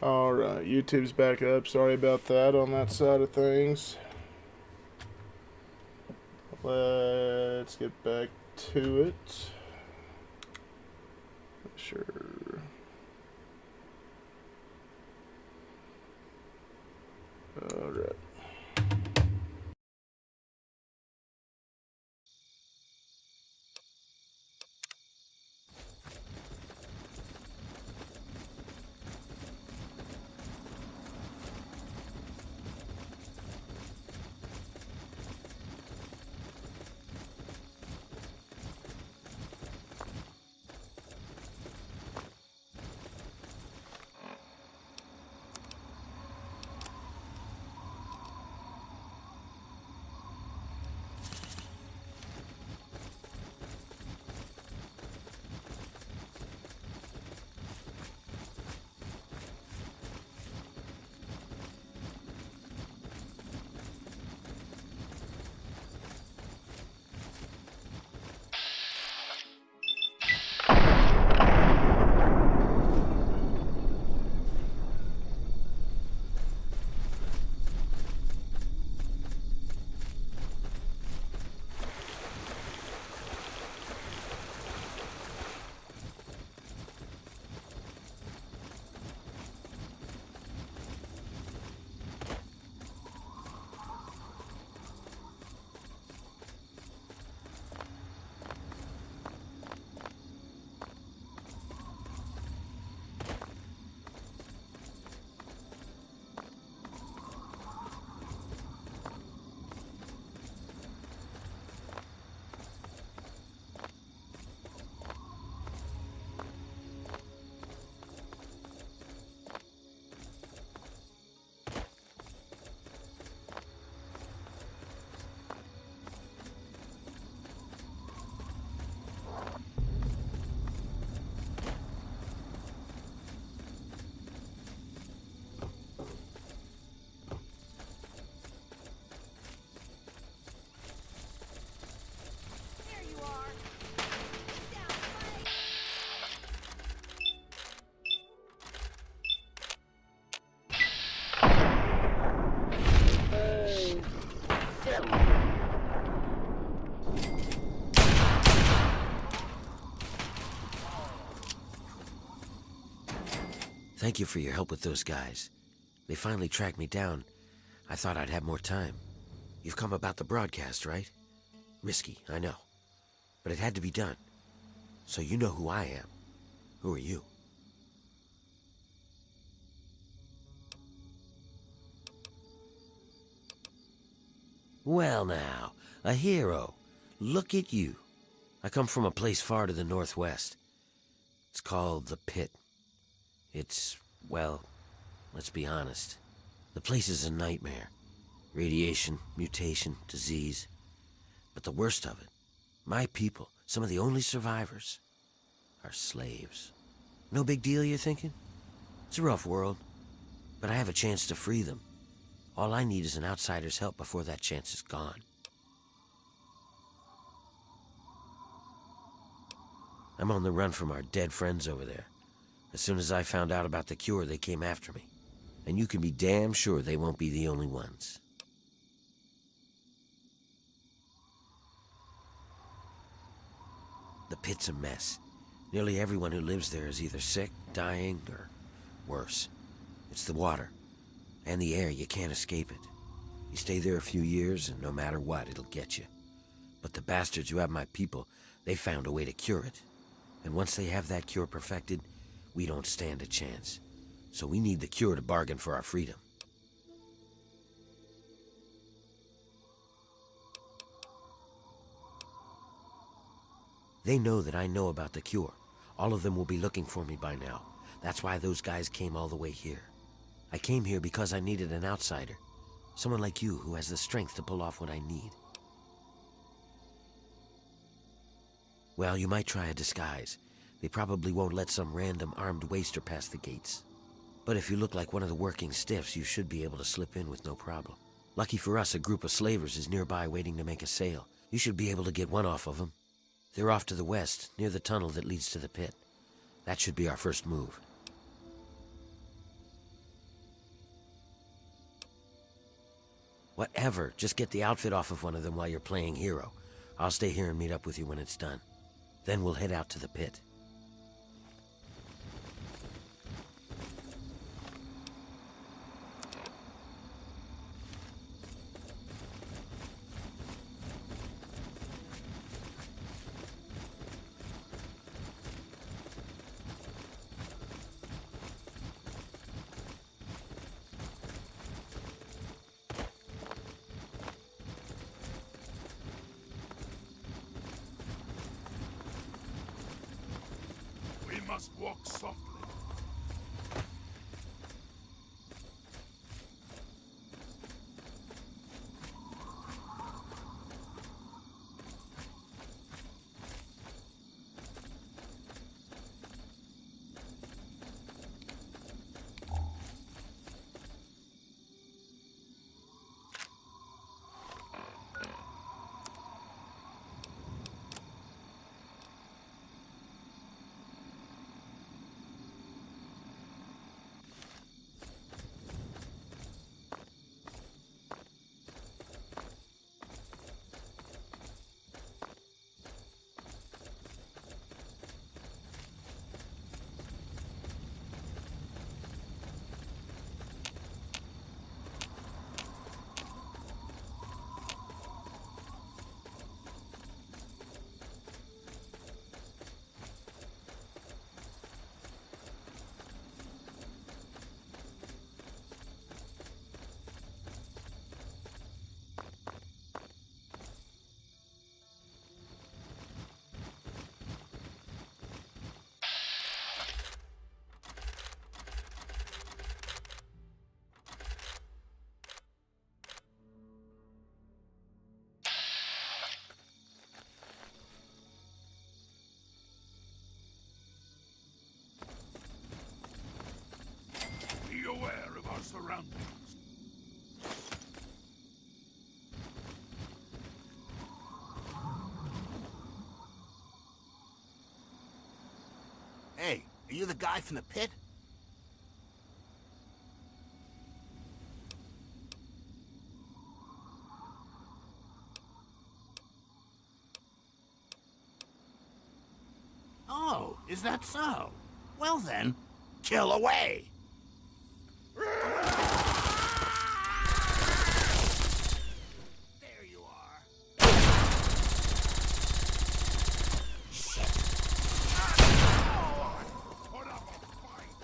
Alright, YouTube's back up. Sorry about that on that side of things. Let's get back to it. Sure. Alright. There you are. Get down, Spike. Thank you for your help with those guys. They finally tracked me down. I thought I'd have more time. You've come about the broadcast, right? Risky, I know. But it had to be done. So you know who I am. Who are you? Well now, a hero. Look at you. I come from a place far to the northwest. It's called the Pit. It's, well, let's be honest. The place is a nightmare. Radiation, mutation, disease. But the worst of it, my people, some of the only survivors, are slaves. No big deal, you're thinking? It's a rough world, but I have a chance to free them. All I need is an outsider's help before that chance is gone. I'm on the run from our dead friends over there. As soon as I found out about the cure, they came after me. And you can be damn sure they won't be the only ones. The Pit's a mess. Nearly everyone who lives there is either sick, dying, or worse. It's the water. And the air, you can't escape it. You stay there a few years, and no matter what, it'll get you. But the bastards who have my people, they found a way to cure it. And once they have that cure perfected, we don't stand a chance. So we need the cure to bargain for our freedom. They know that I know about the cure. All of them will be looking for me by now. That's why those guys came all the way here. I came here because I needed an outsider. Someone like you who has the strength to pull off what I need. Well, you might try a disguise. They probably won't let some random armed waster pass the gates. But if you look like one of the working stiffs, you should be able to slip in with no problem. Lucky for us, a group of slavers is nearby waiting to make a sale. You should be able to get one off of them. They're off to the west, near the tunnel that leads to the pit. That should be our first move. Whatever, just get the outfit off of one of them while you're playing hero. I'll stay here and meet up with you when it's done. Then we'll head out to the pit. We must walk softly. Be aware of our surroundings. Hey, are you the guy from the pit? Oh, is that so? Well then, kill away! There you are. Shit! Put up a fight!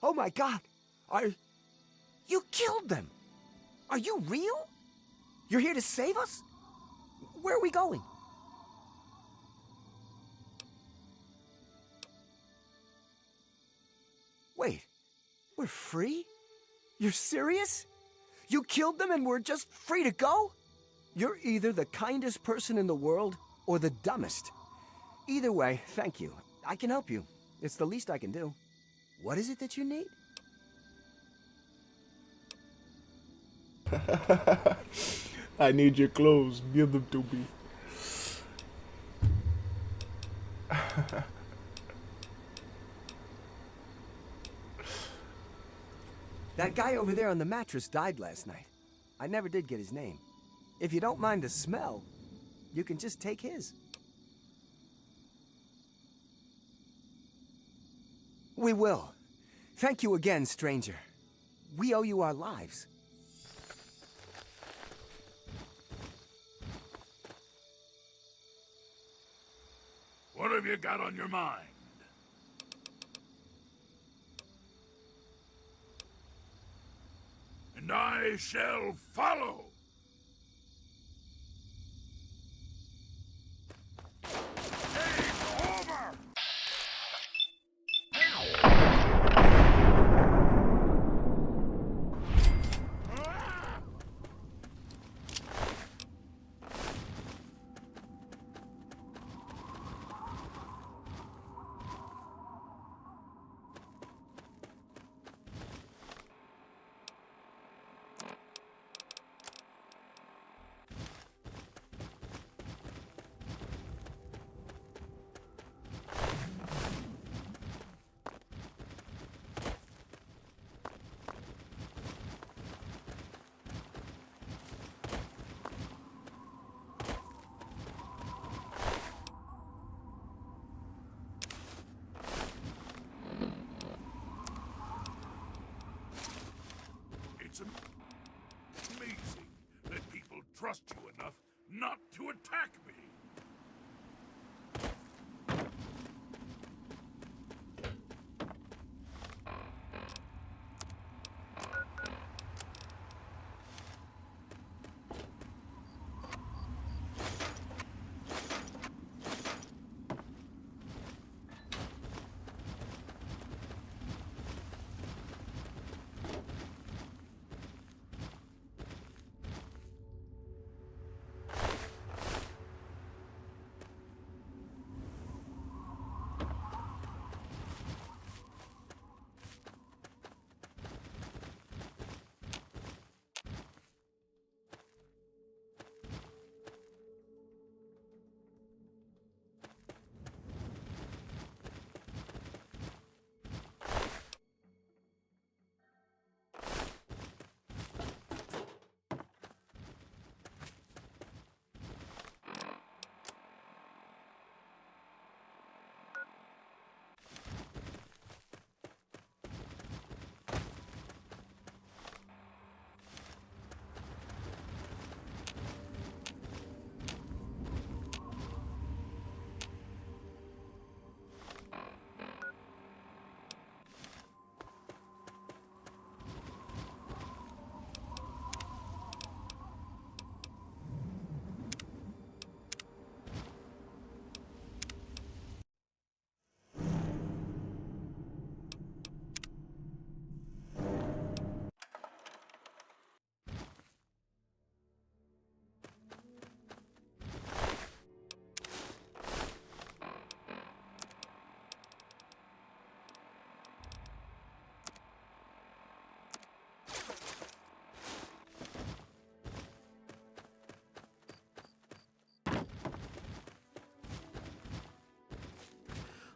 Oh my God! You killed them! Are you real? You're here to save us? Where are we going? Wait, we're free? You're serious? You killed them and we're just free to go? You're either the kindest person in the world or the dumbest. Either way, thank you. I can help you. It's the least I can do. What is it that you need? I need your clothes. Give them to me. That guy over there on the mattress died last night. I never did get his name. If you don't mind the smell, you can just take his. We will. Thank you again, stranger. We owe you our lives. What have you got on your mind? And I shall follow. Game over! to attack me.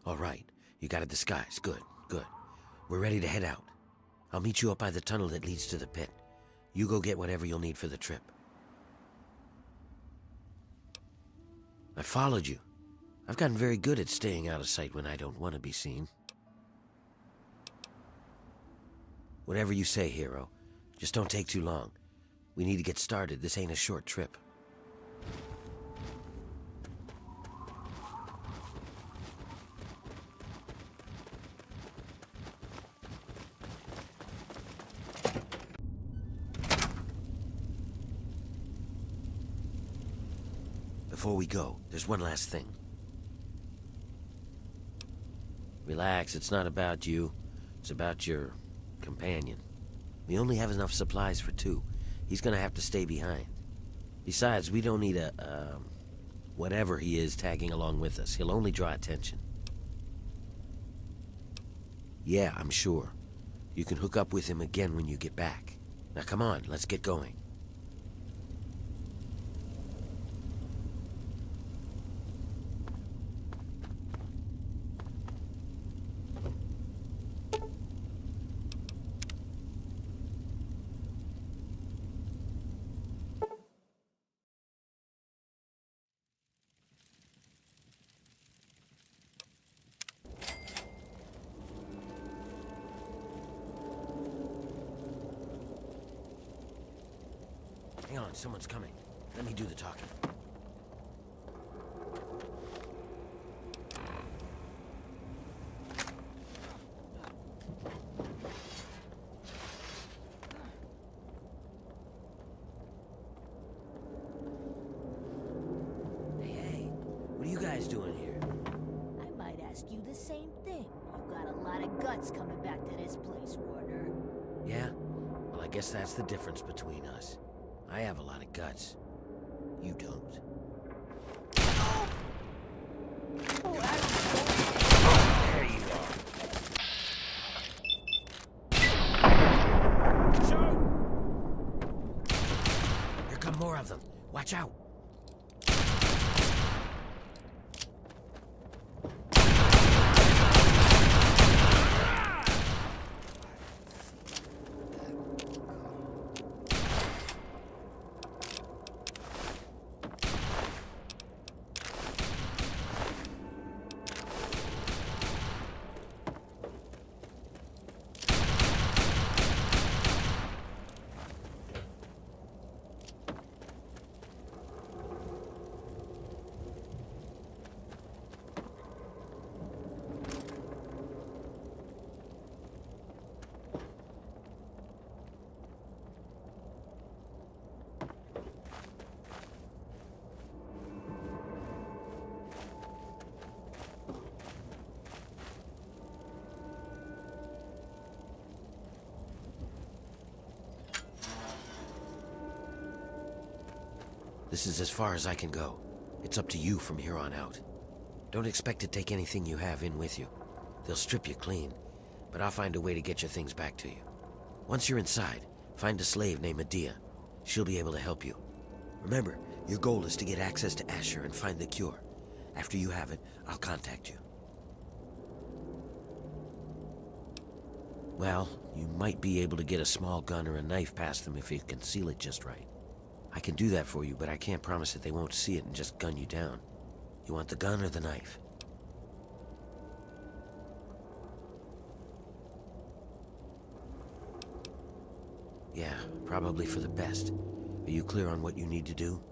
All right, you got a disguise. Good, good. We're ready to head out. I'll meet you up by the tunnel that leads to the pit. You go get whatever you'll need for the trip. I followed you. I've gotten very good at staying out of sight when I don't want to be seen. Whatever you say, hero. Just don't take too long. We need to get started. This ain't a short trip. Before we go, there's one last thing. Relax, it's not about you. It's about your companion. We only have enough supplies for 2. He's gonna have to stay behind. Besides, we don't need a, whatever he is tagging along with us. He'll only draw attention. Yeah, I'm sure. You can hook up with him again when you get back. Now come on, let's get going. Hang on, someone's coming. Let me do the talking. Hey, what are you guys doing here? I might ask you the same thing. You got a lot of guts coming back to this place, Warner. Yeah? Well, I guess that's the difference between us. I have a lot of guts. You don't. There you are. Here come more of them. Watch out. This is as far as I can go. It's up to you from here on out. Don't expect to take anything you have in with you. They'll strip you clean, but I'll find a way to get your things back to you. Once you're inside, find a slave named Medea. She'll be able to help you. Remember, your goal is to get access to Asher and find the cure. After you have it, I'll contact you. Well, you might be able to get a small gun or a knife past them if you conceal it just right. I can do that for you, but I can't promise that they won't see it and just gun you down. You want the gun or the knife? Yeah, probably for the best. Are you clear on what you need to do?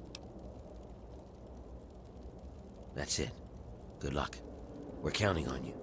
That's it. Good luck. We're counting on you.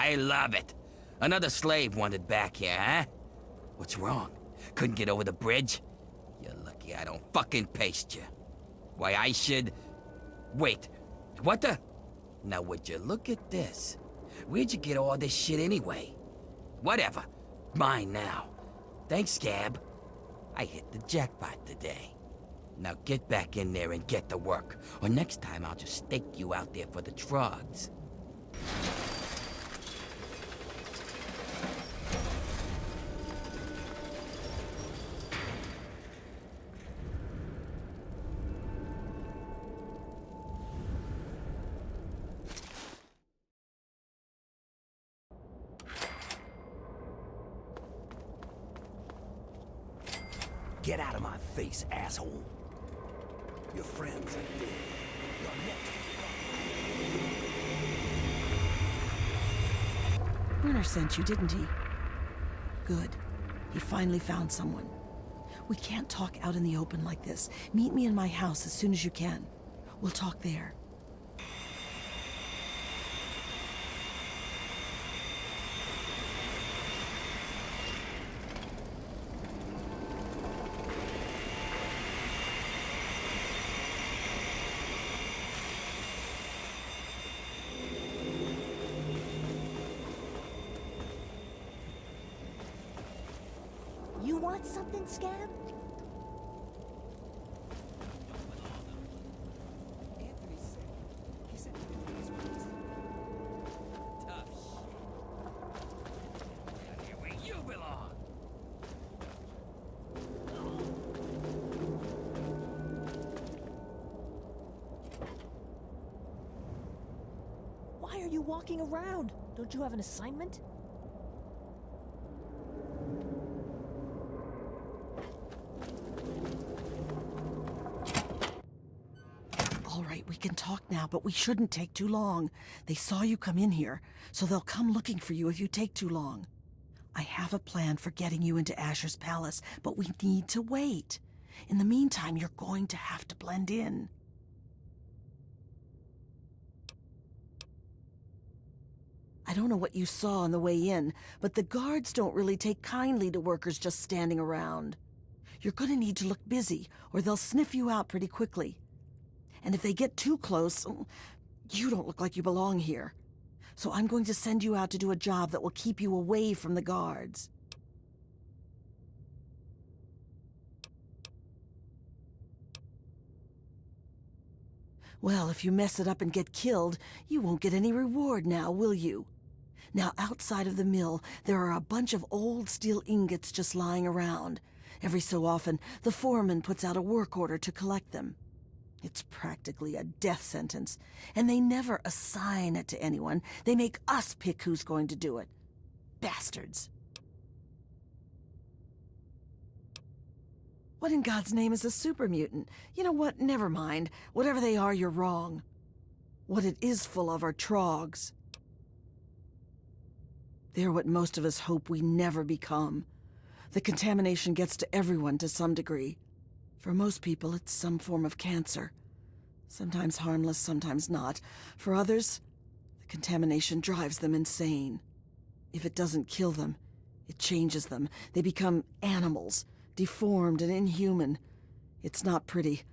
I love it. Another slave wanted back here, huh? What's wrong? Couldn't get over the bridge? You're lucky I don't fucking paste you. Why, I should... Wait, what the... Now would you look at this? Where'd you get all this shit anyway? Whatever. Mine now. Thanks, Scab. I hit the jackpot today. Now get back in there and get to work, or next time I'll just stake you out there for the drugs. Get out of my face, asshole. Your friends are dead. You're next. Werner sent you, didn't he? Good. He finally found someone. We can't talk out in the open like this. Meet me in my house as soon as you can. We'll talk there. You want something, Scab? Anthony said. He said he did this place. Tough shit. Down here where you belong. Why are you walking around? Don't you have an assignment? All right, we can talk now, but we shouldn't take too long. They saw you come in here, so they'll come looking for you if you take too long. I have a plan for getting you into Asher's palace, but we need to wait. In the meantime, you're going to have to blend in. I don't know what you saw on the way in, but the guards don't really take kindly to workers just standing around. You're going to need to look busy, or they'll sniff you out pretty quickly. And if they get too close, you don't look like you belong here. So I'm going to send you out to do a job that will keep you away from the guards. Well, if you mess it up and get killed, you won't get any reward now, will you? Now, outside of the mill, there are a bunch of old steel ingots just lying around. Every so often, the foreman puts out a work order to collect them. It's practically a death sentence, and they never assign it to anyone. They make us pick who's going to do it. Bastards. What in God's name is a super mutant? You know what? Never mind. Whatever they are, you're wrong. What it is full of are trogs. They're what most of us hope we never become. The contamination gets to everyone to some degree. For most people, it's some form of cancer. Sometimes harmless, sometimes not. For others, the contamination drives them insane. If it doesn't kill them, it changes them. They become animals, deformed and inhuman. It's not pretty.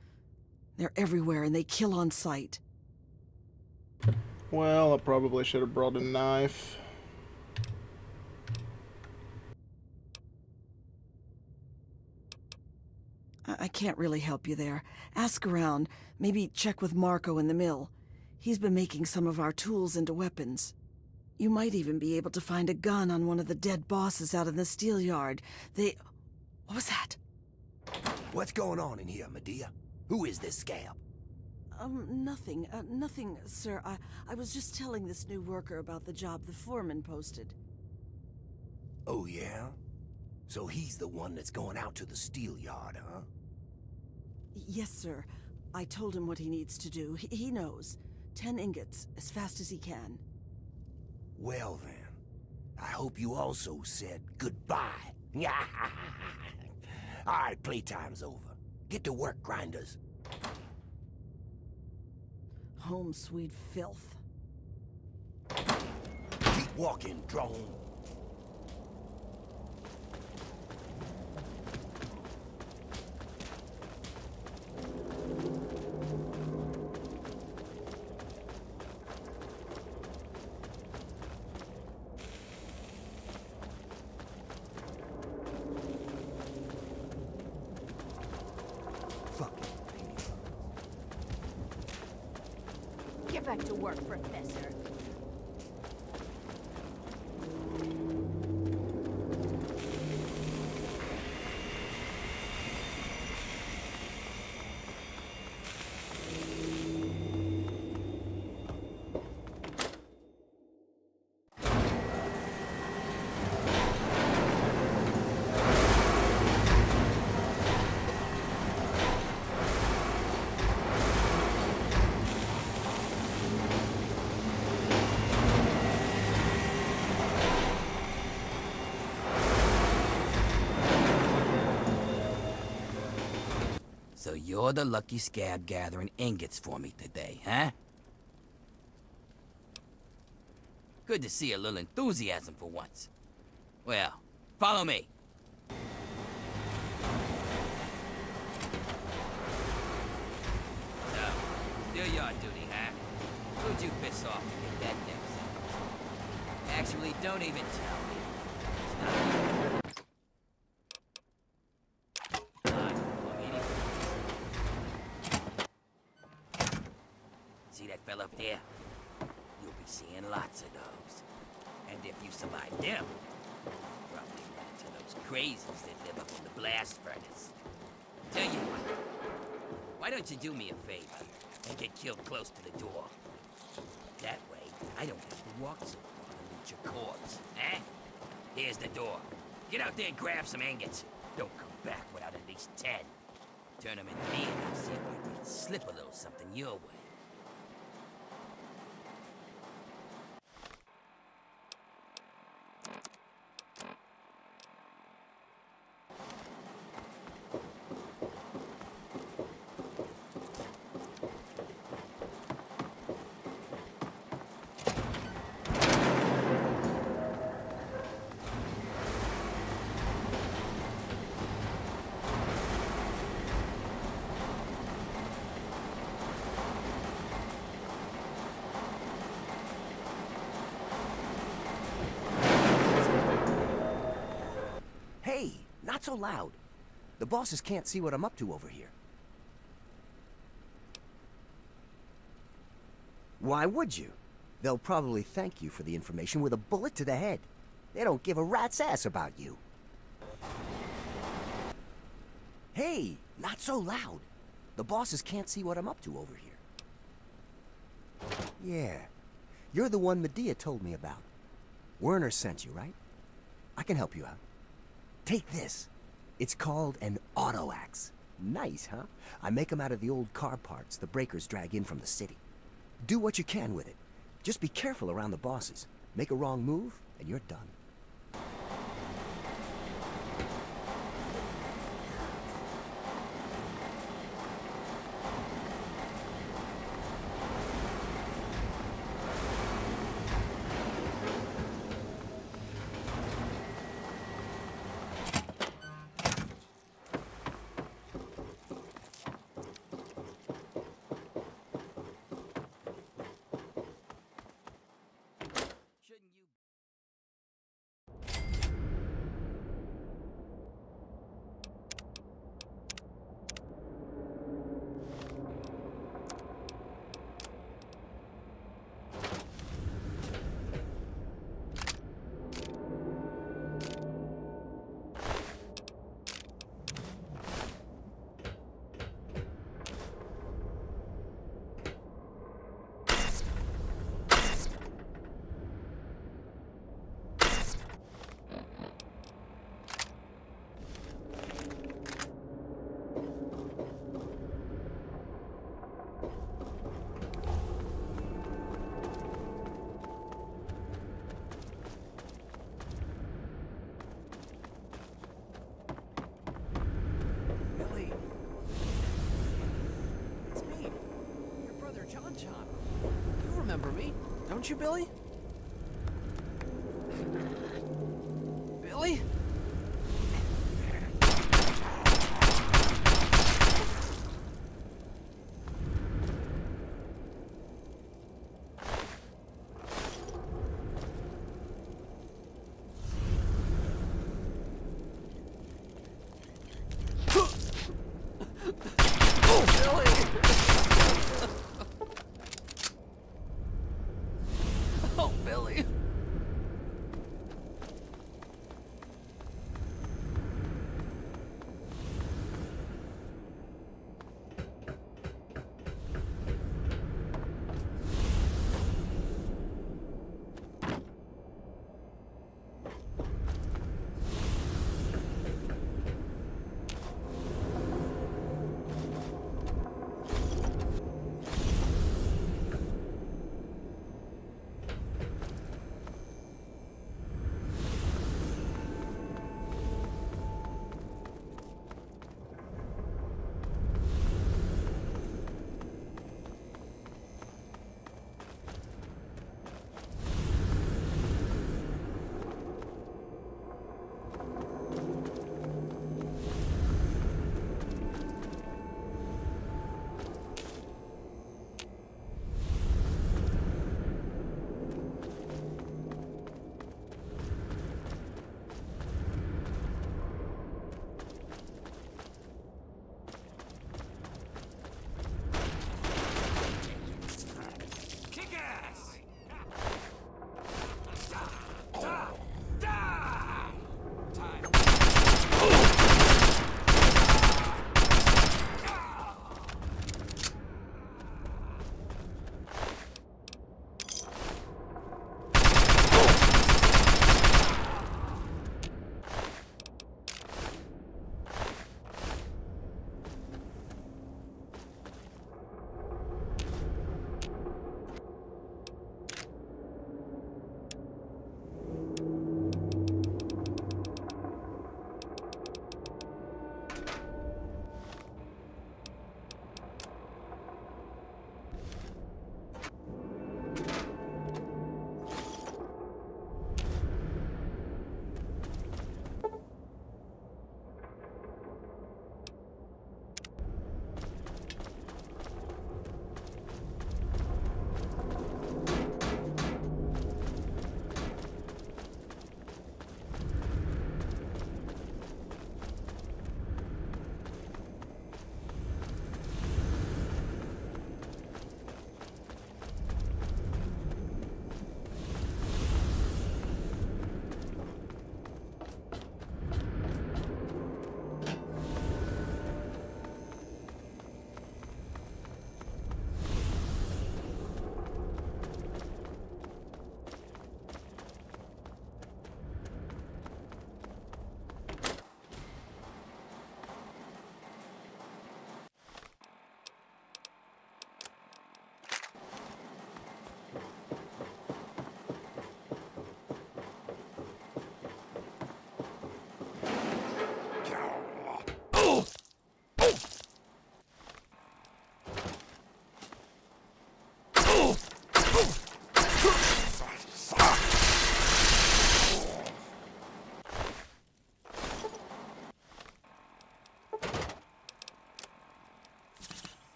They're everywhere and they kill on sight. Well, I probably should have brought a knife. I can't really help you there. Ask around. Maybe check with Marco in the mill. He's been making some of our tools into weapons. You might even be able to find a gun on one of the dead bosses out in the steel yard. What was that? What's going on in here, Medea? Who is this scab? Nothing. Nothing, sir. I was just telling this new worker about the job the foreman posted. Oh, yeah? So he's the one that's going out to the steel yard, huh? Yes, sir. I told him what he needs to do. He knows. 10 ingots, as fast as he can. Well, then. I hope you also said goodbye. All right, playtime's over. Get to work, grinders. Home sweet filth. Keep walking, drone. Get back to work, Professor. you're the lucky scab gathering ingots for me today, huh? Good to see a little enthusiasm for once. Well, follow me. So, do your duty, huh? Who'd you piss off to get that next sentence? Actually, don't even tell me. It's not you. See that fella up there? You'll be seeing lots of those. And if you survive them, probably run into those crazies that live up in the blast furnace. Tell you what, why don't you do me a favor and get killed close to the door? That way, I don't have to walk so far to loot your corpse, eh? Here's the door. Get out there and grab some ingots. Don't come back without at least 10. Turn them into me and I'll see if I can slip a little something your way. Hey, not so loud. The bosses can't see what I'm up to over here. Why would you? They'll probably thank you for the information with a bullet to the head. They don't give a rat's ass about you. Hey, not so loud. The bosses can't see what I'm up to over here. Yeah, you're the one Medea told me about. Werner sent you, right? I can help you out. Take this. It's called an auto axe. Nice, huh? I make them out of the old car parts the breakers drag in from the city. Do what you can with it. Just be careful around the bosses. Make a wrong move, and you're done. Shouldn't you... Billy. It's me. Your brother, John John. You remember me, don't you, Billy? Billy? Oh, Billy.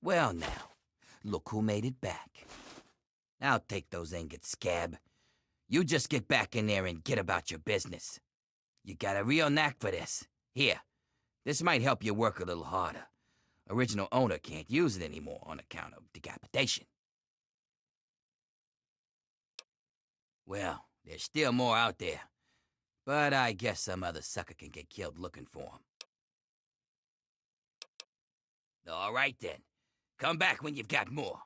Well now, look who made it back. I'll take those ingots, Scab. You just get back in there and get about your business. You got a real knack for this. Here, this might help you work a little harder. Original owner can't use it anymore on account of decapitation. Well, there's still more out there. But I guess some other sucker can get killed looking for them. All right then. Come back when you've got more.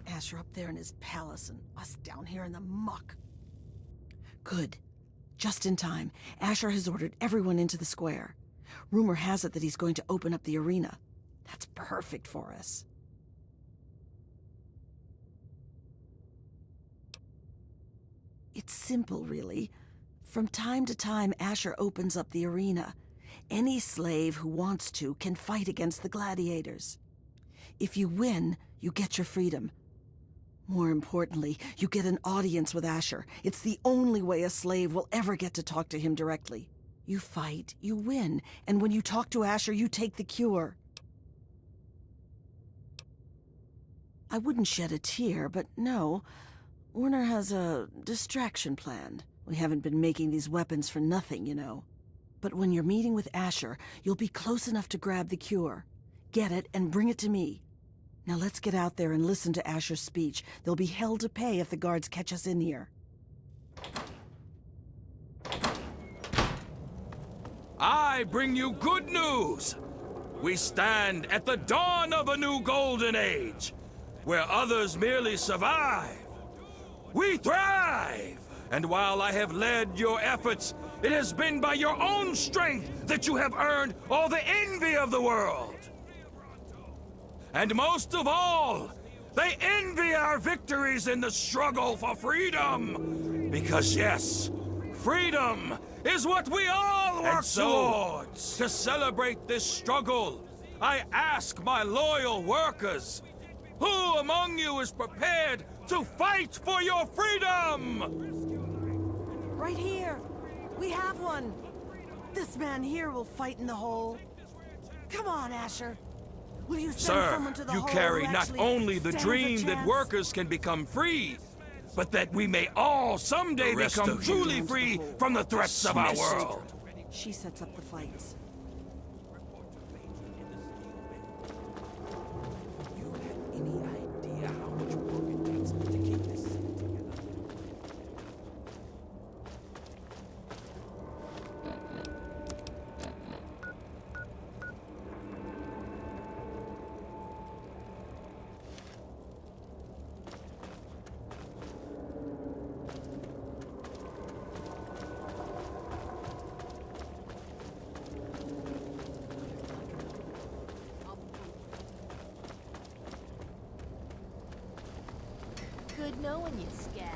Asher up there in his palace and us down here in the muck. Good. Just in time. Asher has ordered everyone into the square. Rumor has it that he's going to open up the arena. That's perfect for us. It's simple, really. From time to time, Asher opens up the arena. Any slave who wants to can fight against the gladiators. If you win, you get your freedom. More importantly, you get an audience with Asher. It's the only way a slave will ever get to talk to him directly. You fight, you win, and when you talk to Asher, you take the cure. I wouldn't shed a tear, but no. Werner has a distraction planned. We haven't been making these weapons for nothing, you know. But when you're meeting with Asher, you'll be close enough to grab the cure. Get it and bring it to me. Now let's get out there and listen to Asher's speech. There'll be hell to pay if the guards catch us in here. I bring you good news. We stand at the dawn of a new golden age, where others merely survive. We thrive! And while I have led your efforts, it has been by your own strength that you have earned all the envy of the world. And most of all, they envy our victories in the struggle for freedom. Because yes, freedom is what we all work towards. To celebrate this struggle, I ask my loyal workers, who among you is prepared to fight for your freedom? Right here. We have one. This man here will fight in the hole. Come on, Asher. Will you send Sir, someone to the you hole carry who not actually only the stands a dream that chance? workers can become free, but that we may all someday become truly free from the threats of our world. She sets up the fights. You have any idea how much work it takes to keep this city together? Good knowing you, Scab.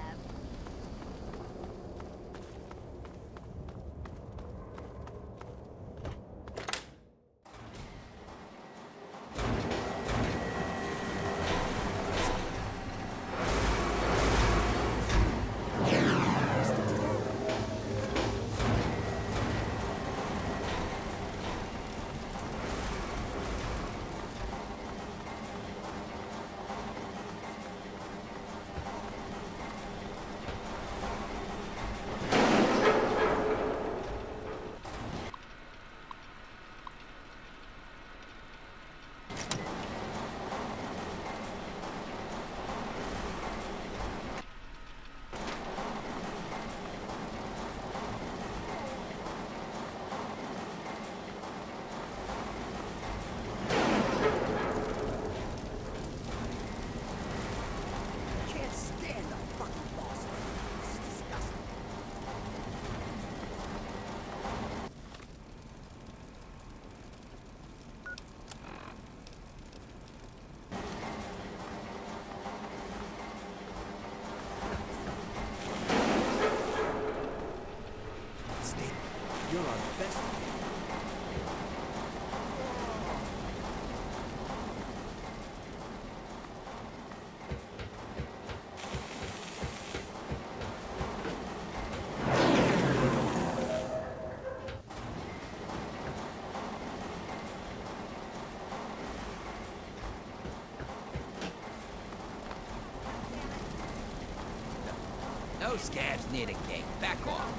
No scabs near the gate. Back off.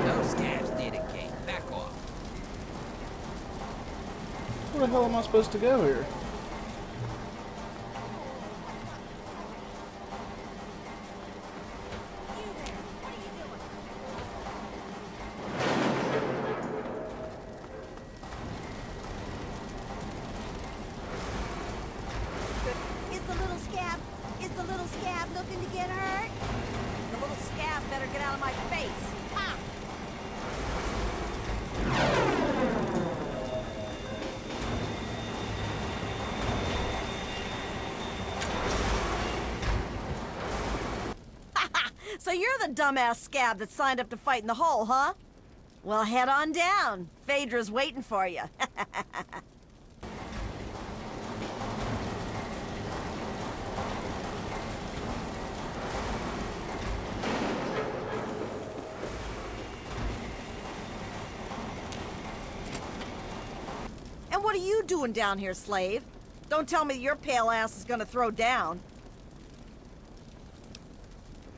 No scabs near the gate. Back off. Where the hell am I supposed to go here? Is the little scab looking to get hurt? The little scab better get out of my face. Ha! So you're the dumbass scab that signed up to fight in the hole, huh? Well, head on down. Phaedra's waiting for you. And what are you doing down here, slave? Don't tell me your pale ass is gonna throw down.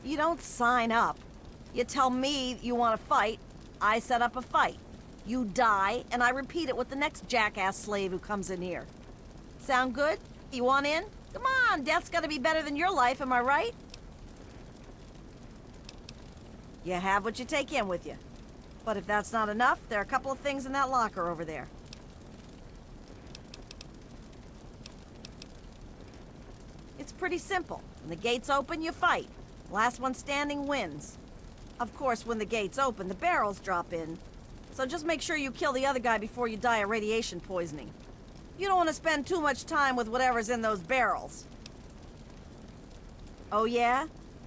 You don't sign up. You tell me you want to fight, I set up a fight. You die, and I repeat it with the next jackass slave who comes in here. Sound good? You want in? Come on, death's gotta be better than your life, am I right? You have what you take in with you. But if that's not enough, there are a couple of things in that locker over there. It's pretty simple. When the gates open, you fight. Last one standing wins. Of course, when the gates open, the barrels drop in. So just make sure you kill the other guy before you die of radiation poisoning. You don't want to spend too much time with whatever's in those barrels. Oh yeah?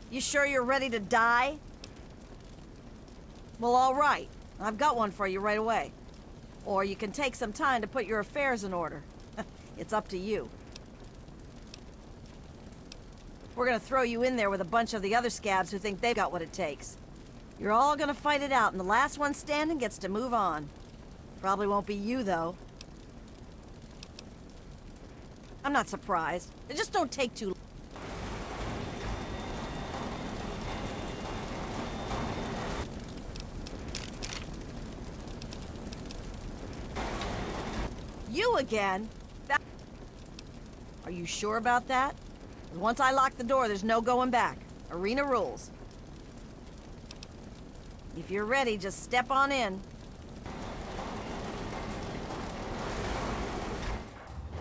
You sure you're ready to die? Well, all right. I've got one for you right away. Or you can take some time to put your affairs in order. It's up to you. We're gonna throw you in there with a bunch of the other scabs who think they've got what it takes. You're all gonna fight it out, and the last one standing gets to move on. Probably won't be you, though. I'm not surprised. It just don't take too long. You again? Are you sure about that? Once I lock the door, there's no going back. Arena rules. If you're ready, just step on in.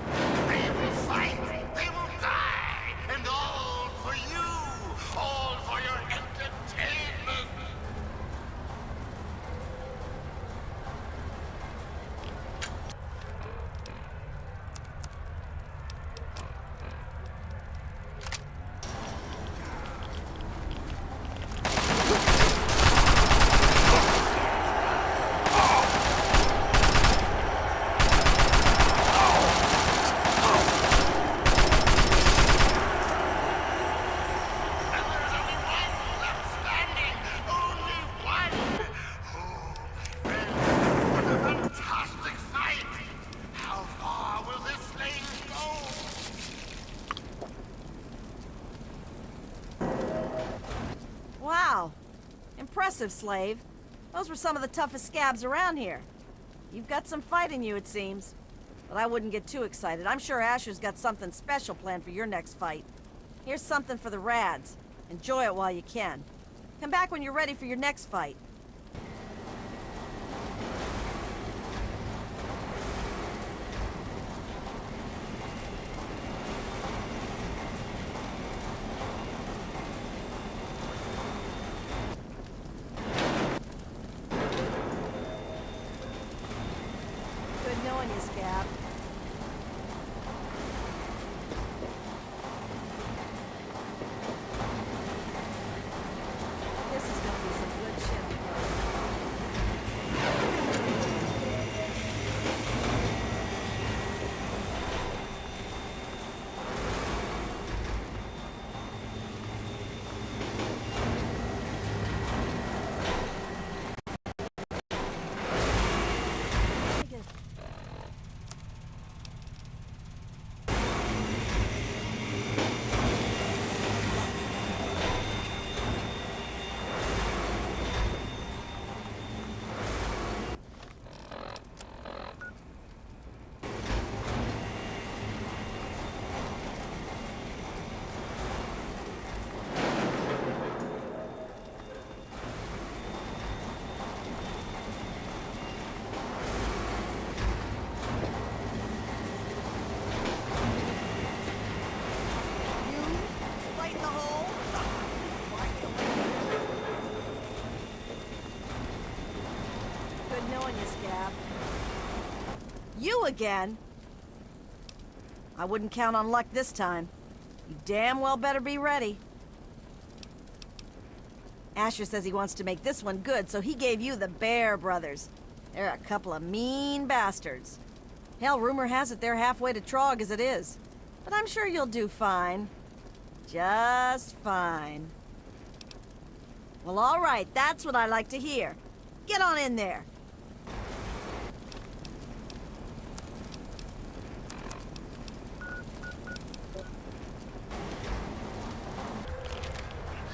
They will fight, they will die, and all for you, all for your entertainment. Wow. Impressive, slave. Those were some of the toughest scabs around here. You've got some fight in you, it seems. But I wouldn't get too excited. I'm sure Asher's got something special planned for your next fight. Here's something for the Rads. Enjoy it while you can. Come back when you're ready for your next fight. Good knowing you, Scab. This is gonna be some good shit. again? I wouldn't count on luck this time. You damn well better be ready. Asher says he wants to make this one good, so he gave you the Bear Brothers. They're a couple of mean bastards. Hell, rumor has it they're halfway to Trog as it is. But I'm sure you'll do fine. Just fine. Well, all right, that's what I like to hear. Get on in there.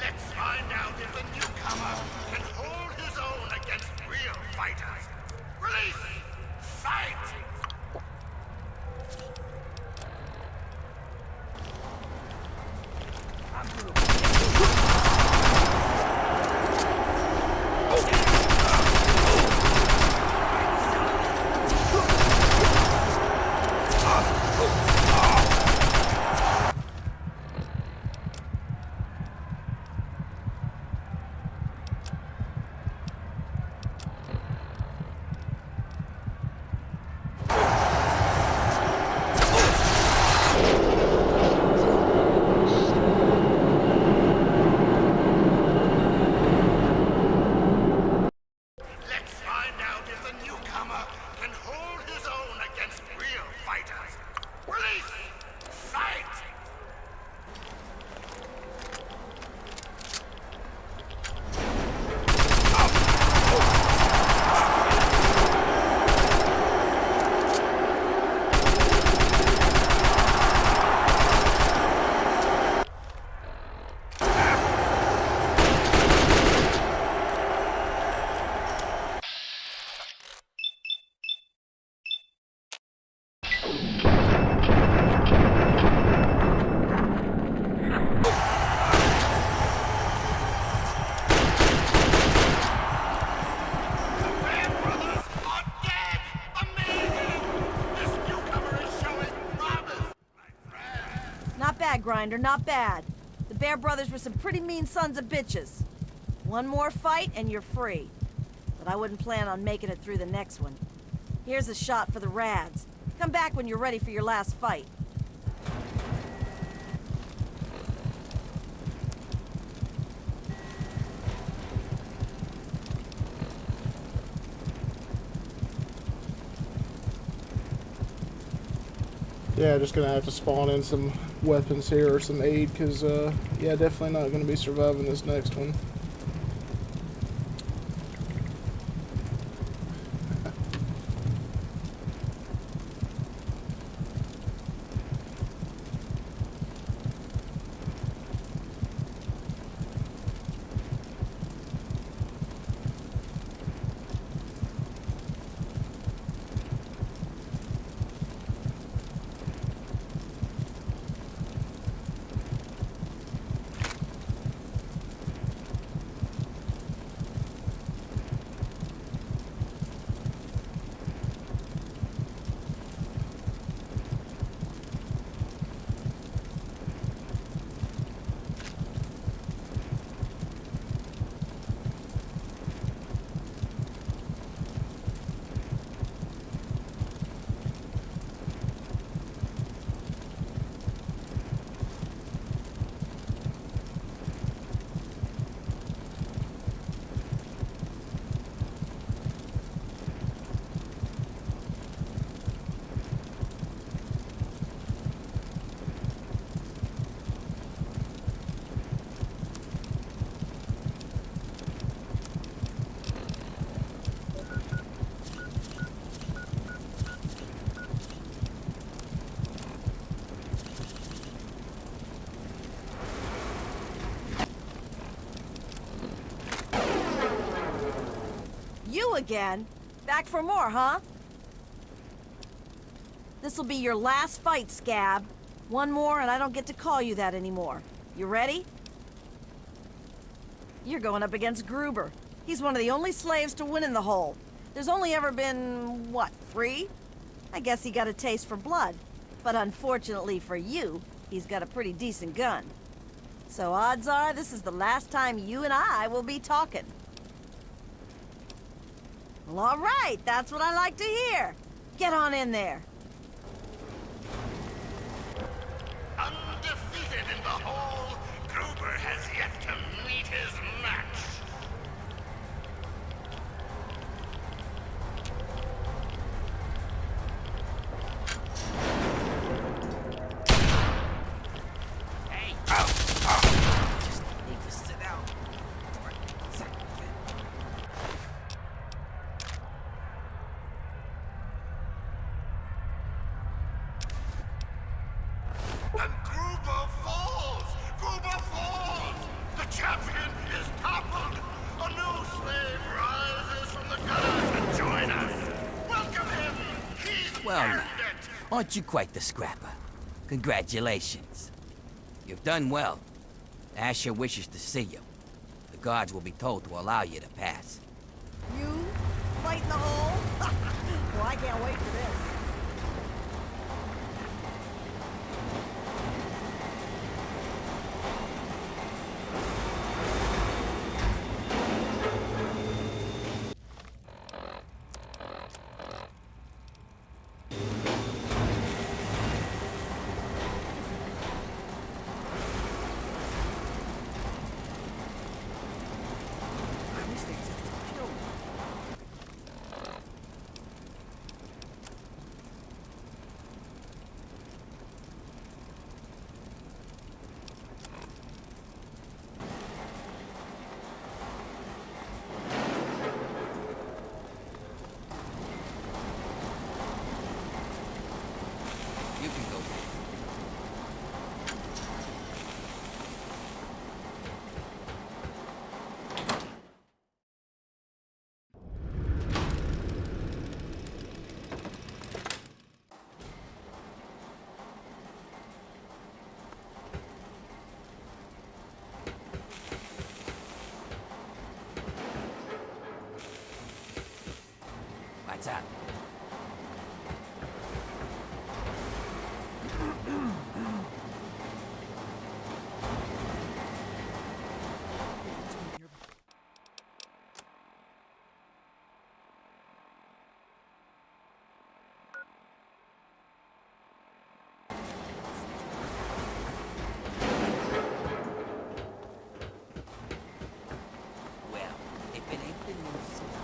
Let's find out if the newcomer can hold his own against real fighters. Release! Fight! Let's find out if the newcomer can hold his own against real fighters. Release! Fight! Bear Brothers are dead! Amazing! This newcomer is showing promise, my friend. Not bad, Grinder, not bad. The Bear Brothers were some pretty mean sons of bitches. One more fight and you're free. But I wouldn't plan on making it through the next one. Here's a shot for the Rads. Come back when you're ready for your last fight. Yeah, just gonna have to spawn in some weapons here or some aid, because, yeah, definitely not gonna be surviving this next one. You again? Back for more, huh? This'll be your last fight, Scab. One more and I don't get to call you that anymore. You ready? You're going up against Gruber. He's one of the only slaves to win in the hole. There's only ever been, what, 3? I guess he got a taste for blood. But unfortunately for you, he's got a pretty decent gun. So odds are this is the last time you and I will be talking. Well, all right, that's what I like to hear. Get on in there. Undefeated in the hole, Gruber has yet to meet his match. Hey! Just need to sit down. For a second. And Gruber falls! Gruber falls! The champion is toppled! A new slave rises from the gutter to join us! Welcome him! He's Well, earned now, it! aren't you quite the scrapper? Congratulations. You've done well. Asher wishes to see you. The guards will be told to allow you to pass. You fight in the hole? Well, I can't wait for this. You can go. What's up? Well, if it ain't the new stuff.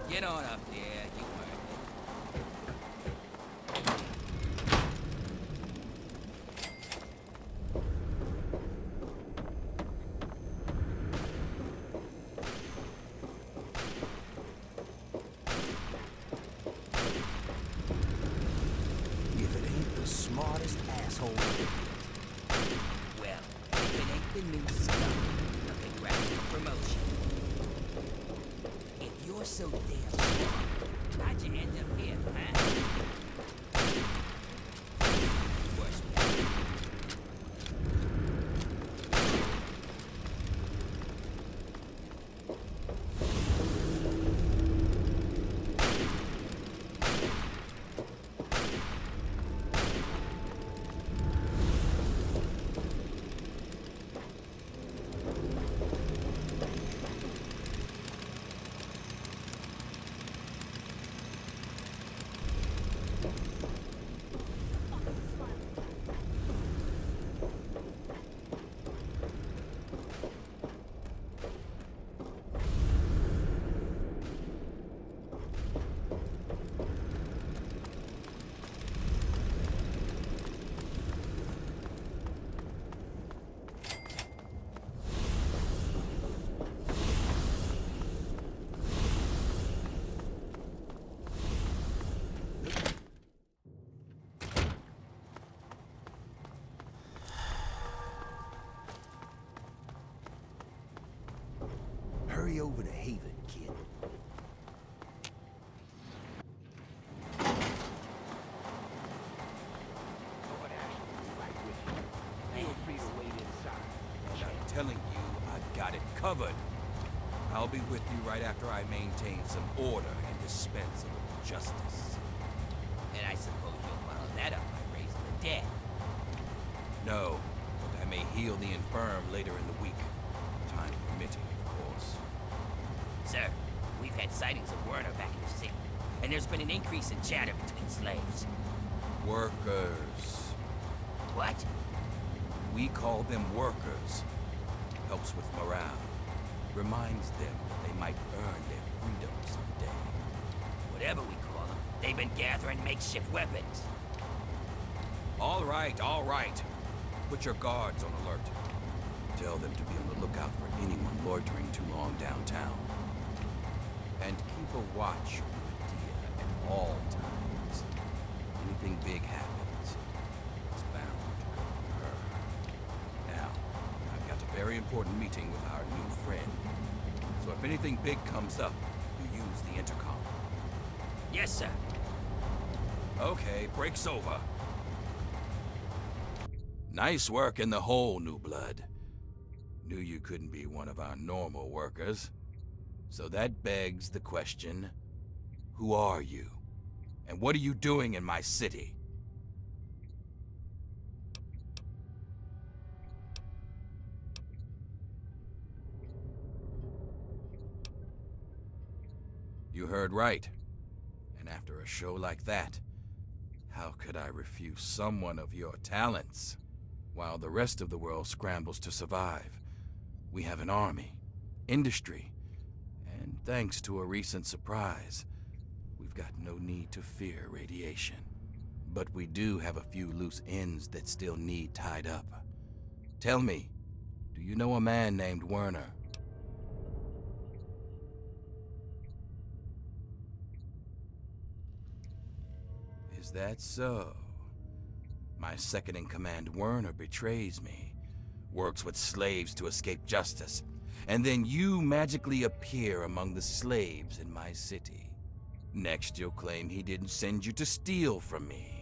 Get on up there, you earned it. If it ain't the smartest asshole in the Well, if it ain't the new stuff, nothing grabs you from promotion. If you're so damn smart, how'd you end up here, huh? Worse bet. Hurry over to Haven, kid. And I'm telling you, I've got it covered. I'll be with you right after I maintain some order and dispense a little justice. And I suppose you'll follow that up by raising the dead. No, but I may heal the infirm later in the week. Time permitting, of course. Sir, we've had sightings of Werner back in the city, and there's been an increase in chatter between slaves. Workers. What? We call them workers. Helps with morale. Reminds them that they might earn their freedom someday. Whatever we call them, they've been gathering makeshift weapons. All right, all right. Put your guards on alert. Tell them to be on the lookout for anyone loitering too long downtown. And keep a watch on Medea at all times. Anything big happens, it's bound to go to her. Now, I've got a very important meeting with our new friend. So if anything big comes up, you use the intercom. Yes, sir. Okay, break's over. Nice work in the hole, New Blood. Knew you couldn't be one of our normal workers. So that begs the question, who are you? And what are you doing in my city? You heard right. And after a show like that, how could I refuse someone of your talents? While the rest of the world scrambles to survive, we have an army, industry, and thanks to a recent surprise, we've got no need to fear radiation. But we do have a few loose ends that still need tied up. Tell me, do you know a man named Werner? Is that so? My second-in-command Werner betrays me, works with slaves to escape justice, and then you magically appear among the slaves in my city. Next, you'll claim he didn't send you to steal from me.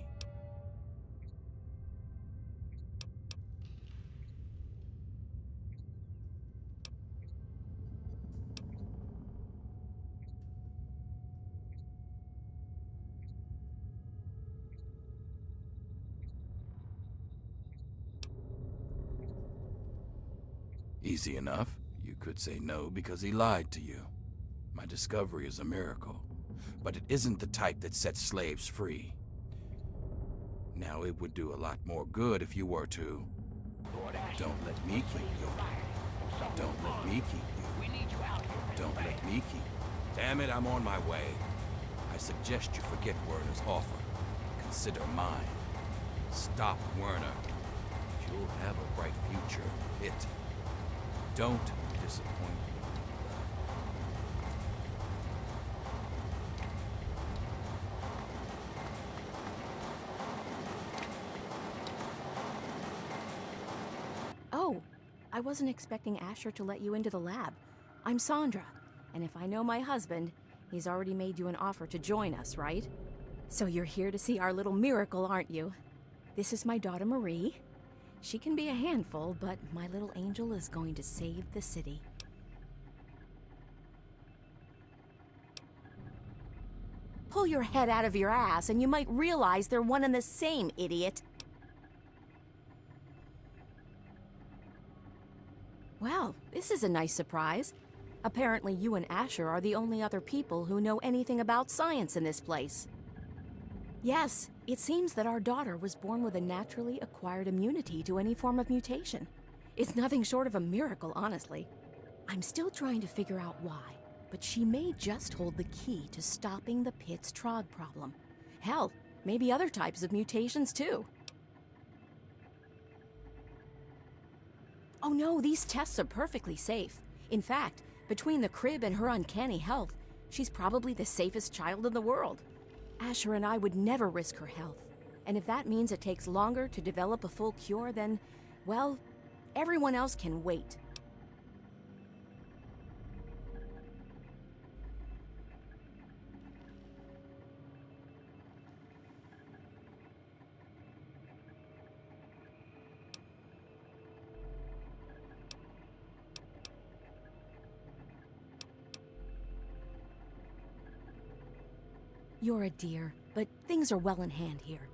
Easy enough. You could say no because he lied to you. My discovery is a miracle, but it isn't the type that sets slaves free. Now, it would do a lot more good if you were to... Don't let me keep you. Don't let me keep you. Don't let me keep you. Damn it, I'm on my way. I suggest you forget Werner's offer. Consider mine. Stop Werner. You'll have a bright future in the pit. Don't disappoint me. Oh, I wasn't expecting Asher to let you into the lab. I'm Sandra, and if I know my husband, he's already made you an offer to join us, right? So you're here to see our little miracle, aren't you? This is my daughter Marie. She can be a handful, but my little angel is going to save the city. Pull your head out of your ass and you might realize they're one and the same, idiot. Well, this is a nice surprise. Apparently you and Asher are the only other people who know anything about science in this place. Yes, it seems that our daughter was born with a naturally acquired immunity to any form of mutation. It's nothing short of a miracle, honestly. I'm still trying to figure out why, but she may just hold the key to stopping the Pit's Trog problem. Hell, maybe other types of mutations too. Oh no, these tests are perfectly safe. In fact, between the crib and her uncanny health, she's probably the safest child in the world. Asher and I would never risk her health. And if that means it takes longer to develop a full cure, then, well, everyone else can wait. You're a dear, but things are well in hand here.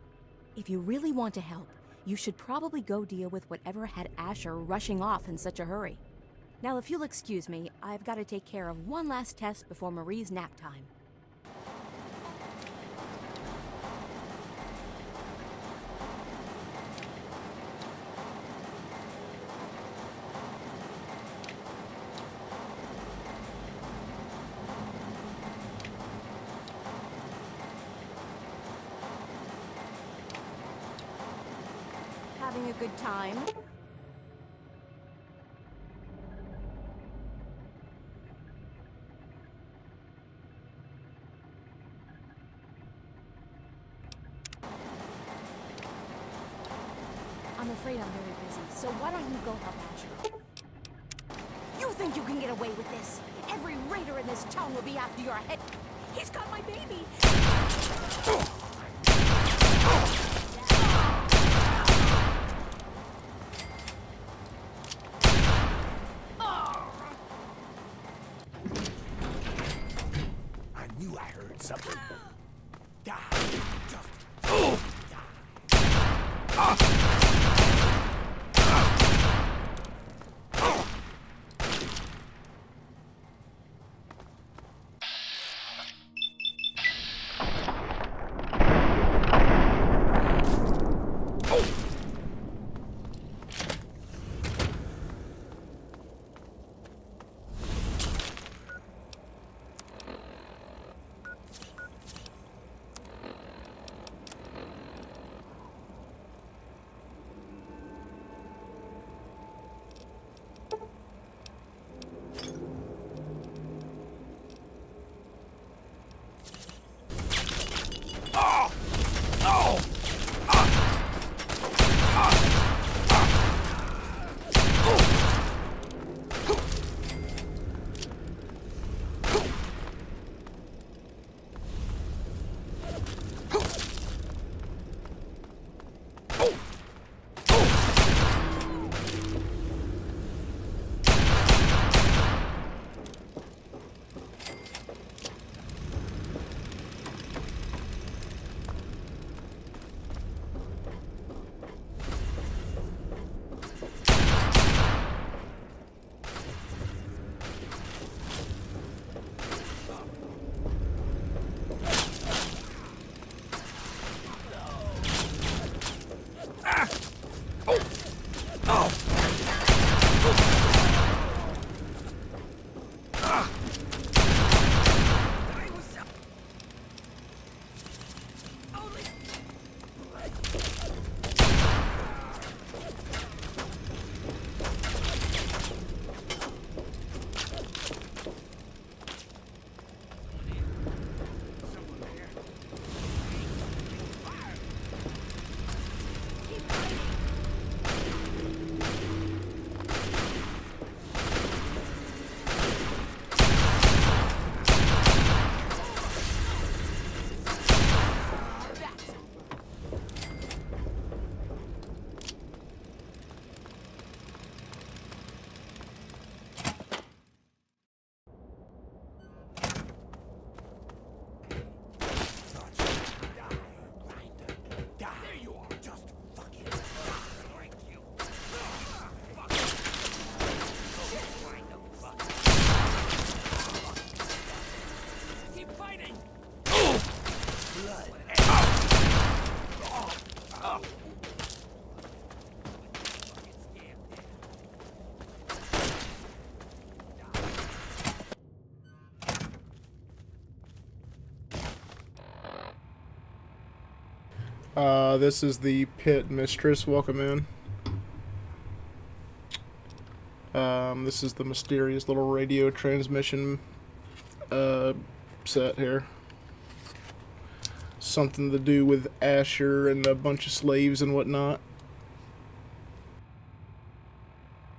If you really want to help, you should probably go deal with whatever had Asher rushing off in such a hurry. Now, if you'll excuse me, I've got to take care of one last test before Marie's nap time. Having a good time? I'm afraid I'm very busy, so why don't you go help Asher? You think you can get away with this? Every raider in this town will be after your head. He's got my baby! Something. Die. This is the pit mistress. Welcome in. This is the mysterious little radio transmission set here. Something to do with Asher and a bunch of slaves and whatnot.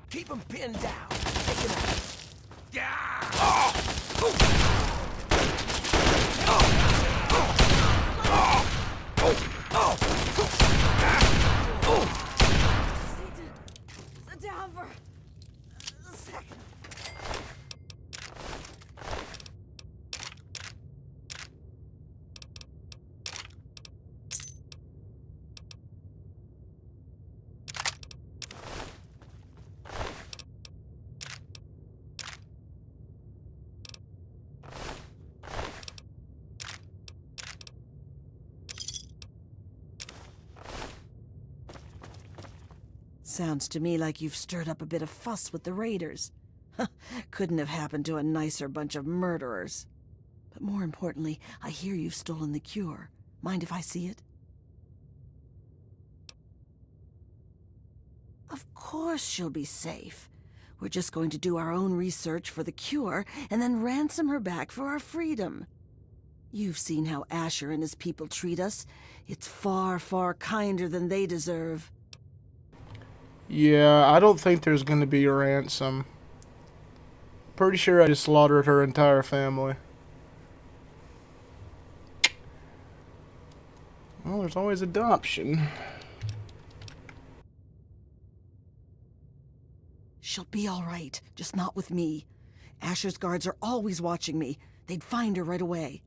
Keep him pinned down. Take him out. Sit down for a second. Sounds to me like you've stirred up a bit of fuss with the raiders. Couldn't have happened to a nicer bunch of murderers. But more importantly, I hear you've stolen the cure. Mind if I see it? Of course she'll be safe. We're just going to do our own research for the cure and then ransom her back for our freedom. You've seen how Asher and his people treat us. It's far, far kinder than they deserve. Yeah, I don't think there's gonna be a ransom. Pretty sure I just slaughtered her entire family. Well, there's always adoption. She'll be all right, just not with me. Asher's guards are always watching me. They'd find her right away.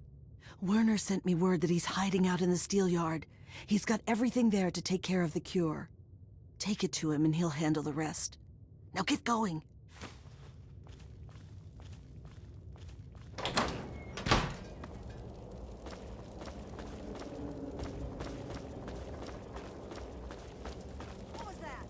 Werner sent me word that he's hiding out in the steel yard. He's got everything there to take care of the cure. Take it to him and he'll handle the rest. Now get going. What was that?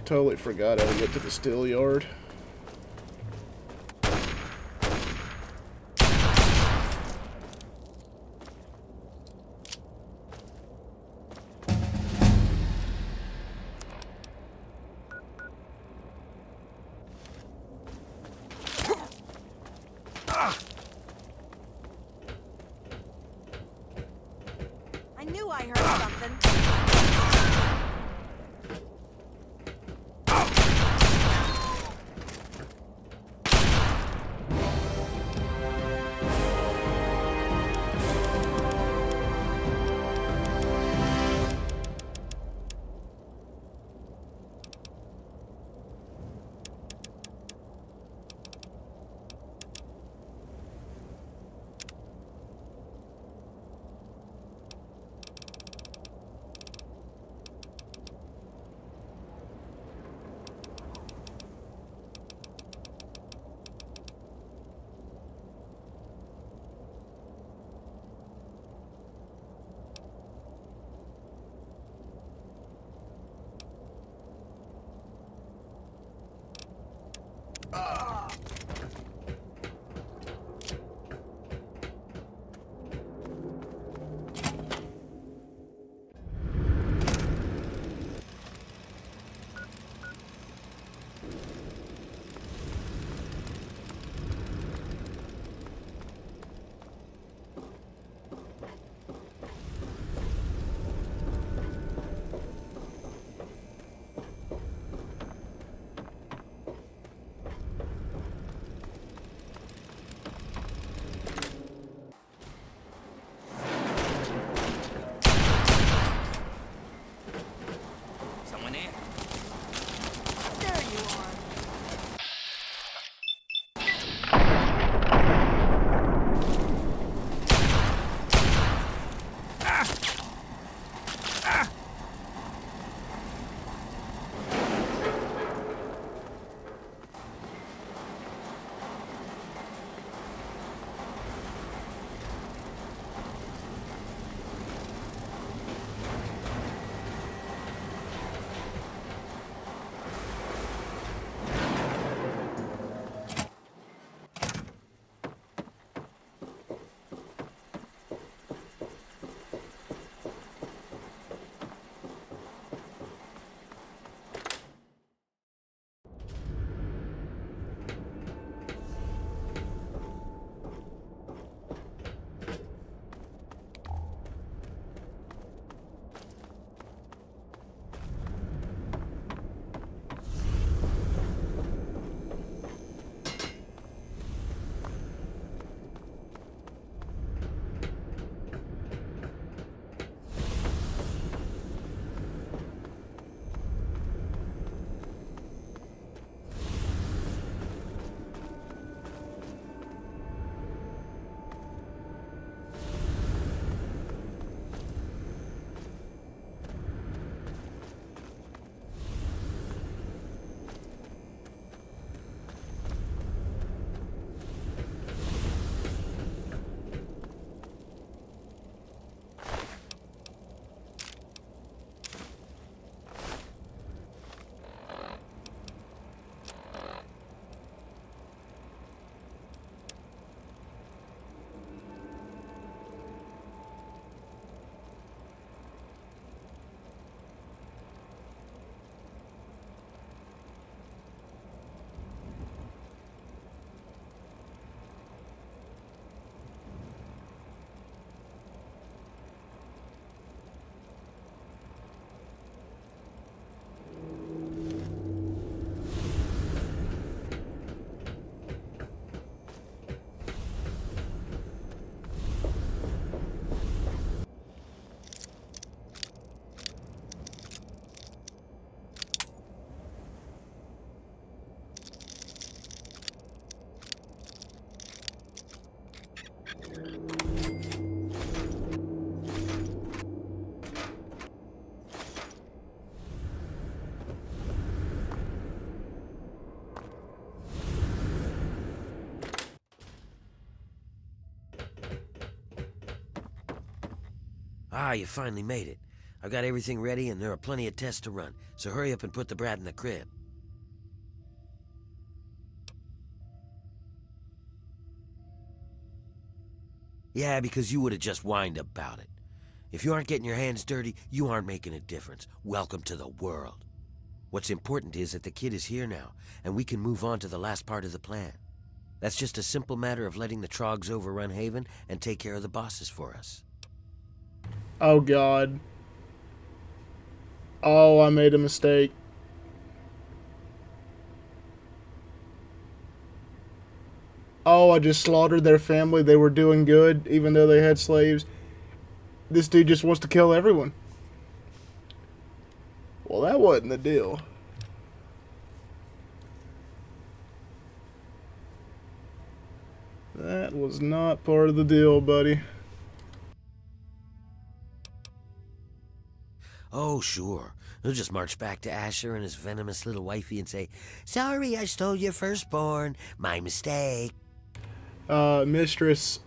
Totally forgot how to get to the steel yard. I knew I heard something. Ah, you finally made it. I've got everything ready and there are plenty of tests to run, so hurry up and put the brat in the crib. Yeah, because you would have just whined about it. If you aren't getting your hands dirty, you aren't making a difference. Welcome to the world. What's important is that the kid is here now, and we can move on to the last part of the plan. That's just a simple matter of letting the Trogs overrun Haven and take care of the bosses for us. Oh God. Oh, I made a mistake. Oh, I just slaughtered their family. They were doing good, even though they had slaves. This dude just wants to kill everyone. Well, that wasn't the deal. That was not part of the deal, buddy. Oh, sure. He'll just march back to Asher and his venomous little wifey and say, "Sorry, I stole your firstborn. My mistake." Mistress,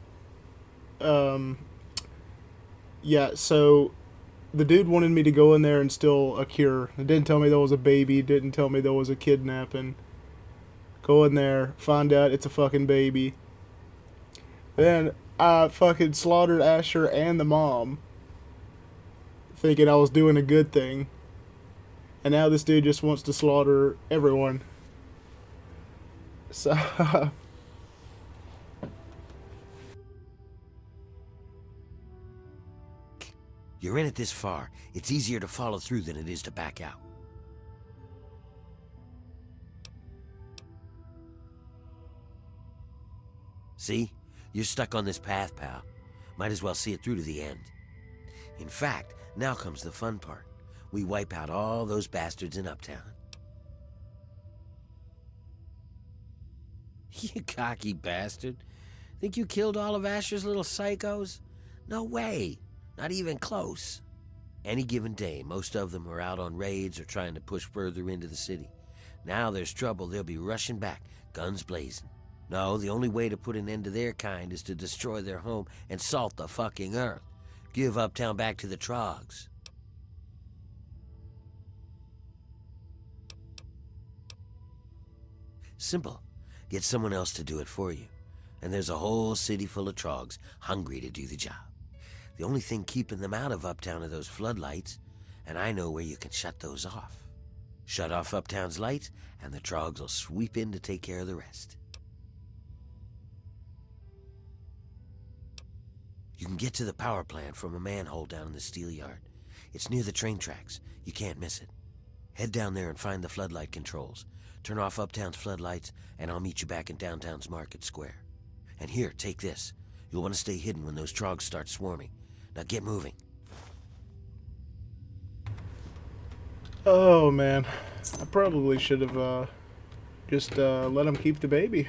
yeah, so the dude wanted me to go in there and steal a cure. It didn't tell me there was a baby, didn't tell me there was a kidnapping. Go in there, find out it's a fucking baby. Then I fucking slaughtered Asher and the mom, thinking I was doing a good thing. And now this dude just wants to slaughter everyone. So... You're in it this far. It's easier to follow through than it is to back out. See? You're stuck on this path, pal. Might as well see it through to the end. In fact, now comes the fun part. We wipe out all those bastards in Uptown. You cocky bastard. Think you killed all of Asher's little psychos? No way. Not even close. Any given day, most of them are out on raids or trying to push further into the city. Now there's trouble, they'll be rushing back, guns blazing. No, the only way to put an end to their kind is to destroy their home and salt the fucking earth. Give Uptown back to the Trogs. Simple. Get someone else to do it for you. And there's a whole city full of Trogs hungry to do the job. The only thing keeping them out of Uptown are those floodlights, and I know where you can shut those off. Shut off Uptown's lights, and the Trogs will sweep in to take care of the rest. You can get to the power plant from a manhole down in the steel yard. It's near the train tracks. You can't miss it. Head down there and find the floodlight controls. Turn off Uptown's floodlights, and I'll meet you back in downtown's Market Square. And here, take this. You'll want to stay hidden when those Trogs start swarming. Now get moving. Oh, man. I probably should have, just, let him keep the baby.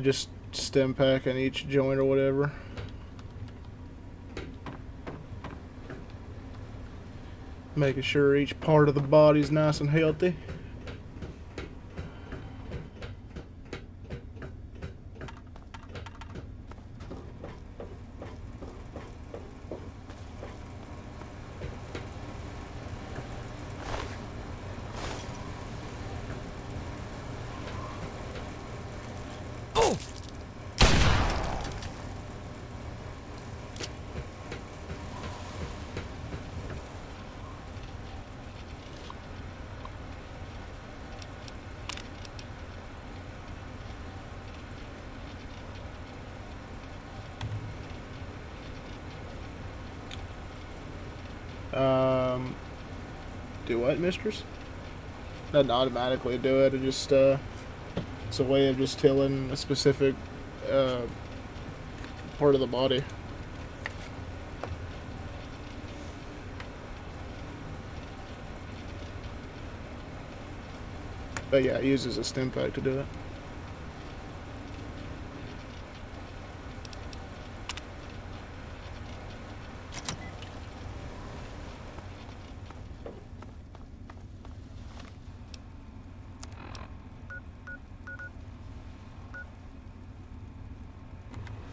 Just stim pack on each joint or whatever. Making sure each part of the body's nice and healthy. Do what, mistress? Doesn't automatically do it. It just, it's a way of just tilling a specific, part of the body. But yeah, it uses a stim pack to do it.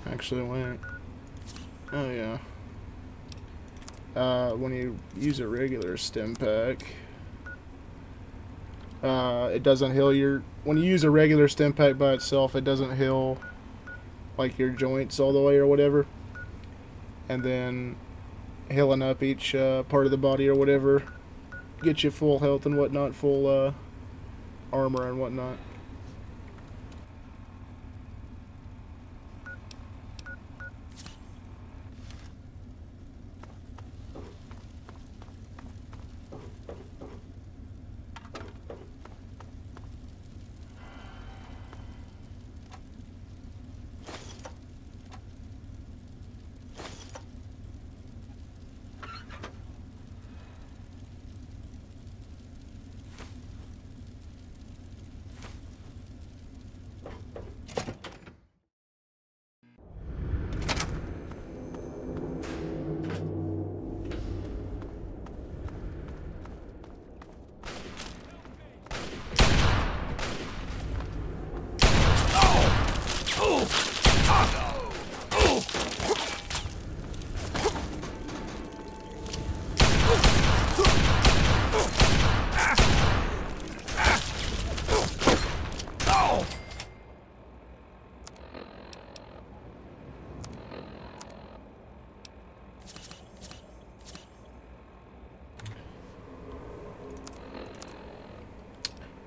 Actually went. Oh yeah. When you use a regular stim pack, it doesn't heal your. When you use a regular stim pack by itself, it doesn't heal like your joints all the way or whatever. And then healing up each part of the body or whatever gets you full health and whatnot, full armor and whatnot.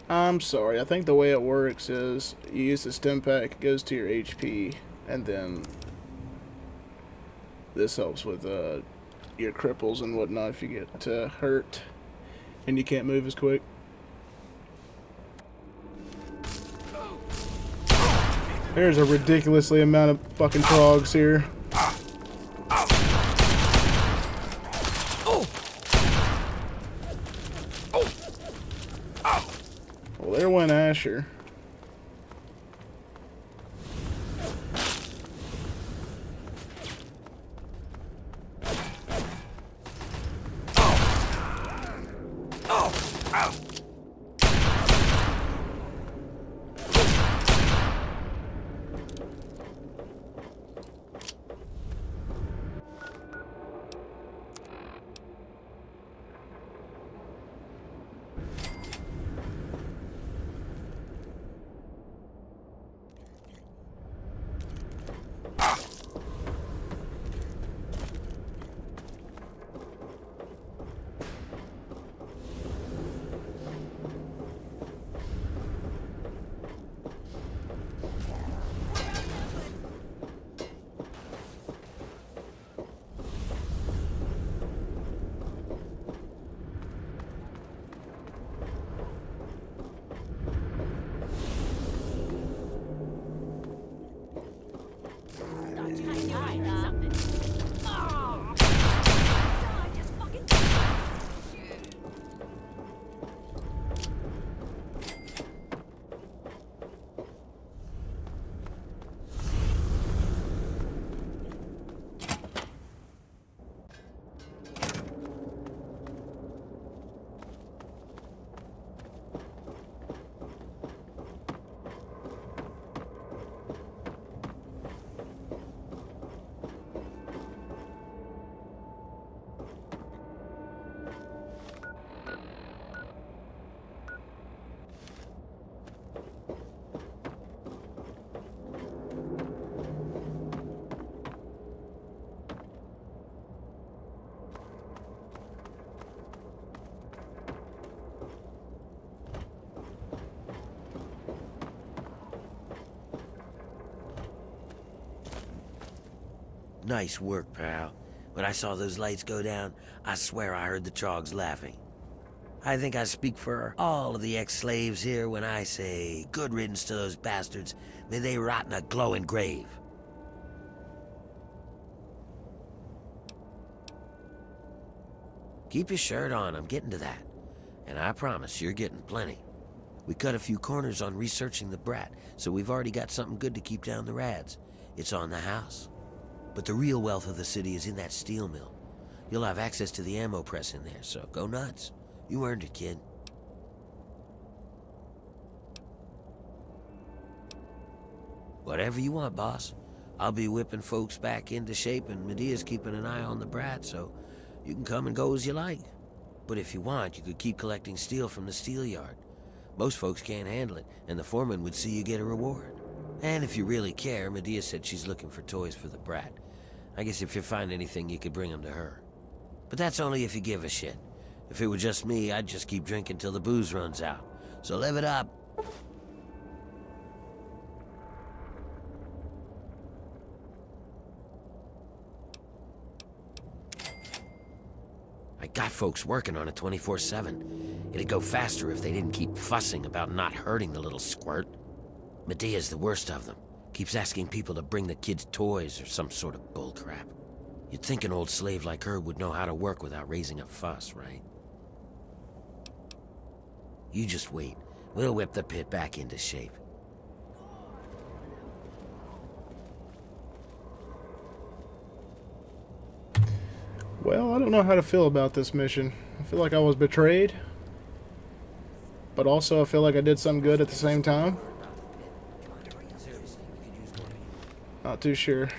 I'm sorry, I think the way it works is you use the stim pack, it goes to your HP, and then this helps with your cripples and whatnot if you get hurt and you can't move as quick. There's a ridiculously amount of fucking frogs here. Well, there went Asher. Nice work, pal. When I saw those lights go down, I swear I heard the Trogs laughing. I think I speak for all of the ex-slaves here when I say, good riddance to those bastards. May they rot in a glowing grave. Keep your shirt on, I'm getting to that. And I promise you're getting plenty. We cut a few corners on researching the brat, so we've already got something good to keep down the rads. It's on the house. But the real wealth of the city is in that steel mill. You'll have access to the ammo press in there, so go nuts. You earned it, kid. Whatever you want, boss. I'll be whipping folks back into shape, and Medea's keeping an eye on the brat, so you can come and go as you like. But if you want, you could keep collecting steel from the steel yard. Most folks can't handle it, and the foreman would see you get a reward. And if you really care, Medea said she's looking for toys for the brat. I guess if you find anything, you could bring them to her. But that's only if you give a shit. If it were just me, I'd just keep drinking till the booze runs out. So live it up. I got folks working on it 24/7. It'd go faster if they didn't keep fussing about not hurting the little squirt. Medea's the worst of them. Keeps asking people to bring the kids toys or some sort of bullcrap. You'd think an old slave like her would know how to work without raising a fuss, right? You just wait. We'll whip the pit back into shape. Well, I don't know how to feel about this mission. I feel like I was betrayed, but also I feel like I did something good at the same time. Not too sure.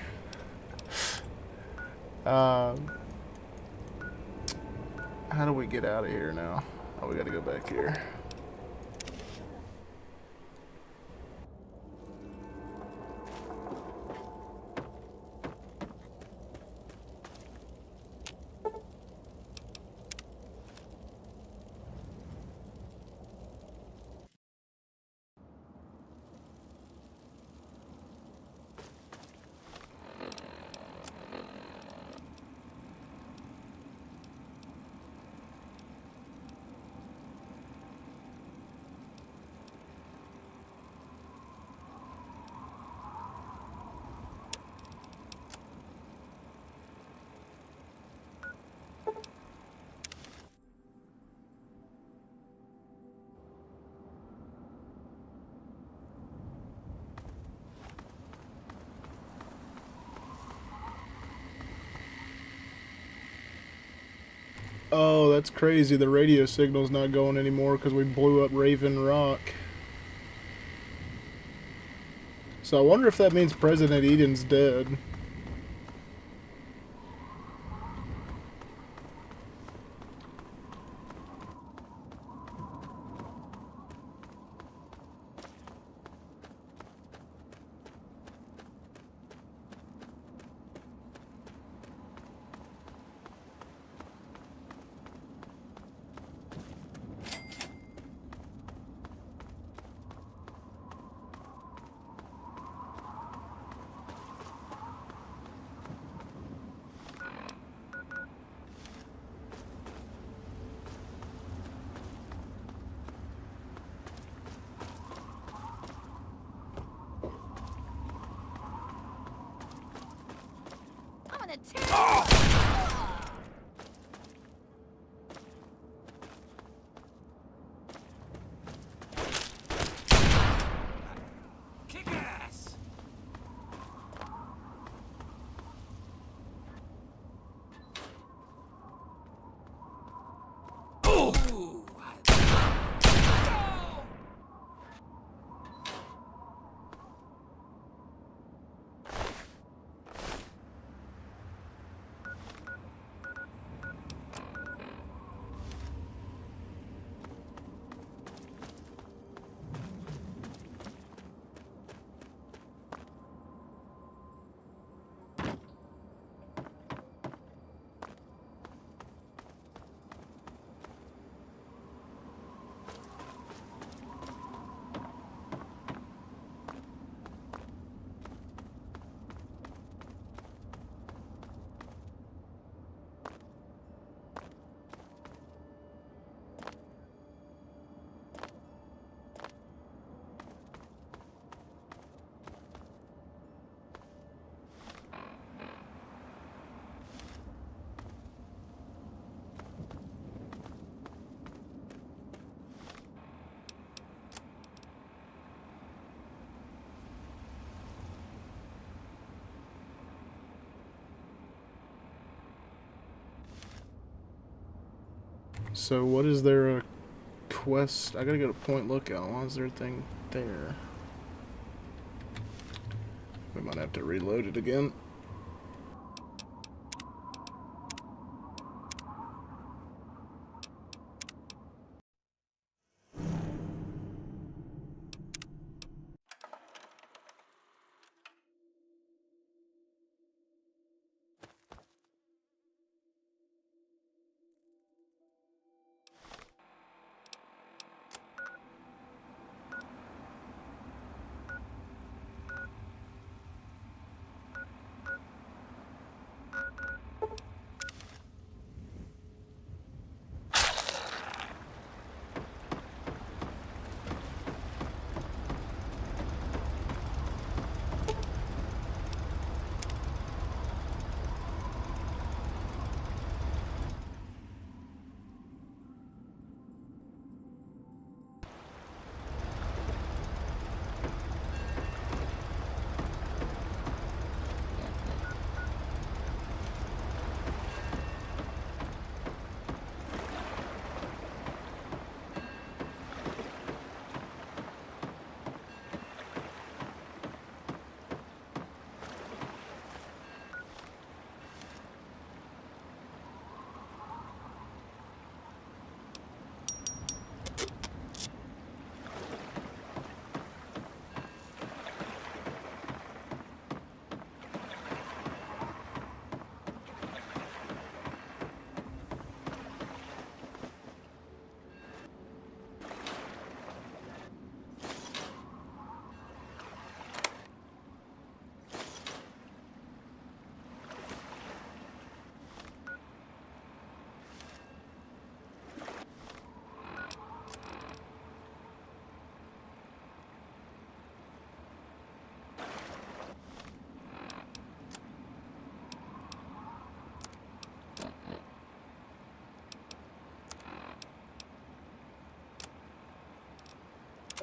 How do we get out of here now? Oh, we gotta go back here. Oh, that's crazy. The radio signal's not going anymore because we blew up Raven Rock. So I wonder if that means President Eden's dead. I'm gonna tear Kick ass! Ooh! So what is there a quest? I gotta go to Point Lookout. Why is there a thing there? We might have to reload it again.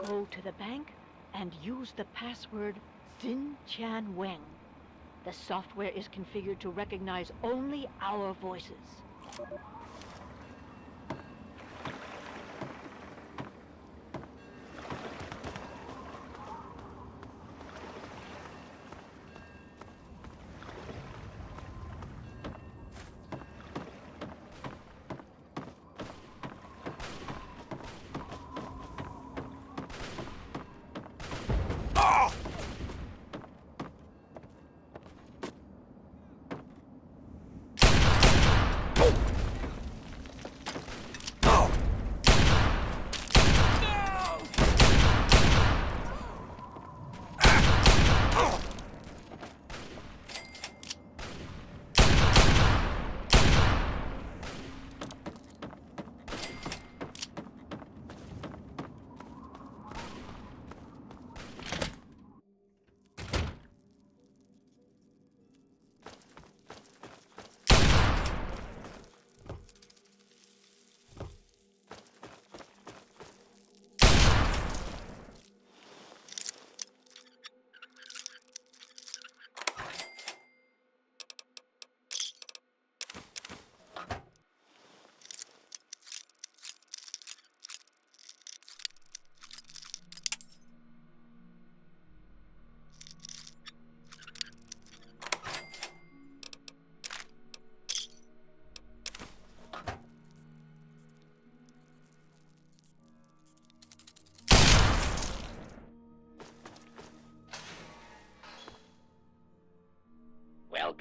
Go to the bank and use the password Xin Chan Weng. The software is configured to recognize only our voices.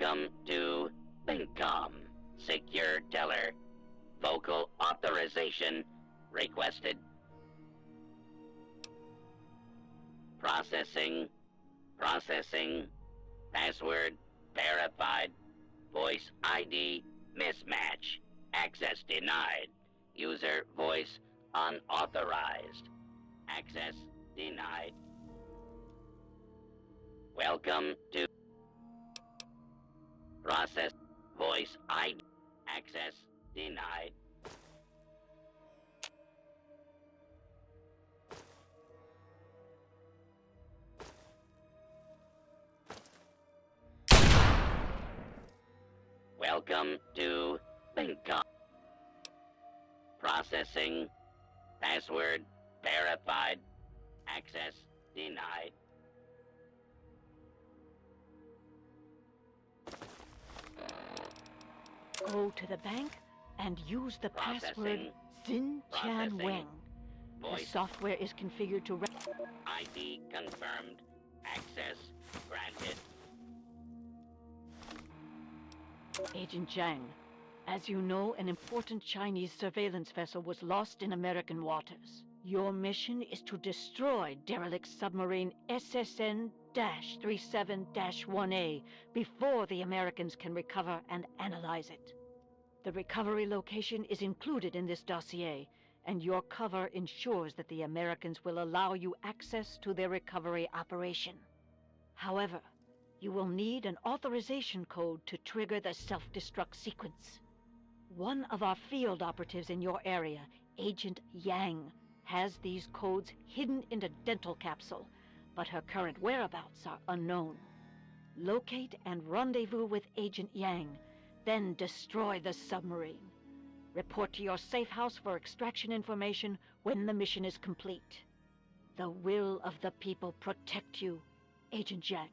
Welcome to Linkcom. Secure teller. Vocal authorization requested. Processing. Processing. Password verified. Voice ID mismatch. Access denied. User voice unauthorized. Access denied. Welcome to process voice ID. Access denied. Welcome to Linkcom. Processing. Password verified. Access denied. Go to the bank and use the password Processing. Xin Chan Processing. Weng. The Voice software is configured to ID confirmed. Access granted. Agent Zhang. As you know, an important Chinese surveillance vessel was lost in American waters. Your mission is to destroy derelict submarine SSN-37-1A before the Americans can recover and analyze it. The recovery location is included in this dossier, and your cover ensures that the Americans will allow you access to their recovery operation. However, you will need an authorization code to trigger the self-destruct sequence. One of our field operatives in your area, Agent Yang, has these codes hidden in a dental capsule, but her current whereabouts are unknown. Locate and rendezvous with Agent Yang, then destroy the submarine. Report to your safe house for extraction information when the mission is complete. The will of the people protect you, Agent Yang.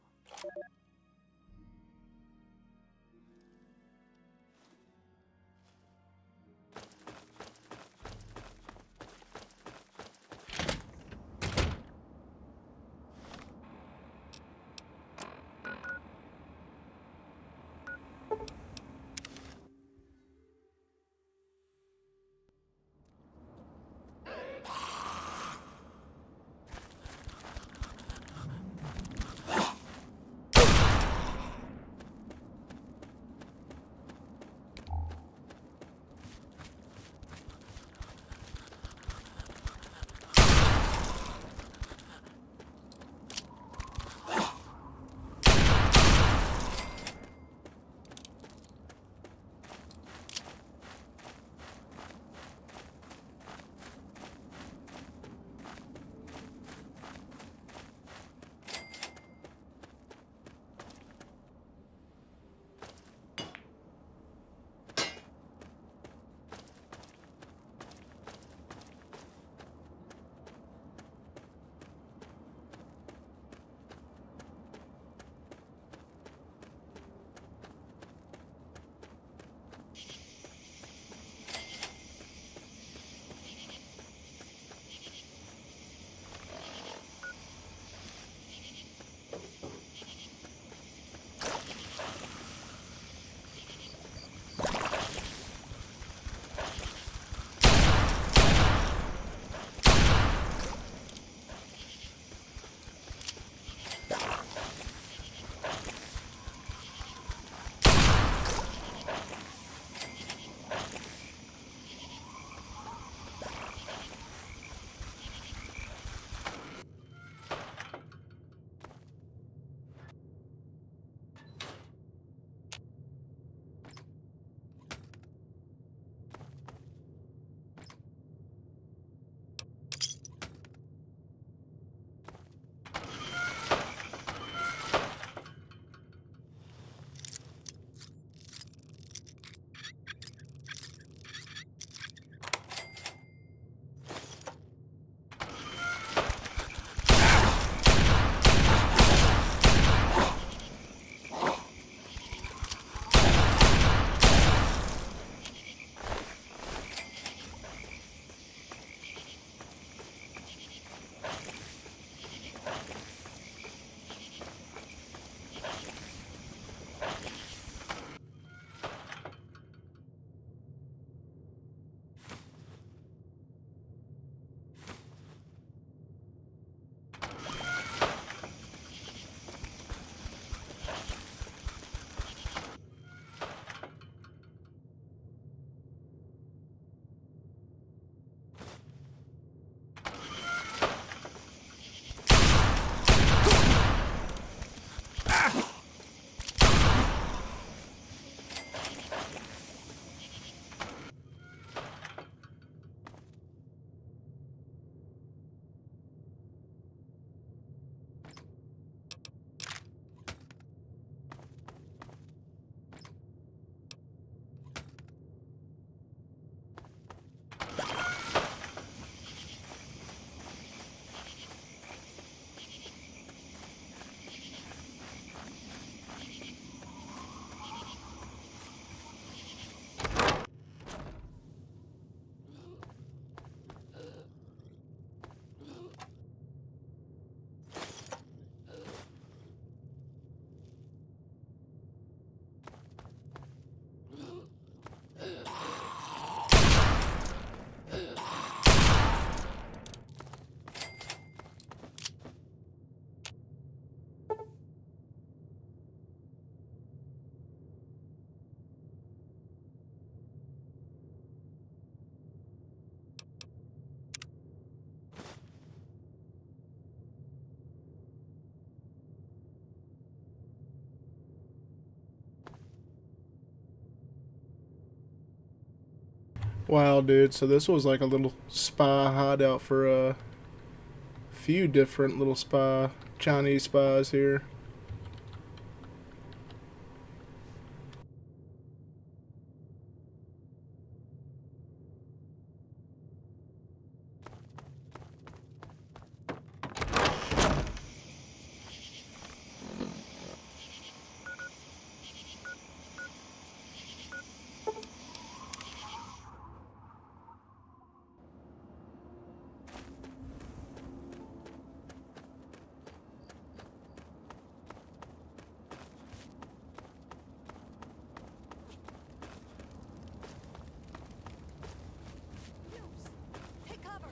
Wow, dude. So this was like a little spy hideout for a few different little Chinese spies here. Take cover!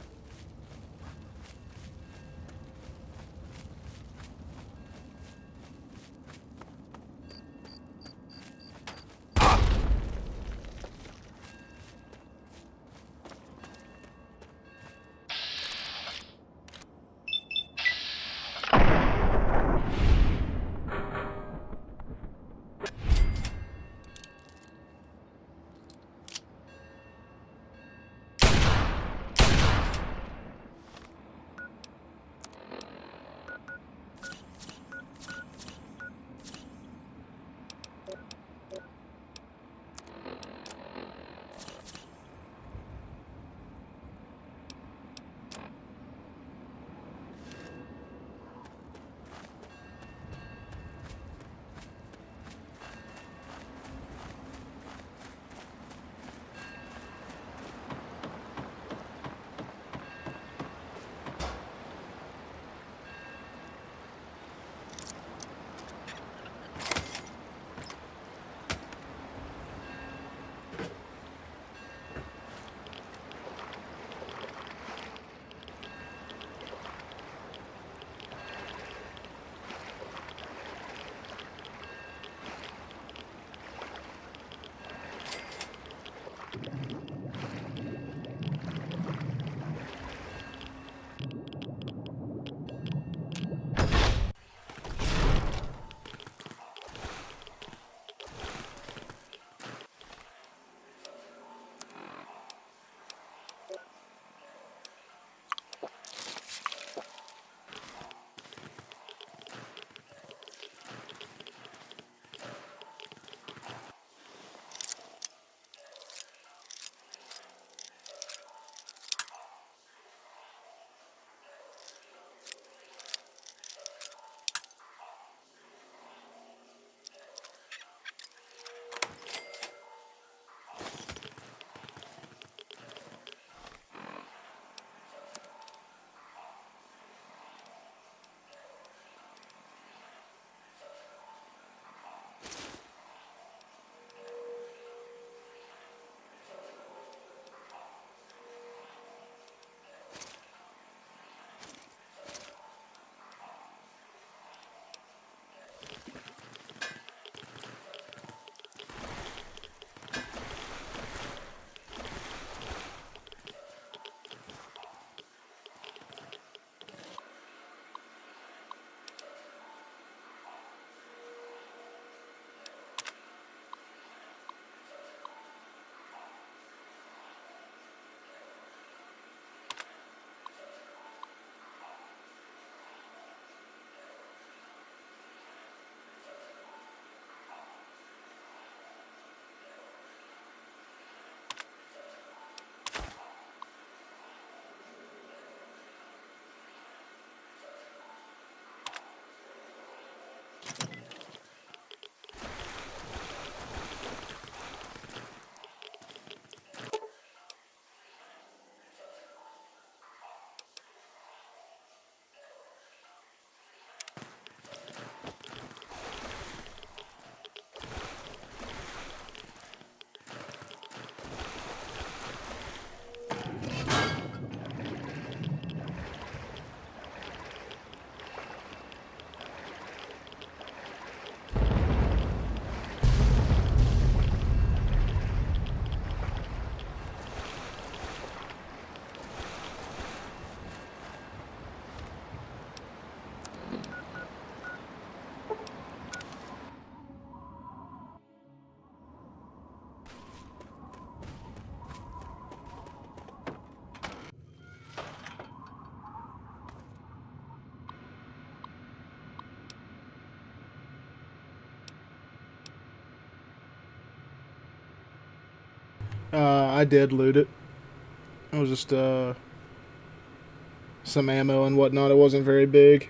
I did loot it. It was just some ammo and whatnot. It wasn't very big.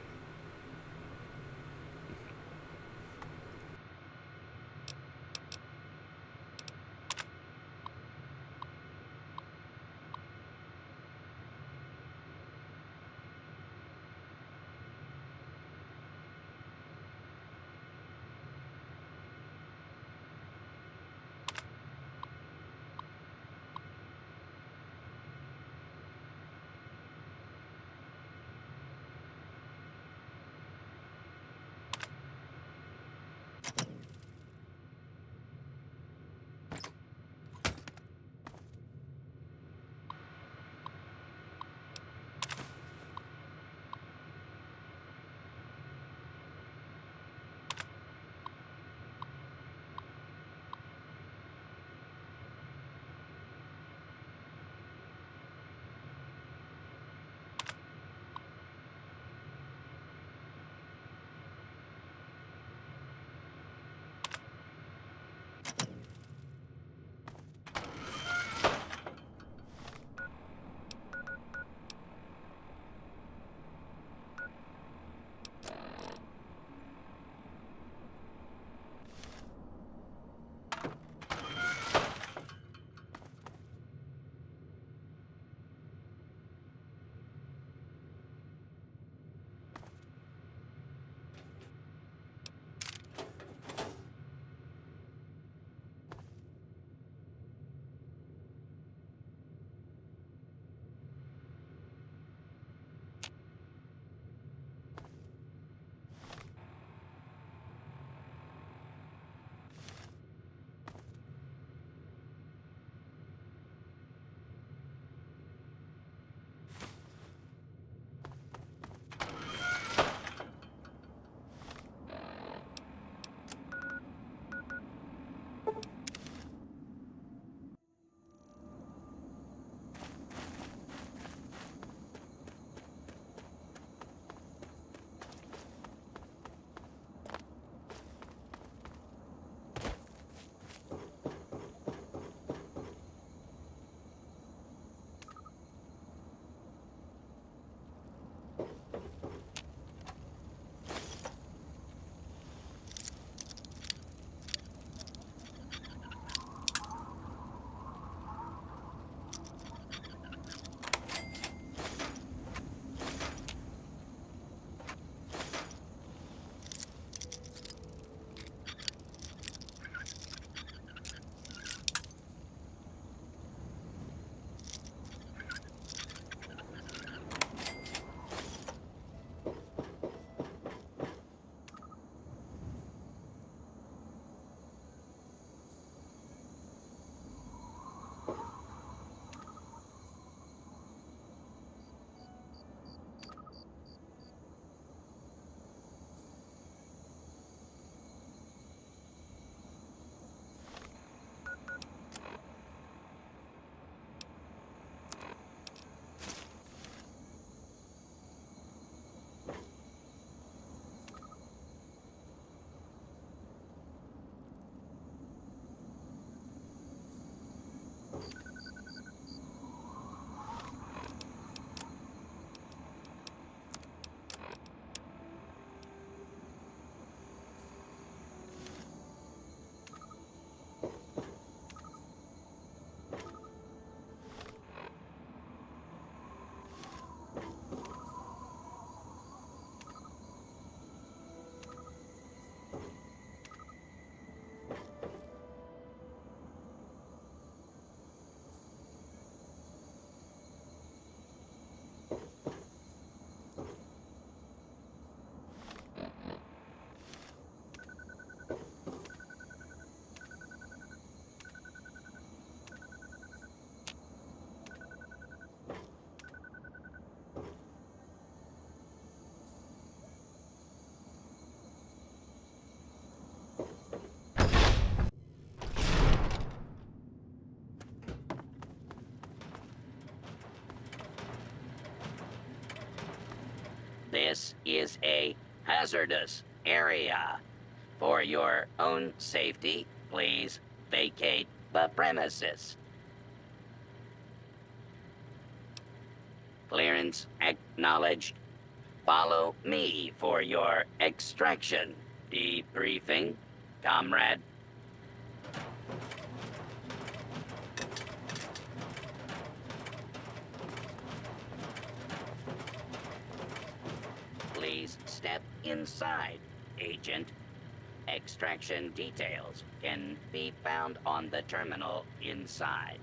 This is a hazardous area. For your own safety, please vacate the premises. Clearance acknowledged. Follow me for your extraction debriefing, comrade. Please step inside, Agent. Extraction details can be found on the terminal inside.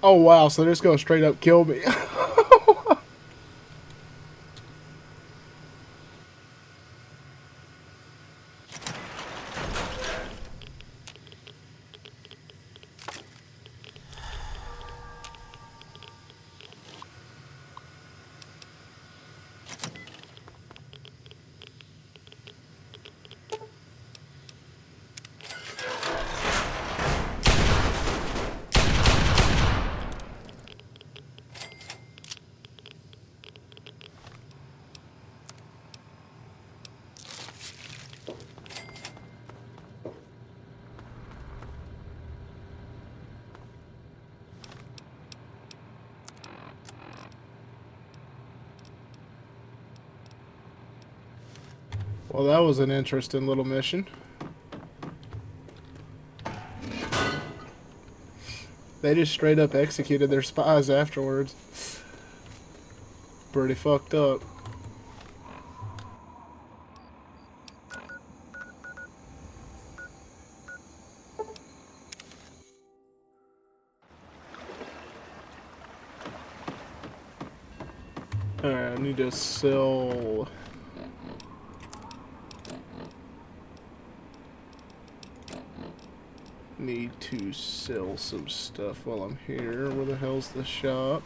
Oh wow, so they're just gonna straight up kill me. Well, that was an interesting little mission. They just straight up executed their spies afterwards. Pretty fucked up. Alright, I need to sell... Need to sell some stuff while I'm here. Where the hell's the shop?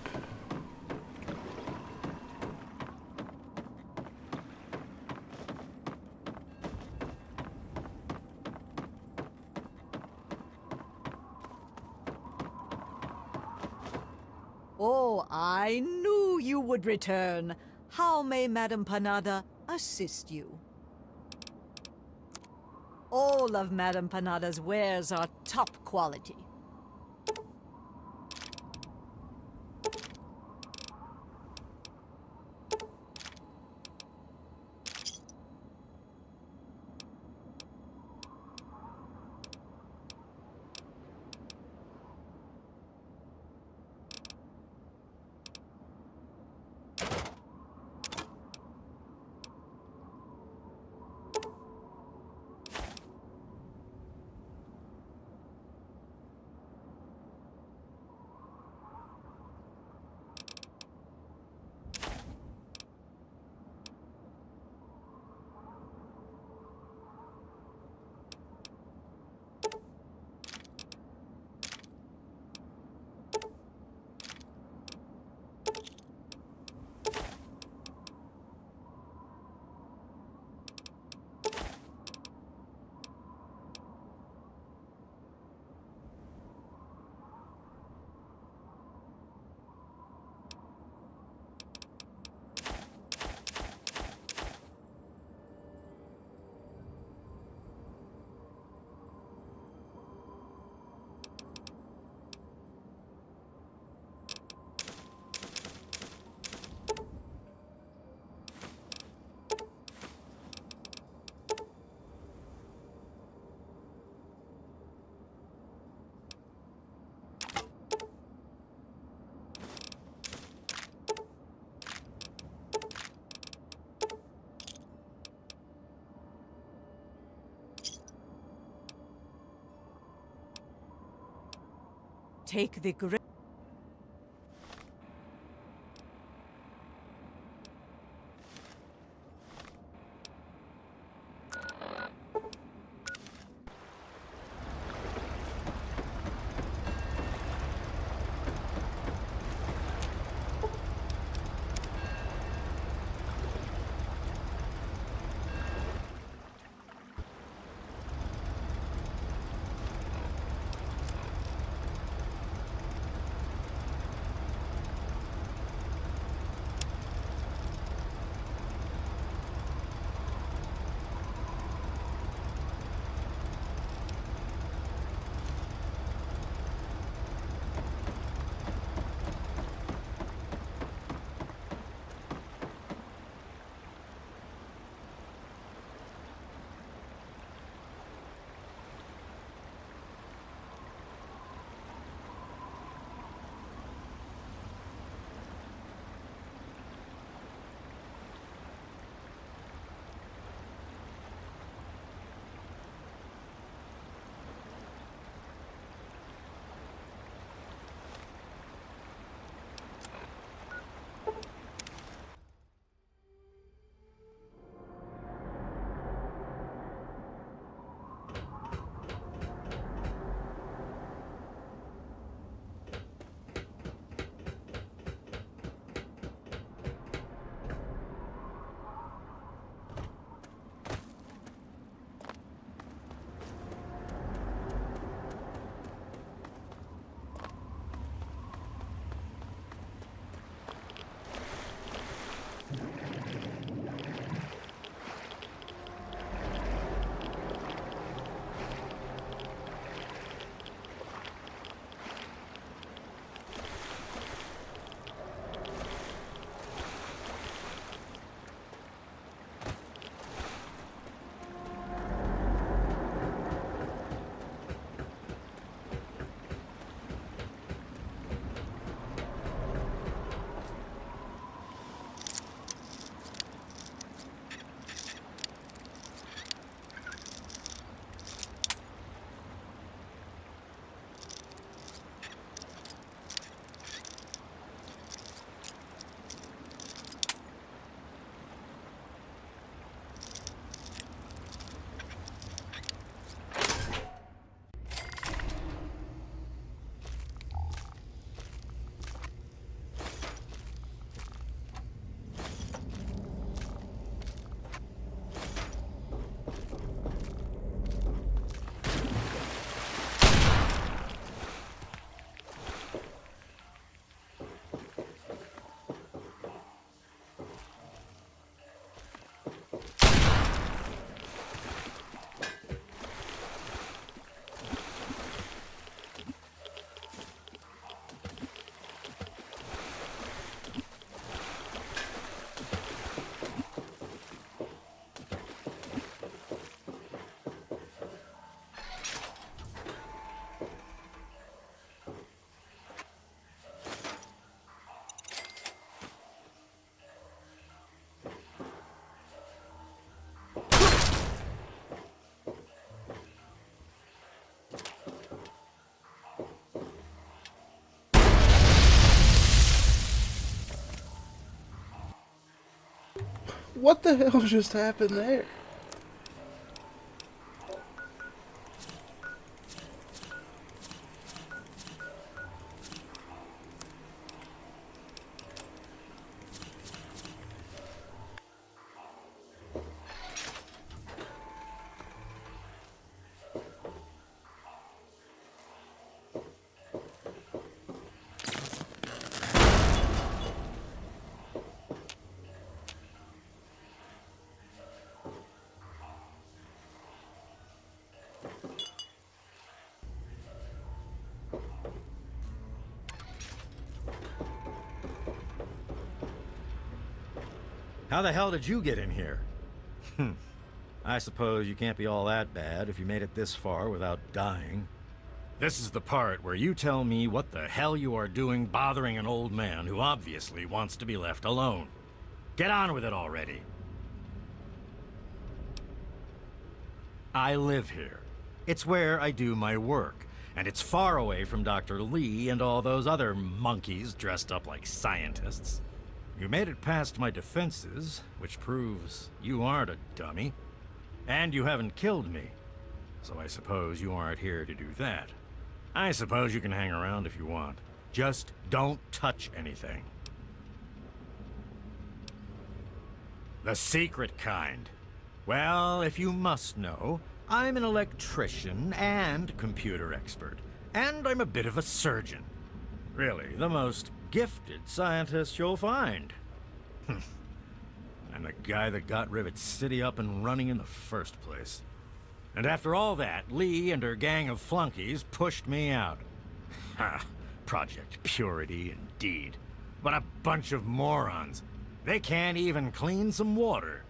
Oh, I knew you would return. How may Madame Panada assist you? All of Madame Panada's wares are top quality. Take the great... What the hell just happened there? How the hell did you get in here? I suppose you can't be all that bad if you made it this far without dying. This is the part where you tell me what the hell you are doing bothering an old man who obviously wants to be left alone. Get on with it already. I live here. It's where I do my work, and it's far away from Dr. Lee and all those other monkeys dressed up like scientists. You made it past my defenses, which proves you aren't a dummy. And you haven't killed me, so I suppose you aren't here to do that. I suppose you can hang around if you want. Just don't touch anything. The secret kind. Well, if you must know, I'm an electrician and computer expert, and I'm a bit of a surgeon. Really, the most gifted scientist you'll find. I'm the guy that got Rivet City up and running in the first place. And after all that, Lee and her gang of flunkies pushed me out. Ha! Project Purity, indeed. What a bunch of morons. They can't even clean some water.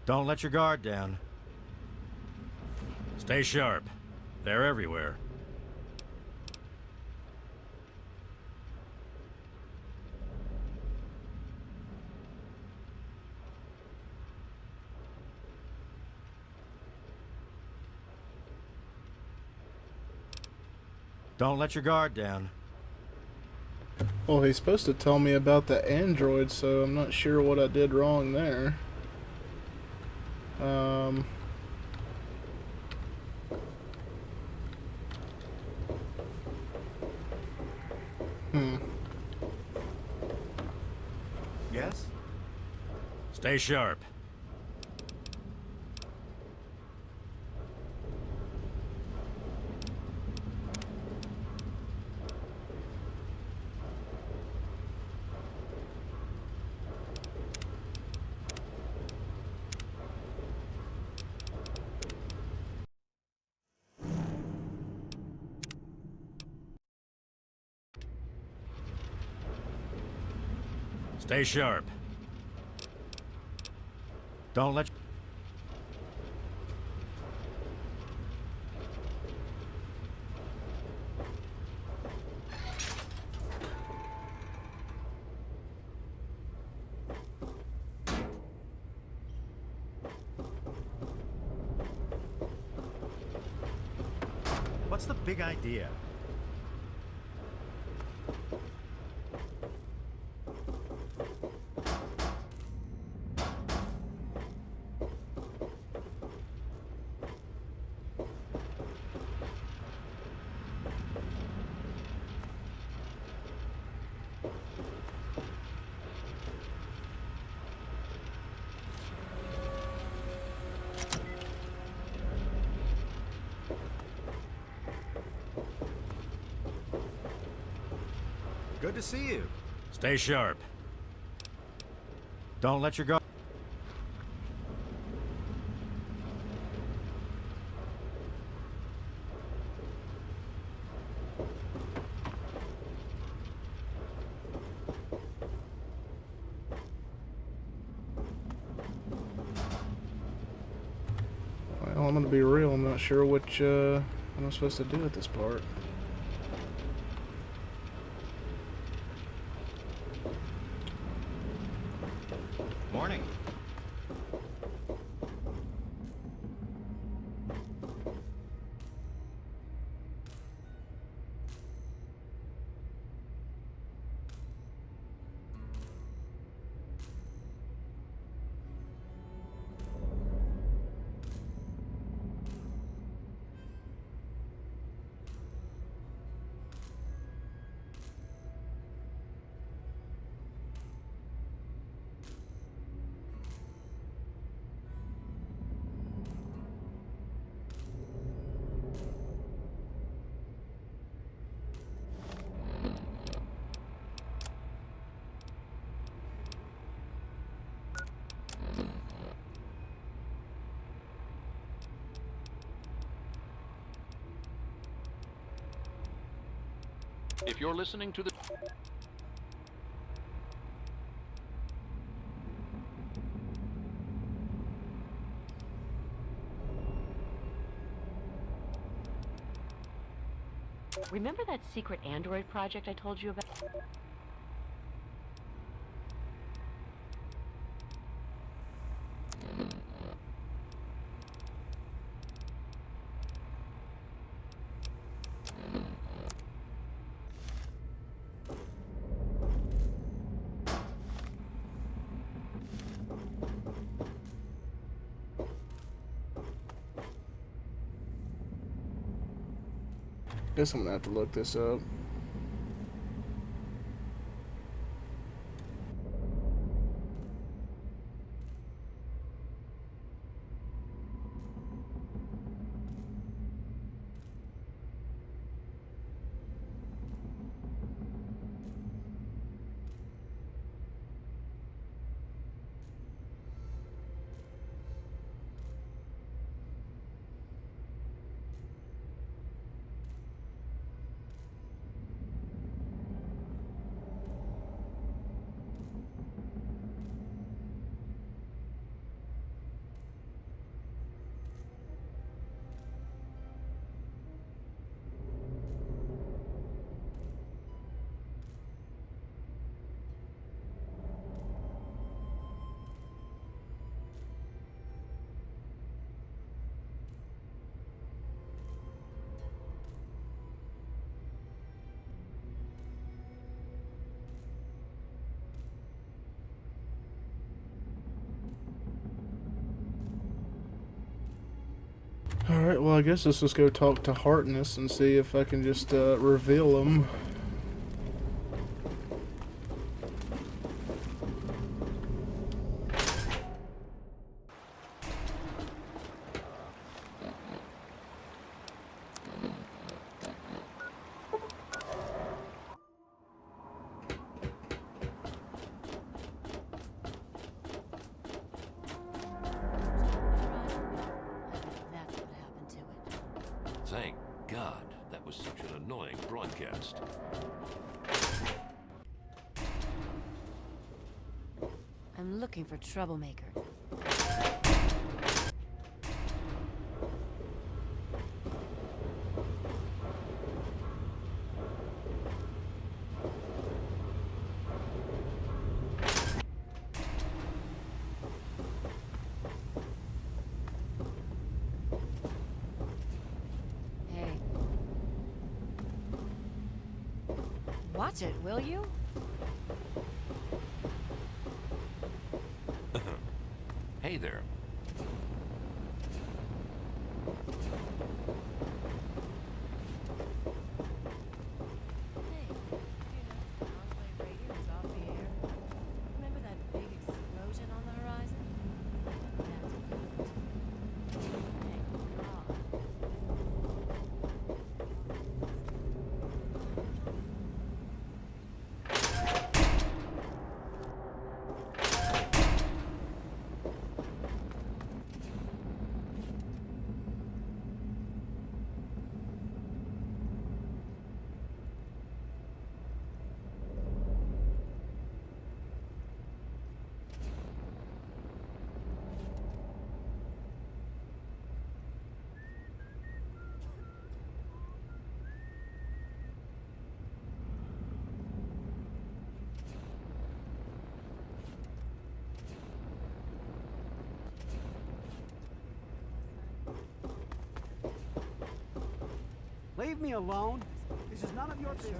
Don't let your guard down. Stay sharp. They're everywhere. Don't let your guard down. Well, he's supposed to tell me about the android, so I'm not sure what I did wrong there. Yes? Stay sharp. Stay sharp. Don't let... What's the big idea? Good to see you. Stay sharp. Don't let your guard... Well, I'm gonna be real. I'm not sure what I'm supposed to do at this part. Morning. If you're listening to the... Remember that secret android project I told you about? Guess I'm gonna have to look this up. Alright, well I guess let's just go talk to Harkness and see if I can just reveal him. Thank God, that was such an annoying broadcast. I'm looking for troublemakers. Hey. Watch it, will you? Hey there. Remember that big explosion on the horizon? Leave me alone. This is none of your business.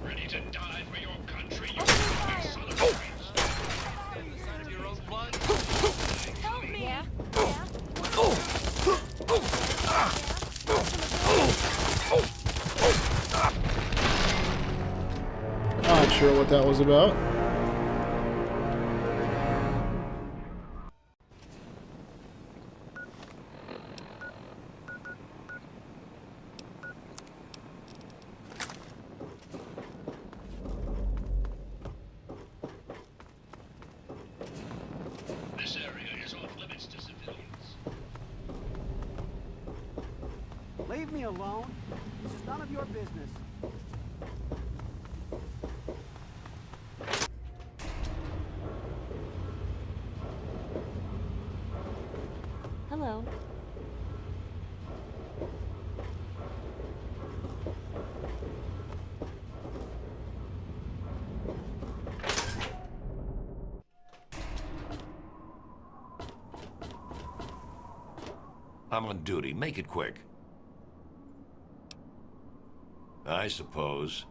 Ready to die for your country, you fucking son of a bitch! The sight of your own blood? Help me! Yeah? Not sure what that was about. This area is off limits to civilians. Leave me alone. This is none of your business. Hello. I'm on duty. Make it quick. I suppose.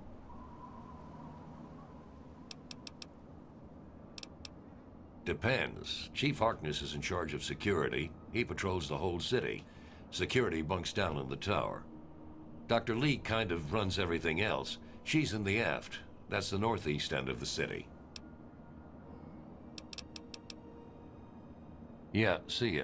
Depends. Chief Harkness is in charge of security. He patrols the whole city. Security bunks down in the tower. Dr. Lee kind of runs everything else. She's in the aft. That's the northeast end of the city. Yeah, see ya.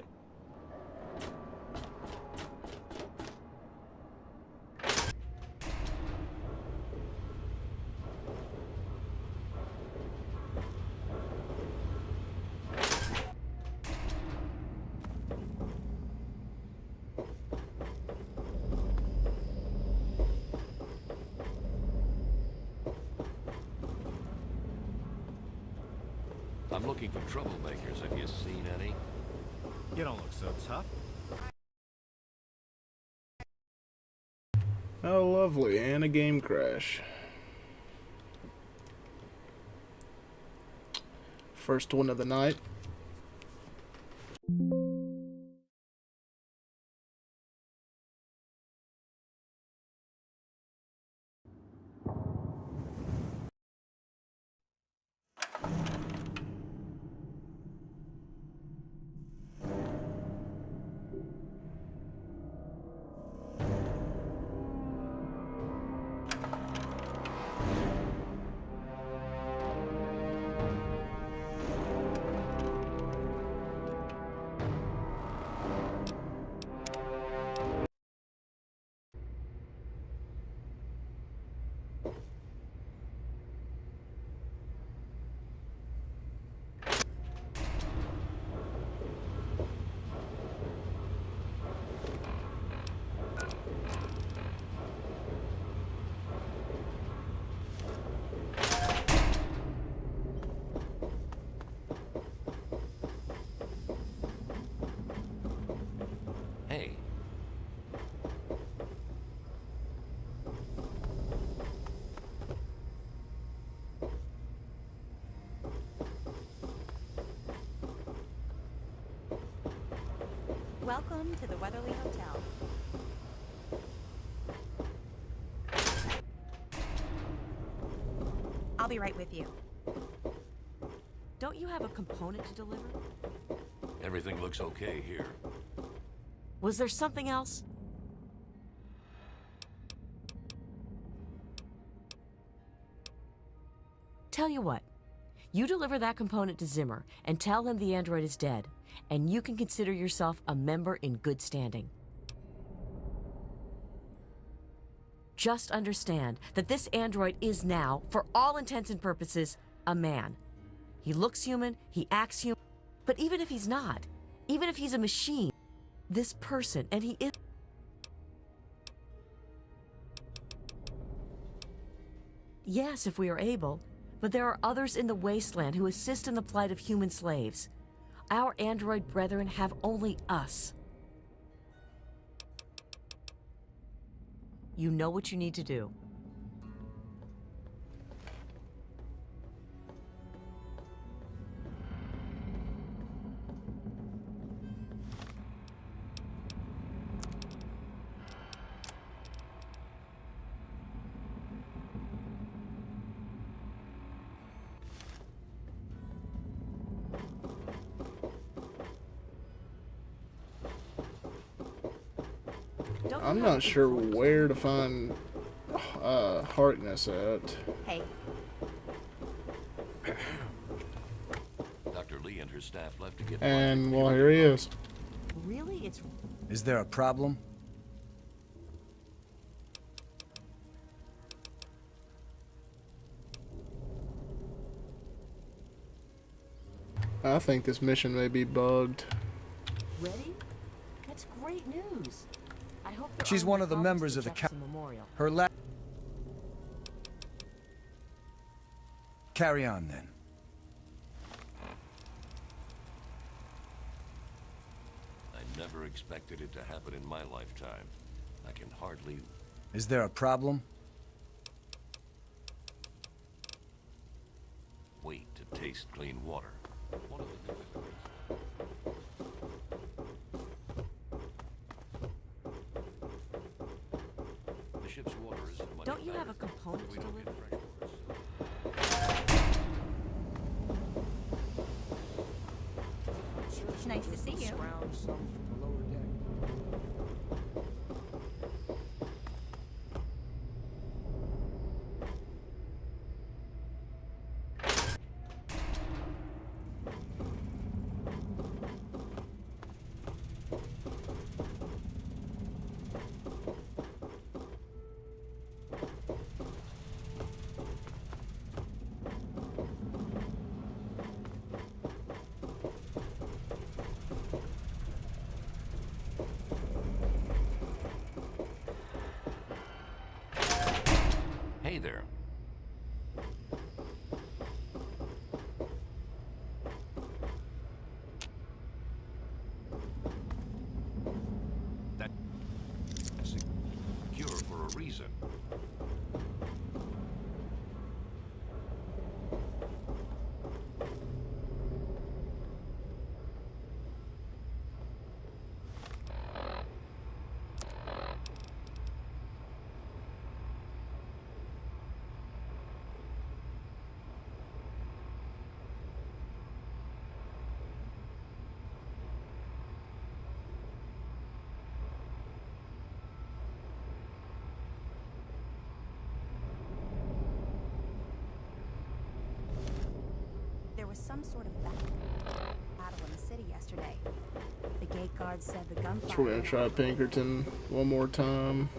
I'm looking for troublemakers. Have you seen any? You don't look so tough. Oh, lovely. And a game crash. First one of the night. Hey. Welcome to the Weatherly Hotel. I'll be right with you. Don't you have a component to deliver? Everything looks okay here. Was there something else? Tell you what. You deliver that component to Zimmer and tell him the android is dead, and you can consider yourself a member in good standing. Just understand that this android is now, for all intents and purposes, a man. He looks human, he acts human, but even if he's not, even if he's a machine, this person, and he is... Yes, if we are able, but there are others in the wasteland who assist in the plight of human slaves. Our android brethren have only us. You know what you need to do. I'm not sure where to find Harkness at. Hey. Dr. Lee and her staff left to get... And, well, here he is. Really? It's... Is there a problem? I think this mission may be bugged. Ready? That's great news. I hope there She's aren't one of the problems members with of the Jefferson Memorial. Carry on, then. I never expected it to happen in my lifetime. I can hardly... Is there a problem? wait to taste clean water. One of the new The ship's water is much Don't you have a better. component We to don't live? get fresh water. Nice to see you. Hey there. That's a cure for a reason. There was some sort of battle in the city yesterday. The gate guard said the gunfire... So we're gonna try Pinkerton one more time.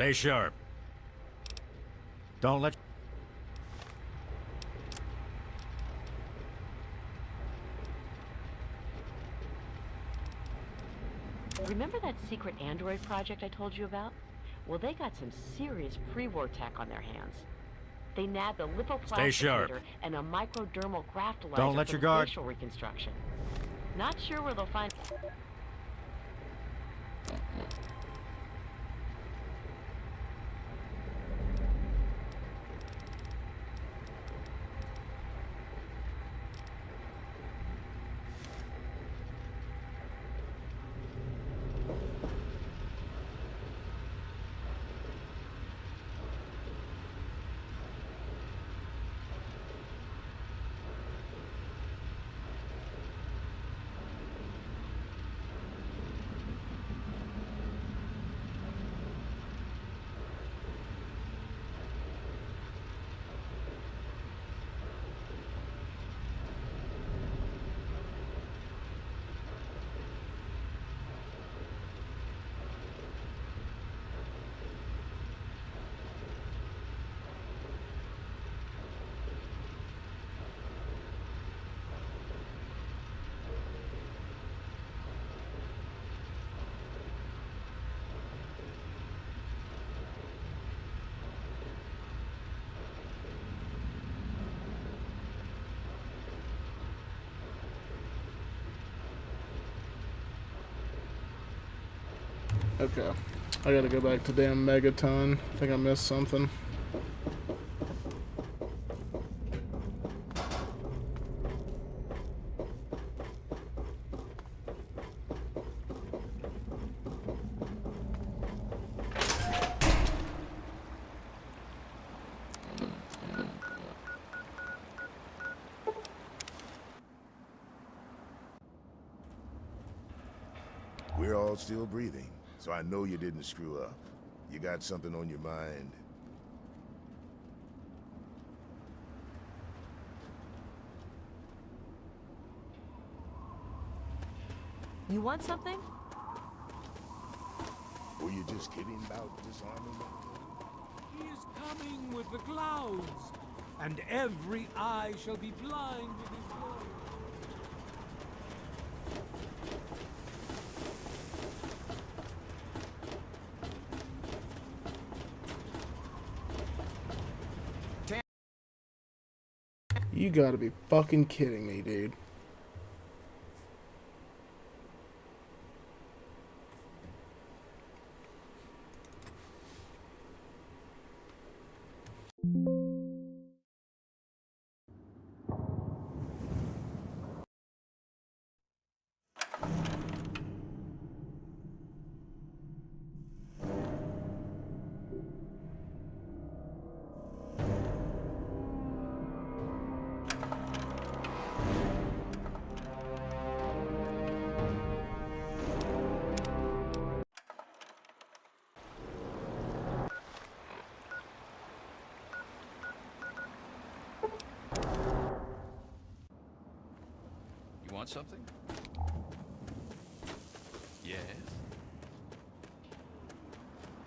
Stay sharp. Don't let... Remember that secret android project I told you about? Well, they got some serious pre-war tech on their hands. They nabbed a Stay sharp. lipoplasticator and a microdermal graftalizer Don't let for your the guard- facial reconstruction. Not sure where they'll find... Okay. I gotta go back to damn Megaton. I think I missed something. We're all still breathing, so I know you didn't screw up. You got something on your mind. You want something? Were you just kidding about disarming them? He is coming with the clouds, and every eye shall be blind with his glory. You gotta be fucking kidding me, dude. You want something? Yes?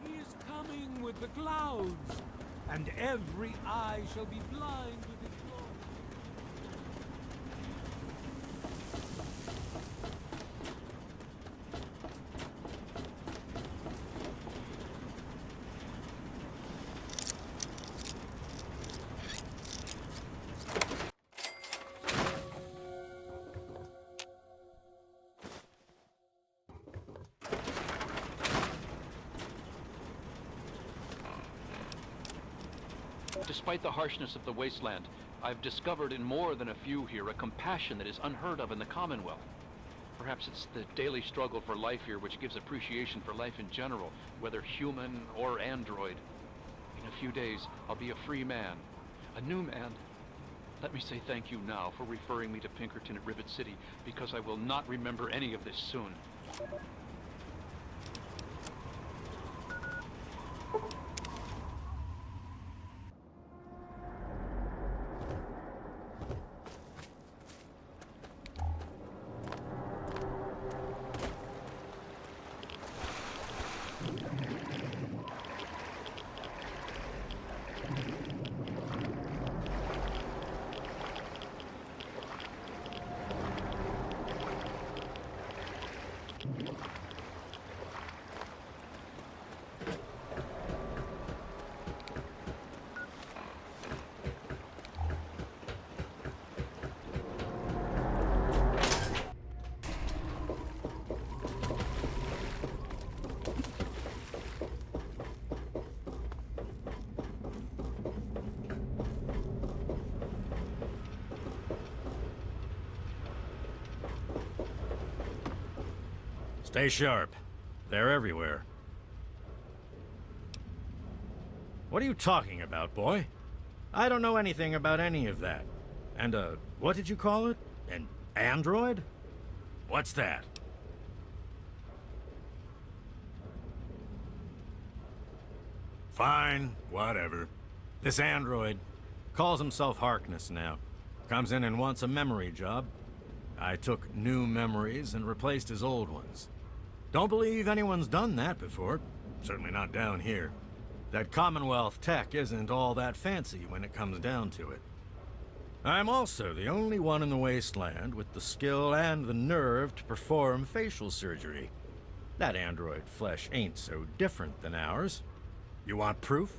He is coming with the clouds, and every eye shall be blind with his glory. Despite the harshness of the wasteland, I've discovered in more than a few here a compassion that is unheard of in the Commonwealth. Perhaps it's the daily struggle for life here which gives appreciation for life in general, whether human or android. In a few days, I'll be a free man, a new man. Let me say thank you now for referring me to Pinkerton at Rivet City, because I will not remember any of this soon. Stay sharp. They're everywhere. What are you talking about, boy? I don't know anything about any of that. And, what did you call it? An android? What's that? Fine, whatever. This android calls himself Harkness now. Comes in and wants a memory job. I took new memories and replaced his old ones. Don't believe anyone's done that before. Certainly not down here. That Commonwealth tech isn't all that fancy when it comes down to it. I'm also the only one in the wasteland with the skill and the nerve to perform facial surgery. That android flesh ain't so different than ours. You want proof?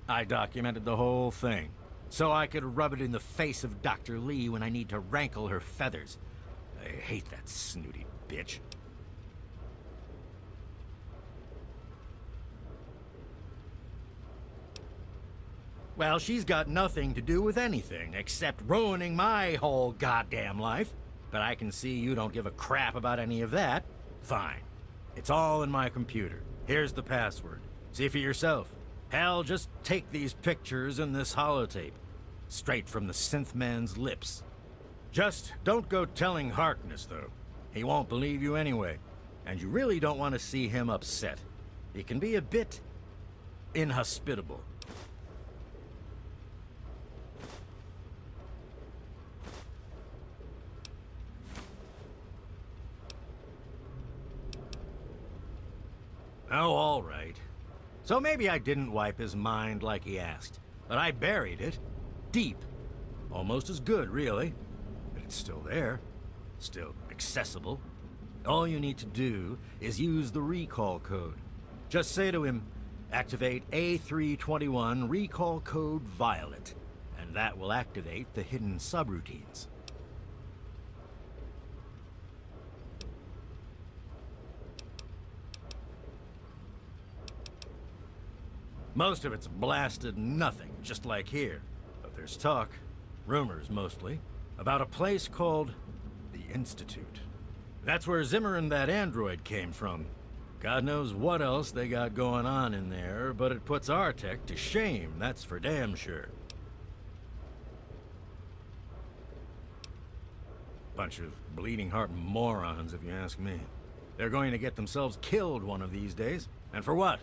I documented the whole thing, so I could rub it in the face of Dr. Lee when I need to rankle her feathers. I hate that snooty bitch. Well, she's got nothing to do with anything except ruining my whole goddamn life. But I can see you don't give a crap about any of that. Fine. It's all in my computer. Here's the password. See for yourself. Hell, just take these pictures and this holotape. Straight from the Synthman's lips. Just don't go telling Harkness, though. He won't believe you anyway. And you really don't want to see him upset. He can be a bit inhospitable. Oh, all right. So maybe I didn't wipe his mind like he asked, but I buried it deep. Almost as good, really. But it's still there. Still accessible. All you need to do is use the recall code. Just say to him, activate A321 recall code Violet, and that will activate the hidden subroutines. Most of it's blasted nothing, just like here. But there's talk, rumors mostly, about a place called the Institute. That's where Zimmer and that android came from. God knows what else they got going on in there, but it puts our tech to shame, that's for damn sure. Bunch of bleeding heart morons, if you ask me. They're going to get themselves killed one of these days. And for what?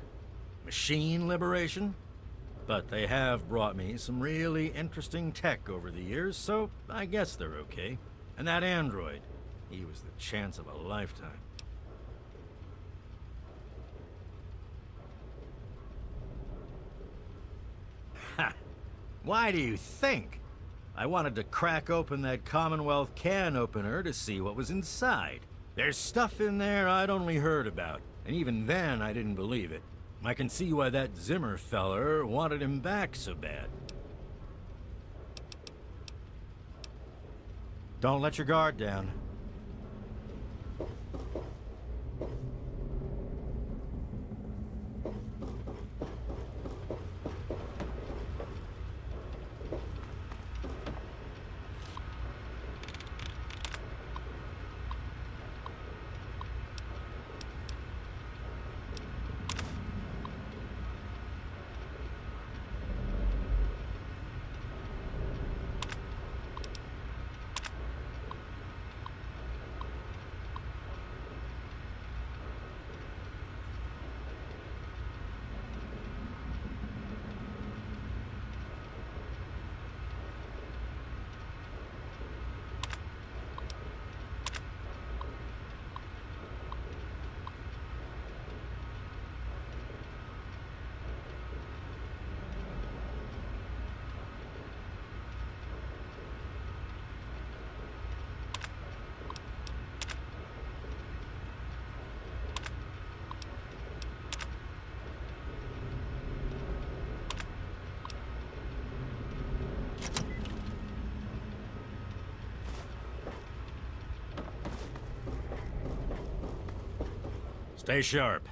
Machine liberation? But they have brought me some really interesting tech over the years, so I guess they're okay. And that android, he was the chance of a lifetime. Ha! Why do you think? I wanted to crack open that Commonwealth can opener to see what was inside. There's stuff in there I'd only heard about, and even then I didn't believe it. I can see why that Zimmer feller wanted him back so bad. Don't let your guard down. Stay sharp.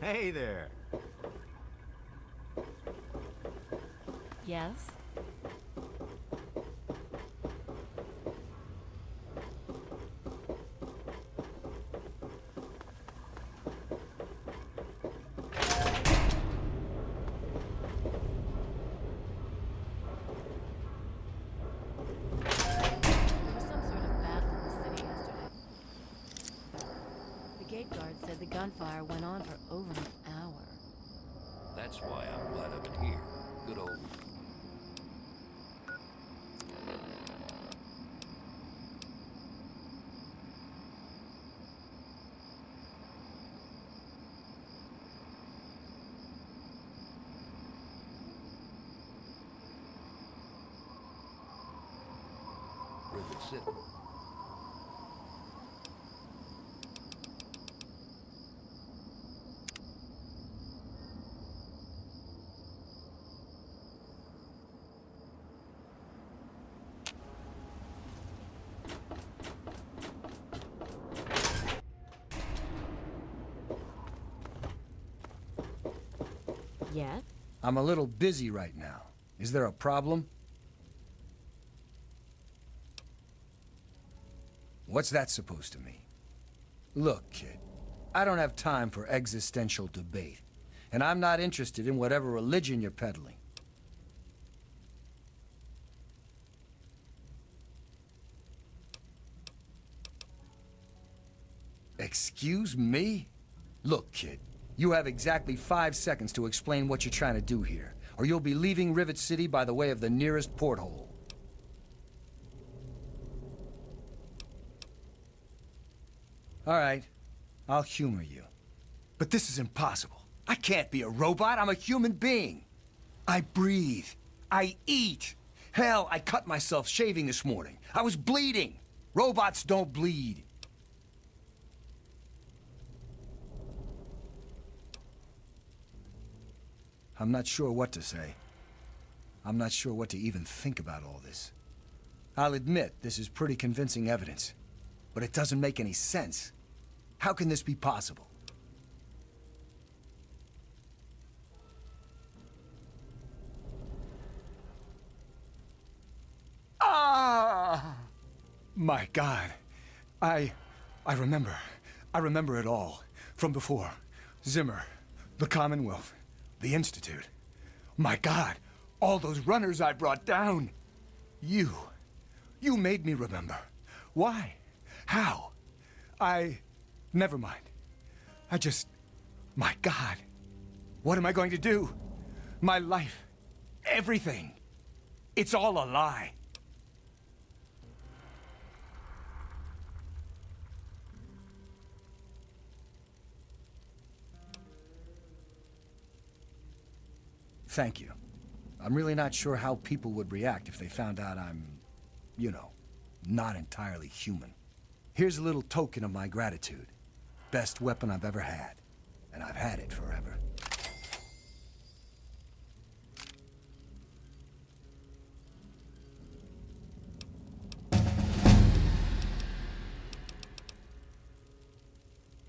Hey there. Yes? The gunfire went on for over an hour. That's why I'm glad I'm here. Good old... sit. Yeah? I'm a little busy right now. Is there a problem? What's that supposed to mean? Look, kid, I don't have time for existential debate, and I'm not interested in whatever religion you're peddling. Excuse me? Look, kid, you have exactly 5 seconds to explain what you're trying to do here, or you'll be leaving Rivet City by the way of the nearest porthole. All right, I'll humor you. But this is impossible. I can't be a robot. I'm a human being. I breathe. I eat. Hell, I cut myself shaving this morning. I was bleeding. Robots don't bleed. I'm not sure what to say. I'm not sure what to even think about all this. I'll admit this is pretty convincing evidence, but it doesn't make any sense. How can this be possible? Ah! My God. I remember. I remember it all. From before. Zimmer. The Commonwealth. The Institute. My God. All those runners I brought down. You made me remember. Why? How? Never mind. My God. What am I going to do? My life. Everything. It's all a lie. Thank you. I'm really not sure how people would react if they found out I'm, you know, not entirely human. Here's a little token of my gratitude. Best weapon I've ever had. And I've had it forever.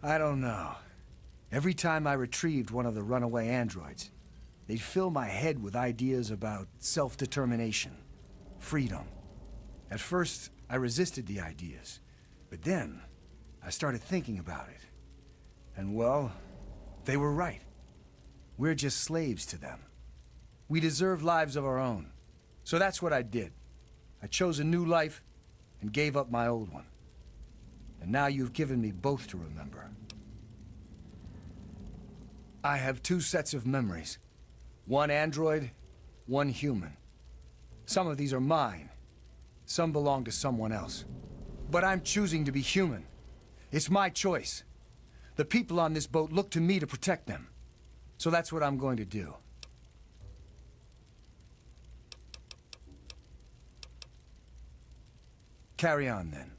I don't know. Every time I retrieved one of the runaway androids, they'd fill my head with ideas about self-determination, freedom. At first, I resisted the ideas, but then I started thinking about it. And well, they were right. We're just slaves to them. We deserve lives of our own. So that's what I did. I chose a new life and gave up my old one. And now you've given me both to remember. I have 2 sets of memories. One android, one human. Some of these are mine. Some belong to someone else. But I'm choosing to be human. It's my choice. The people on this boat look to me to protect them. So that's what I'm going to do. Carry on, then.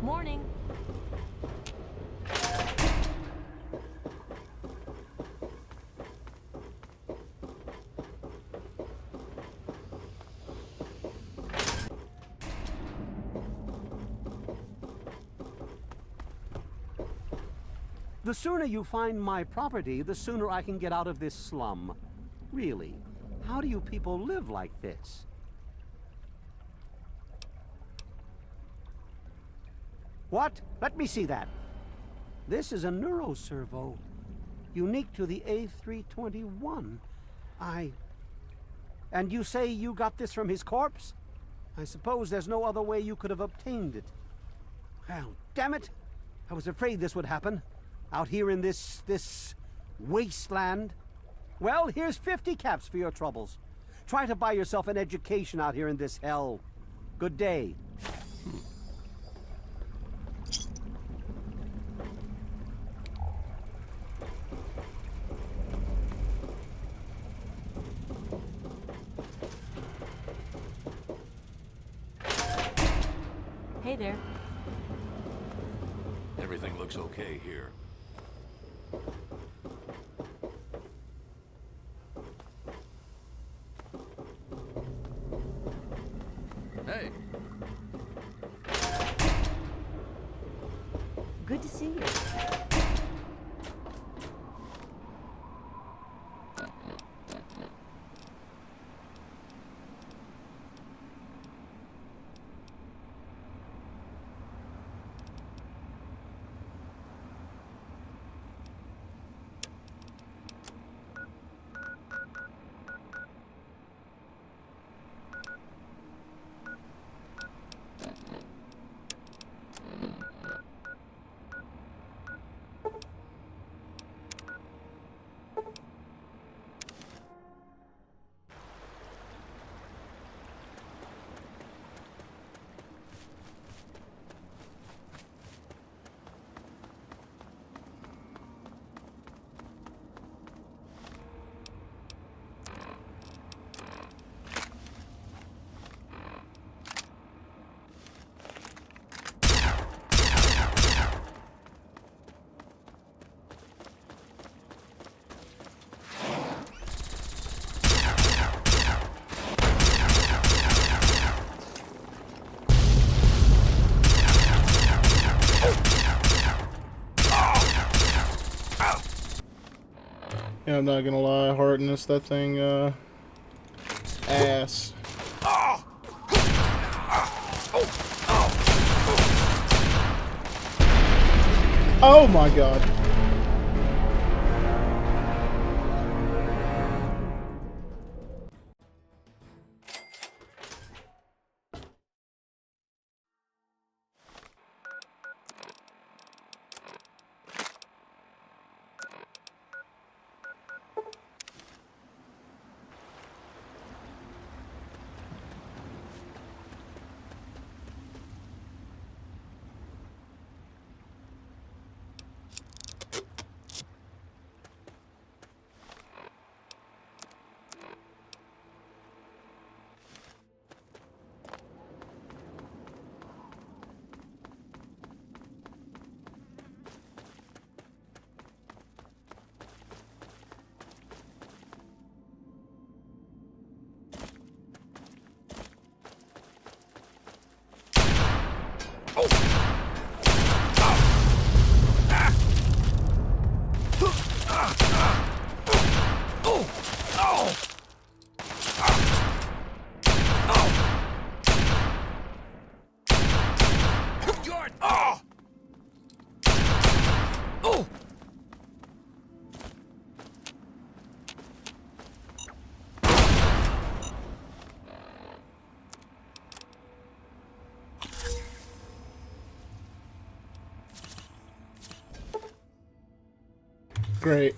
Morning. The sooner you find my property, the sooner I can get out of this slum. Really, how do you people live like this? What? Let me see that. This is a neuroservo, unique to the A321. And you say you got this from his corpse? I suppose there's no other way you could have obtained it. Well, damn it! I was afraid this would happen. Out here in this wasteland. Well, here's 50 caps for your troubles. Try to buy yourself an education out here in this hell. Good day. Hey there. Everything looks okay here. Hey. Good to see you. Yeah, I'm not gonna lie, hardness, that thing, ass. Oh my god. Great.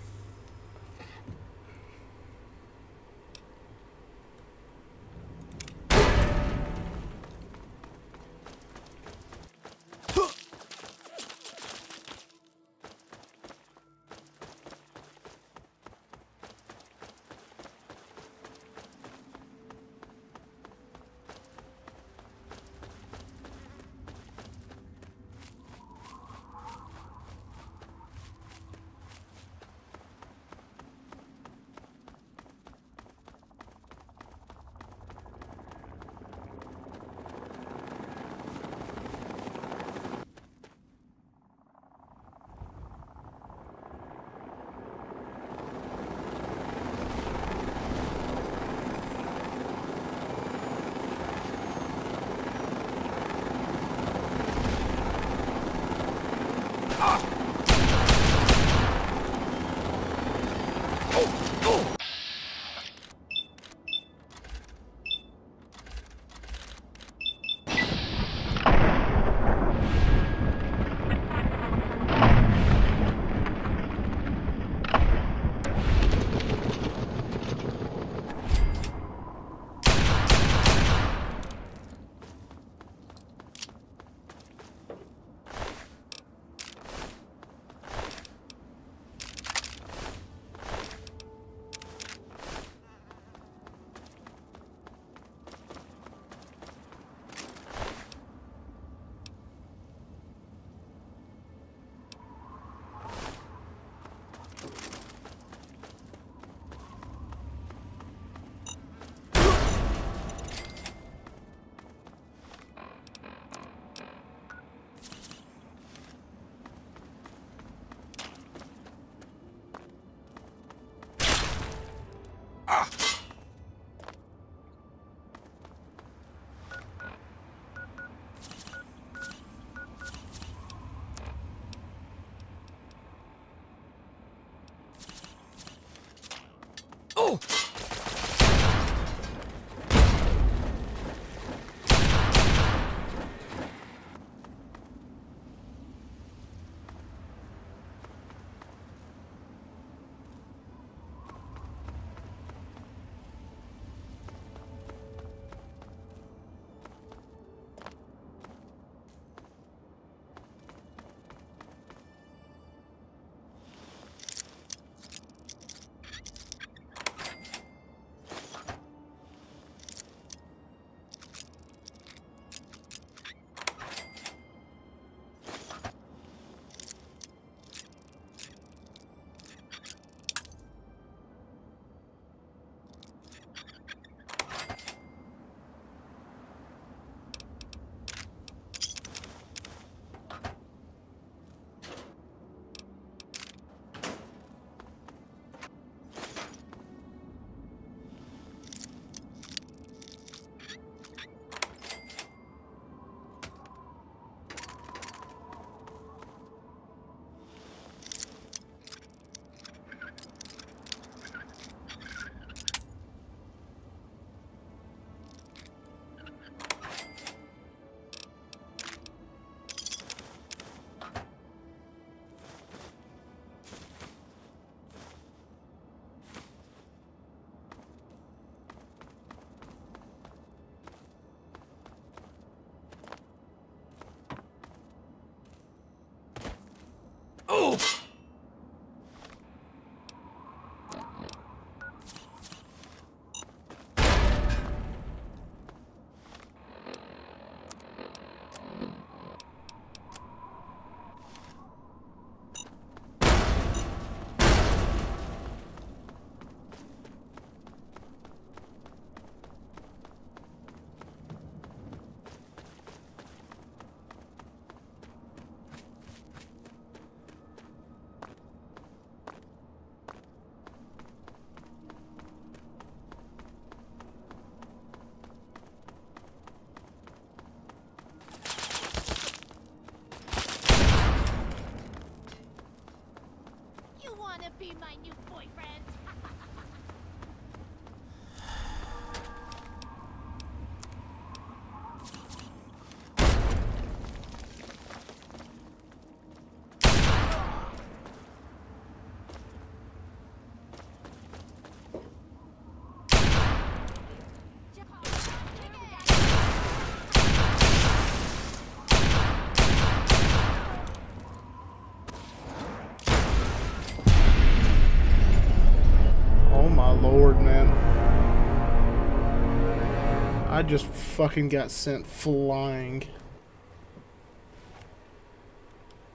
I just fucking got sent flying.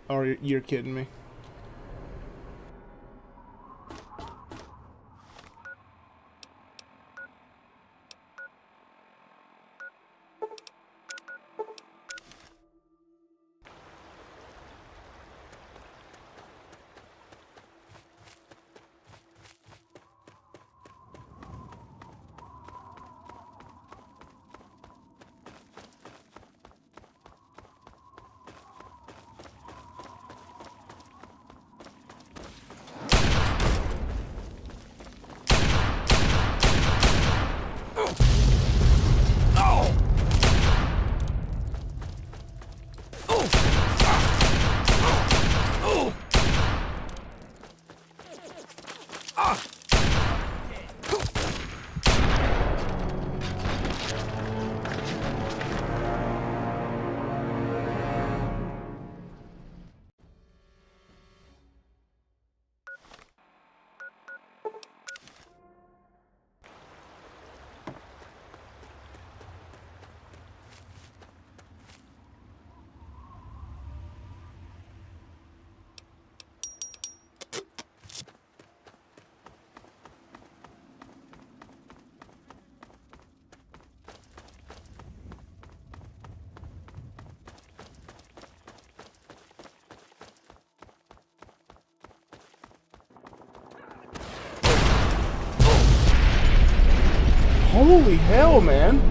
Or you're kidding me. Holy hell, man.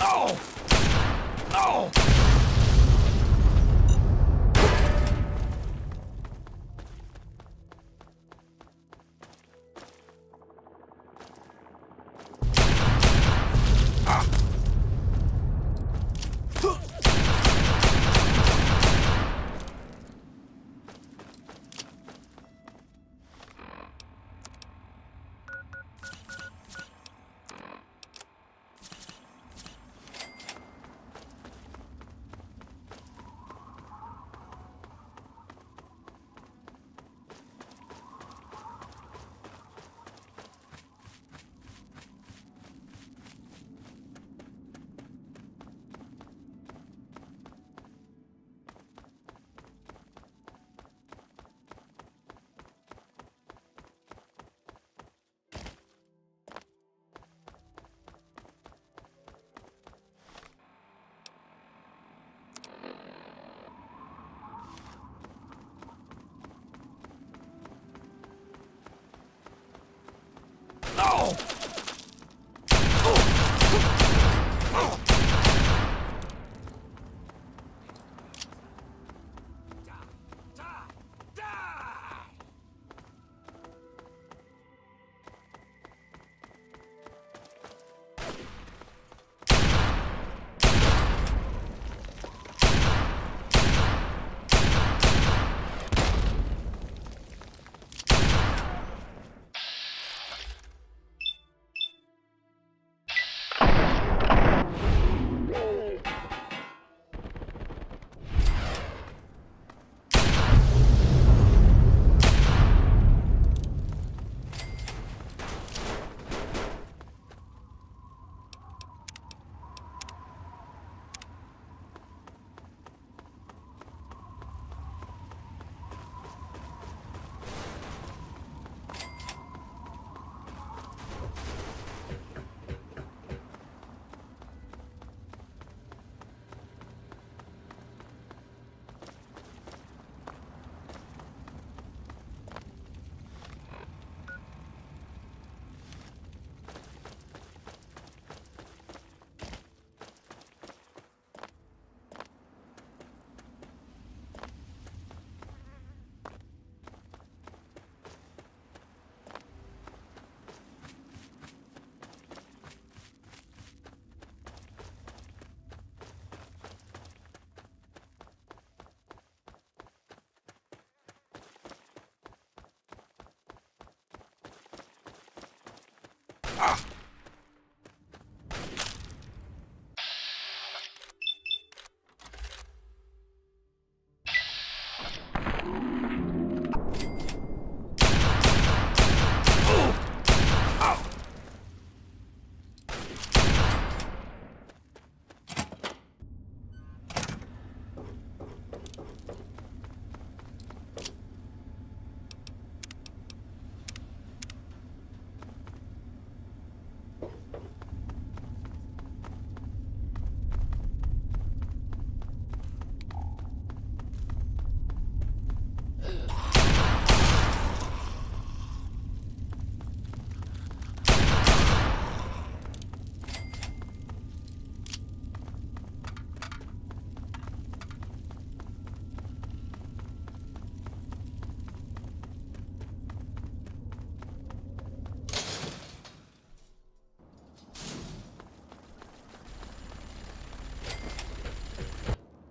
Oh! Oh!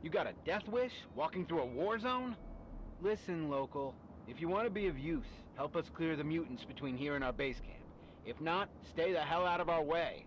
You got a death wish? Walking through a war zone? Listen, local. If you want to be of use, help us clear the mutants between here and our base camp. If not, stay the hell out of our way.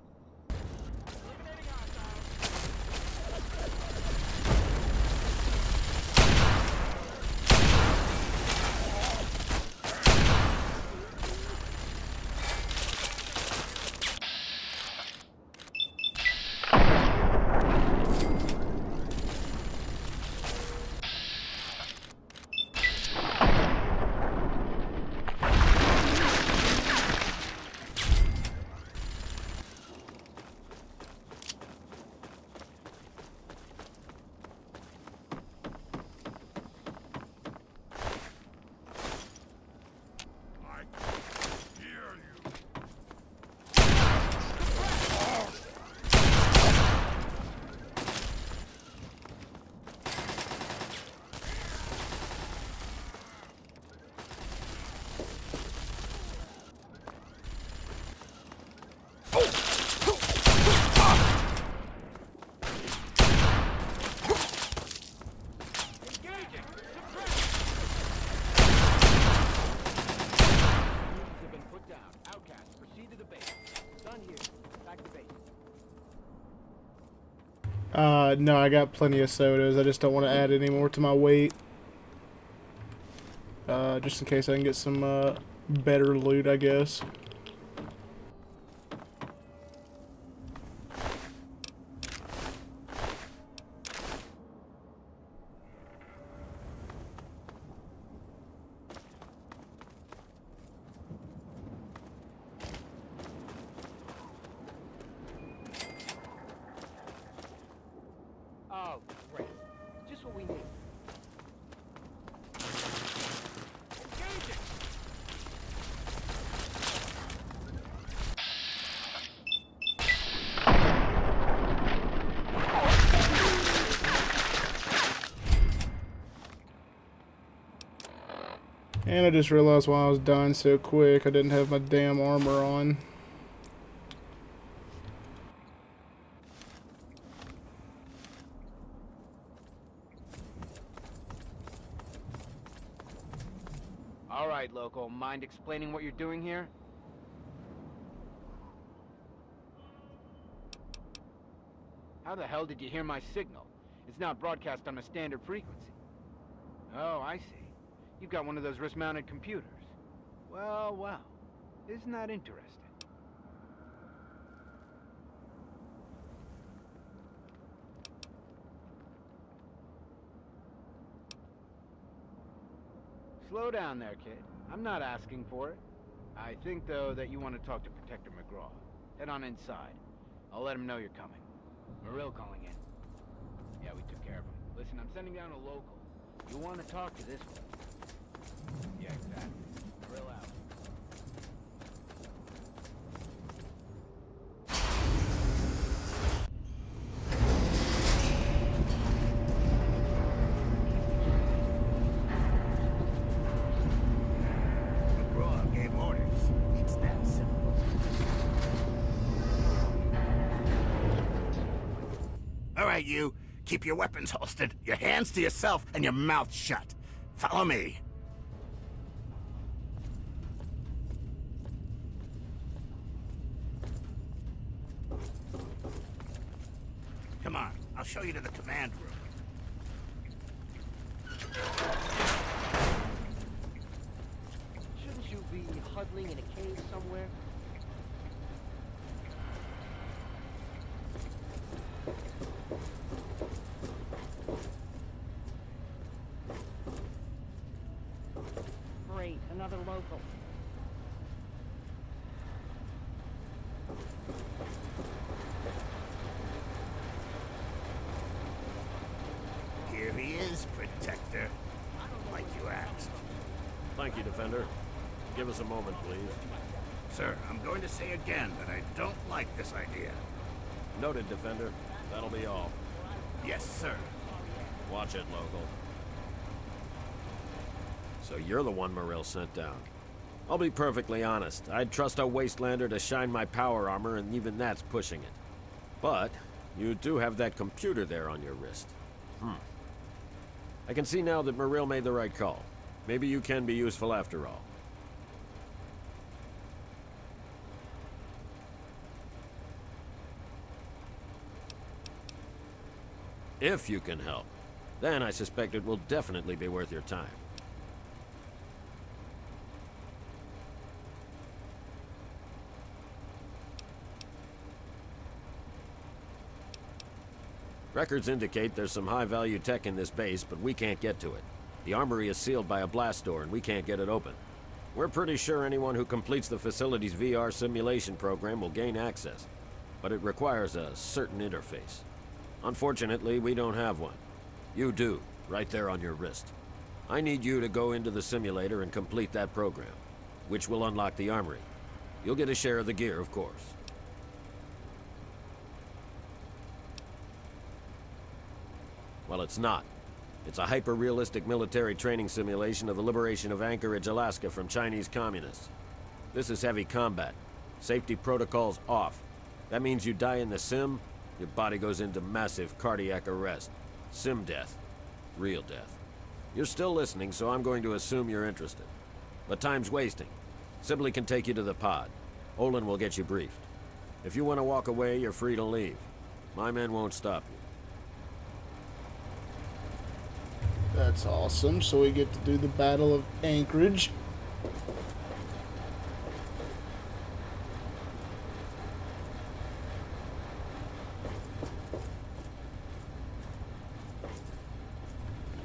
No, I got plenty of sodas. I just don't want to add any more to my weight. Just in case I can get some better loot, I guess. Oh, great. Just what we need. Engaging! And I just realized why I was dying so quick. I didn't have my damn armor on. All right, local. Mind explaining what you're doing here? How the hell did you hear my signal? It's not broadcast on a standard frequency. Oh, I see. You've got one of those wrist-mounted computers. Well, well. Isn't that interesting? Slow down there, kid. I'm not asking for it. I think, though, that you want to talk to Protector McGraw. Head on inside. I'll let him know you're coming. Marill calling in. Yeah, we took care of him. Listen, I'm sending down a local. You want to talk to this one? Yeah, exactly. Marill out. McGraw gave orders. It's that simple. All right, you. Keep your weapons holstered, your hands to yourself, and your mouth shut. Follow me. Come on, I'll show you to the command room. Shouldn't you be huddling in a cave somewhere? Great, another local. Here he is, Protector. Like you asked. Thank you, Defender. Give us a moment, please. Sir, I'm going to say again that I don't like this idea. Noted, Defender. That'll be all. Yes, sir. Watch it, local. So you're the one Morrill sent down. I'll be perfectly honest. I'd trust a Wastelander to shine my power armor, and even that's pushing it. But you do have that computer there on your wrist. I can see now that Morrill made the right call. Maybe you can be useful after all. If you can help, then I suspect it will definitely be worth your time. Records indicate there's some high-value tech in this base, but we can't get to it. The armory is sealed by a blast door, and we can't get it open. We're pretty sure anyone who completes the facility's VR simulation program will gain access, but it requires a certain interface. Unfortunately, we don't have one. You do, right there on your wrist. I need you to go into the simulator and complete that program, which will unlock the armory. You'll get a share of the gear, of course. Well, it's not. It's a hyper-realistic military training simulation of the liberation of Anchorage, Alaska from Chinese communists. This is heavy combat. Safety protocols off. That means you die in the sim, your body goes into massive cardiac arrest. Sim death. Real death. You're still listening, so I'm going to assume you're interested. But time's wasting. Sibley can take you to the pod. Olin will get you briefed. If you want to walk away, you're free to leave. My men won't stop you. That's awesome. So we get to do the Battle of Anchorage.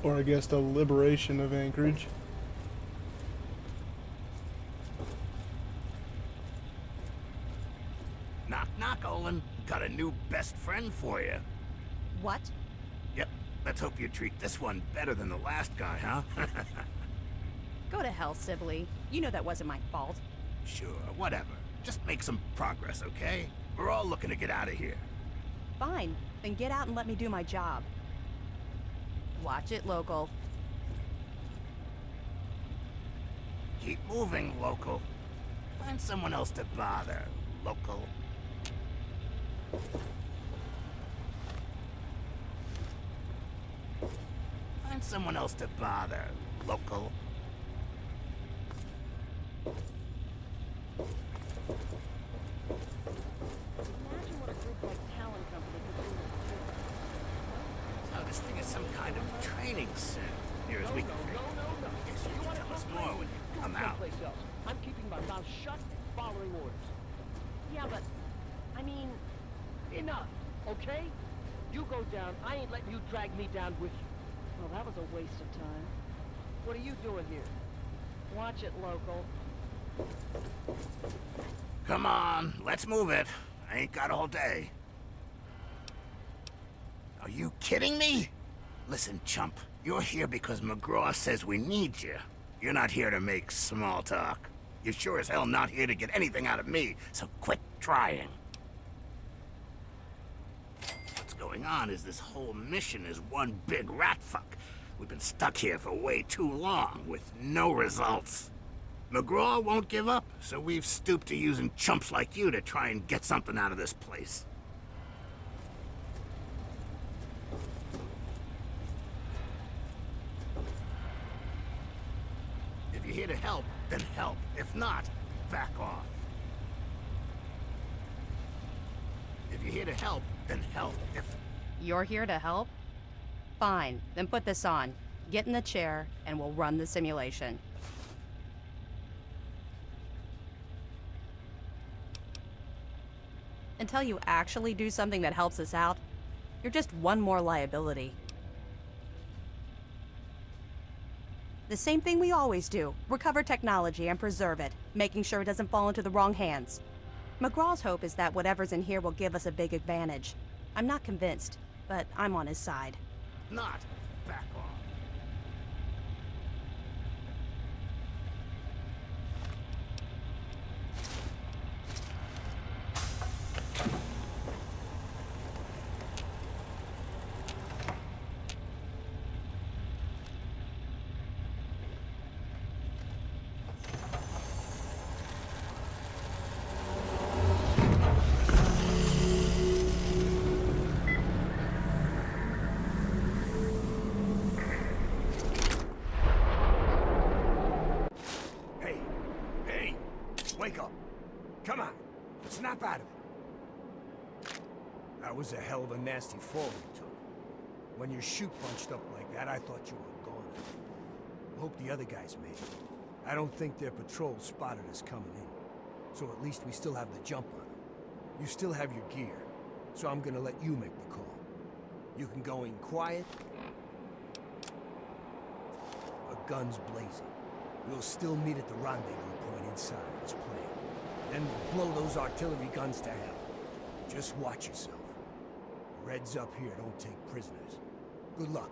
Or I guess the liberation of Anchorage. Knock, knock, Olin. Got a new best friend for you. What? Yep. Let's hope you treat this one better than the last guy, huh? Go to hell, Sibley. You know that wasn't my fault. Sure, whatever. Just make some progress, okay? We're all looking to get out of here. Fine. Then get out and let me do my job. Watch it, local. Keep moving, local. Find someone else to bother, local. Find someone else to bother, local. Imagine what a group like Talon Company could do. So this thing is some kind of training sim, near as we can figure. Guess you can tell us more when you come out. Someplace else. I'm keeping my mouth shut, following orders. Yeah, but I mean, enough, okay? You go down. I ain't letting you drag me down with you. Well, that was a waste of time. What are you doing here? Watch it, local. Come on, let's move it. I ain't got all day. Are you kidding me? Listen, chump, you're here because McGraw says we need you. You're not here to make small talk. You're sure as hell not here to get anything out of me, so quit trying. What's going on is this whole mission is one big rat fuck. We've been stuck here for way too long, with no results. McGraw won't give up, so we've stooped to using chumps like you to try and get something out of this place. If you're here to help, then help. If not, back off. If you're here to help, then help. You're here to help? Fine, then put this on. Get in the chair, and we'll run the simulation. Until you actually do something that helps us out, you're just one more liability. The same thing we always do. Recover technology and preserve it, making sure it doesn't fall into the wrong hands. McGraw's hope is that whatever's in here will give us a big advantage. I'm not convinced, but I'm on his side. Not. Back off. Wake up. Come on. Snap out of it. That was a hell of a nasty fall you took. When your chute bunched up like that, I thought you were gone. I hope the other guys made it. I don't think their patrol spotted us coming in. So at least we still have the jump on them. You still have your gear. So I'm gonna let you make the call. You can go in quiet. A gun's blazing. We'll still meet at the rendezvous point inside as planned. Then we'll blow those artillery guns to hell. Just watch yourself. The Reds up here don't take prisoners. Good luck.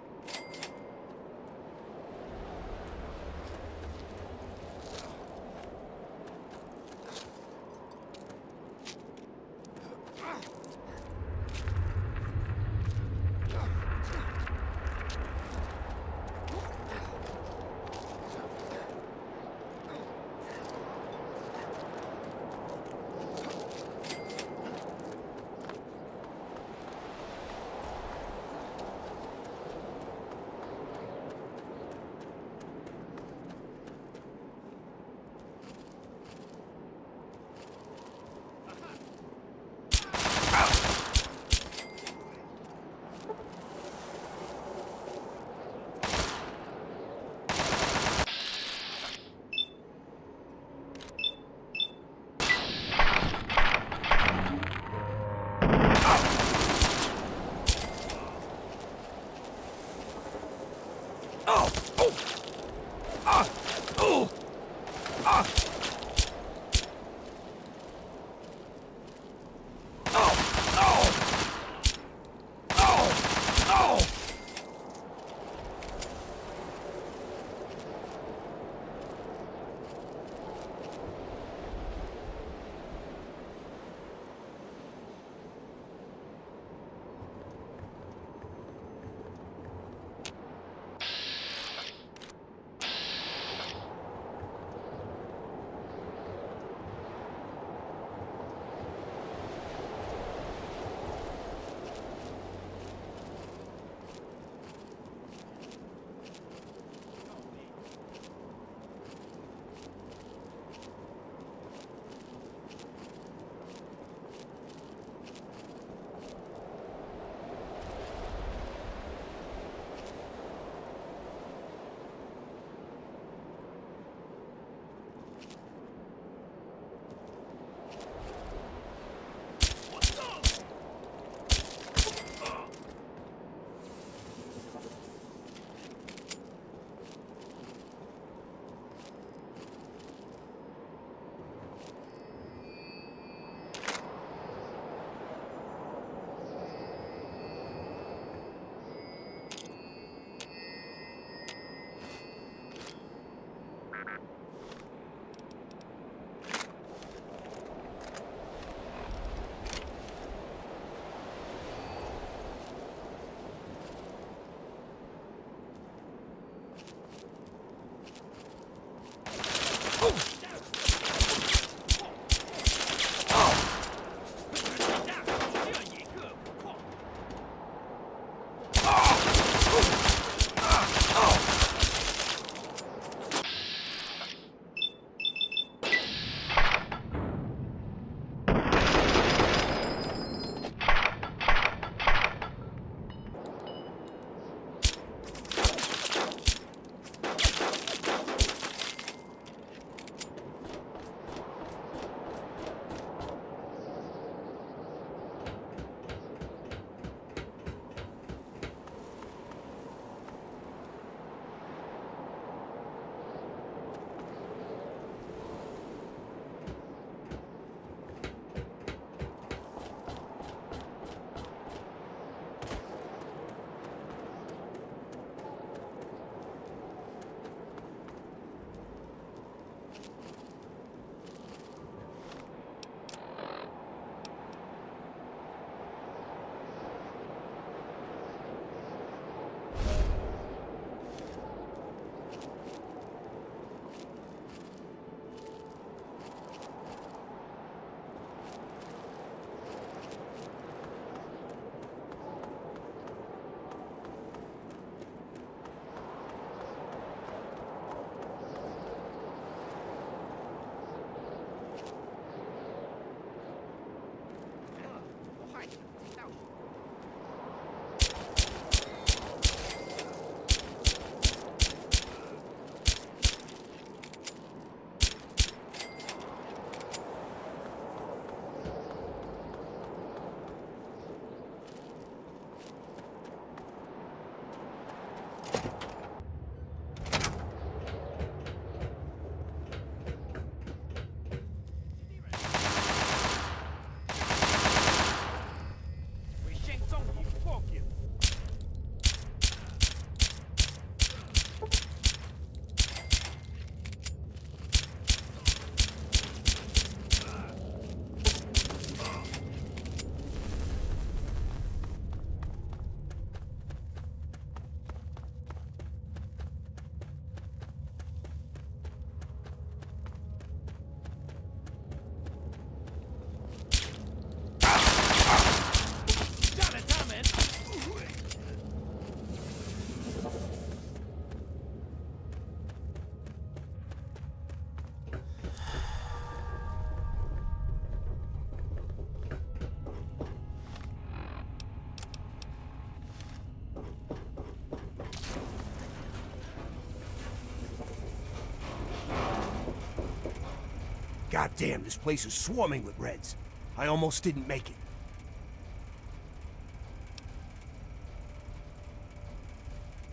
Goddamn, this place is swarming with Reds. I almost didn't make it.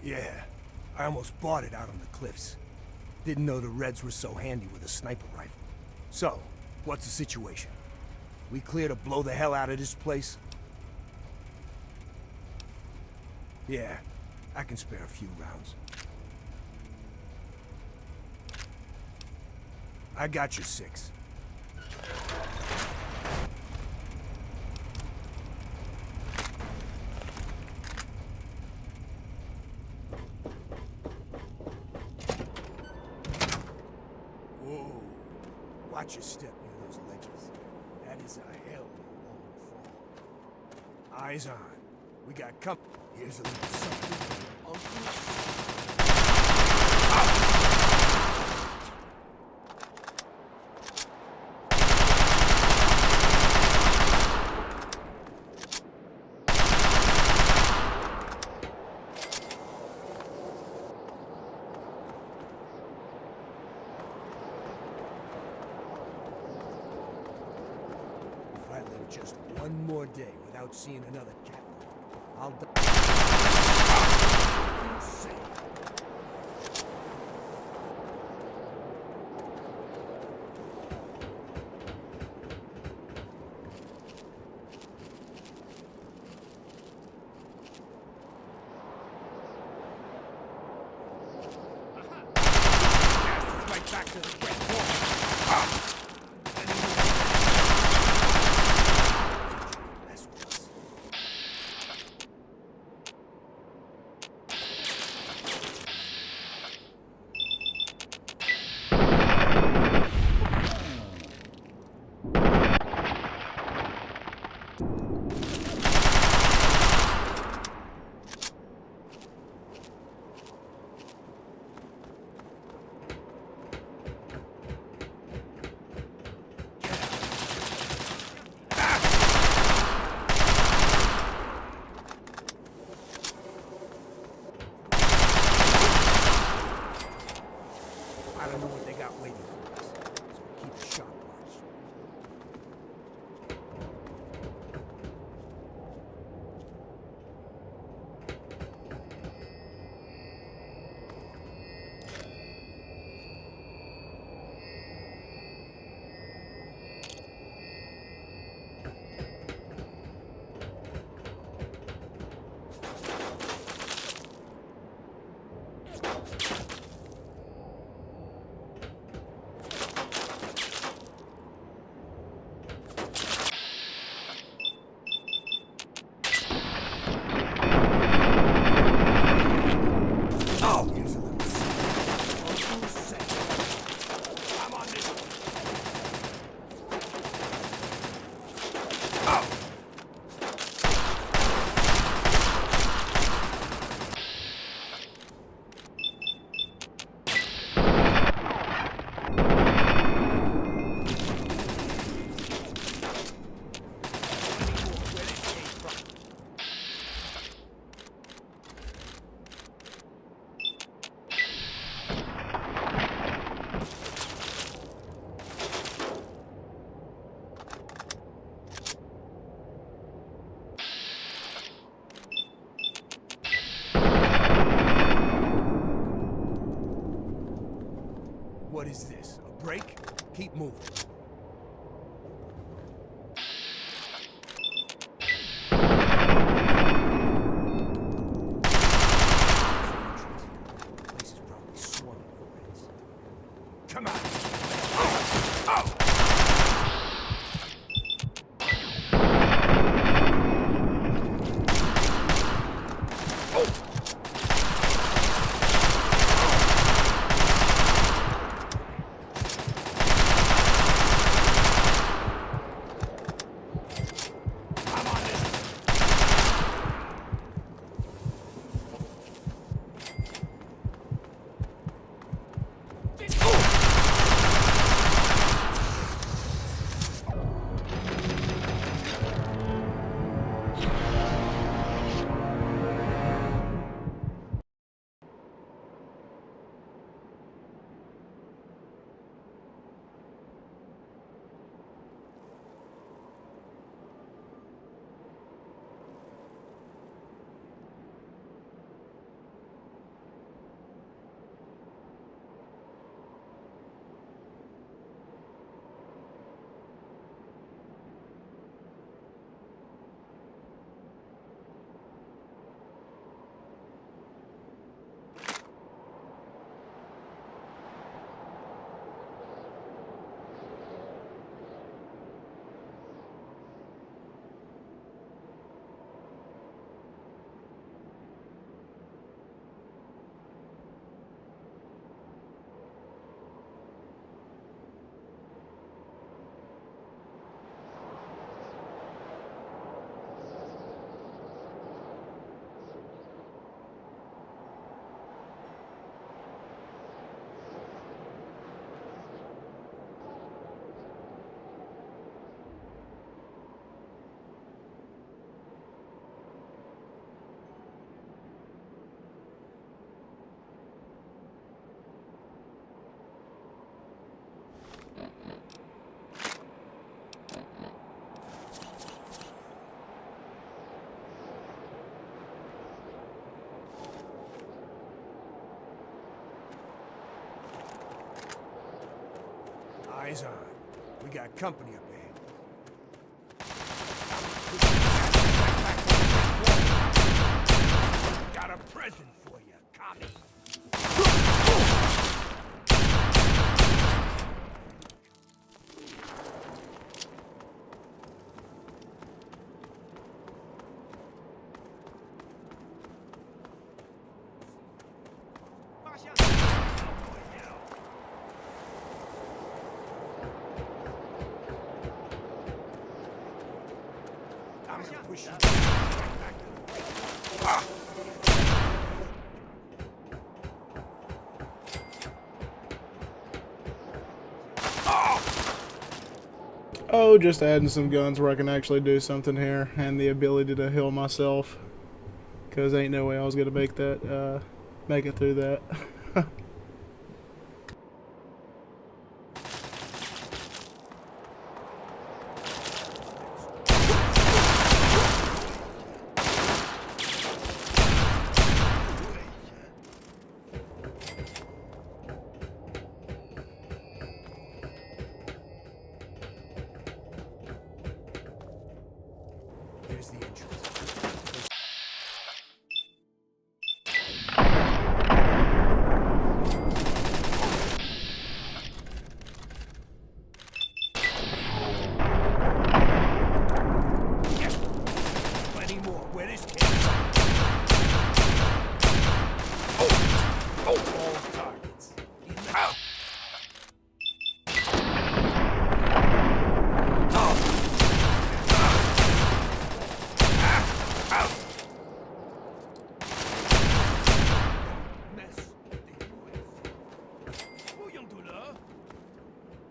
Yeah, I almost bought it out on the cliffs. Didn't know the Reds were so handy with a sniper rifle. So, what's the situation? We clear to blow the hell out of this place? Yeah, I can spare a few rounds. I got your 6. Whoa. Watch your step near those ledges. That is a hell of a long fall. Eyes on. We got company. Here's a little something for Uncle. If I live just one more day without seeing another cat, I'll die. Right back to the Red Wall. I don't know what they got waiting for us, so keep a sharp watch. What is this? A break? Keep moving. Place is probably swarming with Reds. Come on! Eyes on. We got company up ahead. Got a present for you, commie. I'm gonna push you back to the way. Ah! Oh, just adding some guns where I can actually do something here, and the ability to heal myself. Cause ain't no way I was gonna make that, make it through that. Here's the entrance. Plenty more. Where this came from. All targets. Out.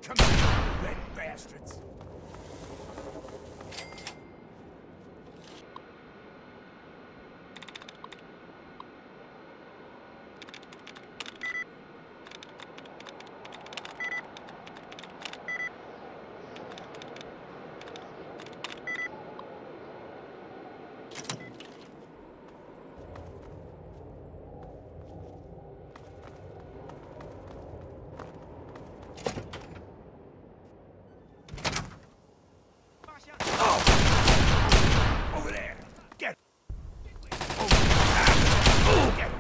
Come on, red bastards. Over there. Get. Over there. Get.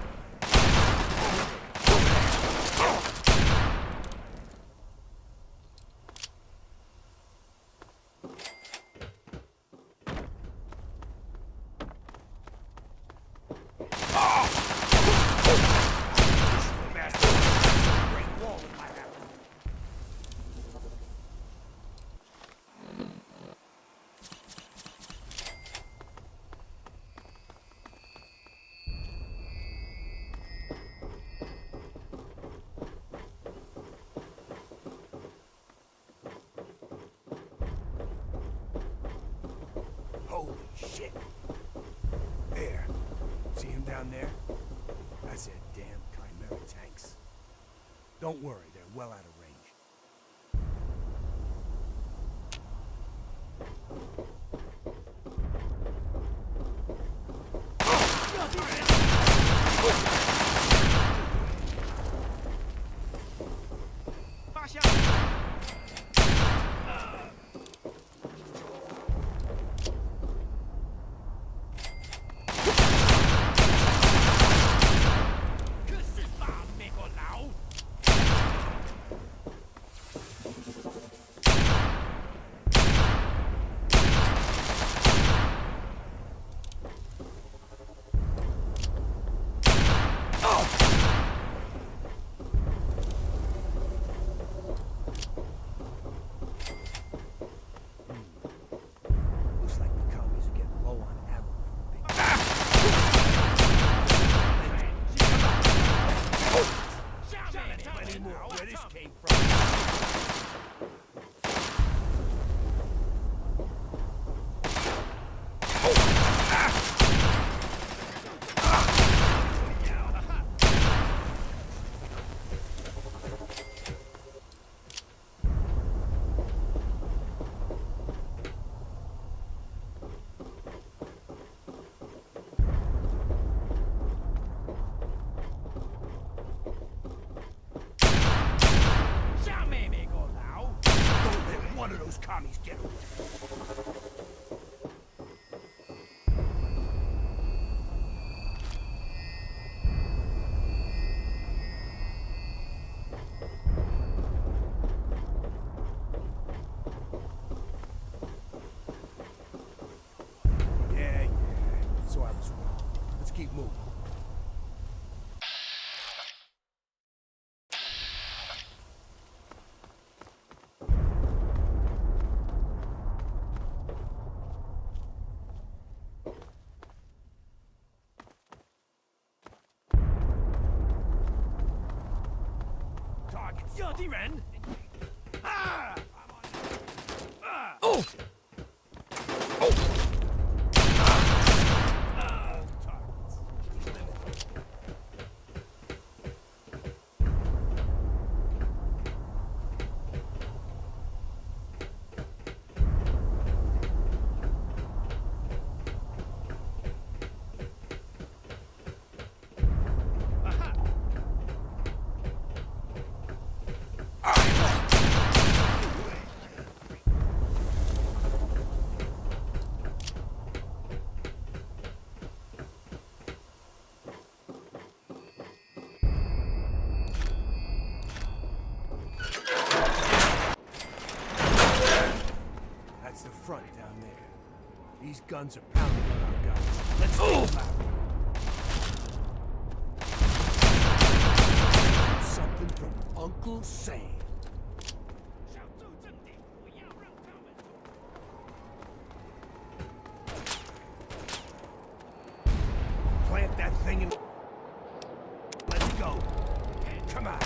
Great wall in my house. Holy shit. There. See him down there? That's their damn Chimera tanks. Don't worry, they're well out of range. keep moving. That's the front down there. These guns are pounding on our guys. Let's take them out. Something from Uncle Sam. Plant that thing and let's go. Come on.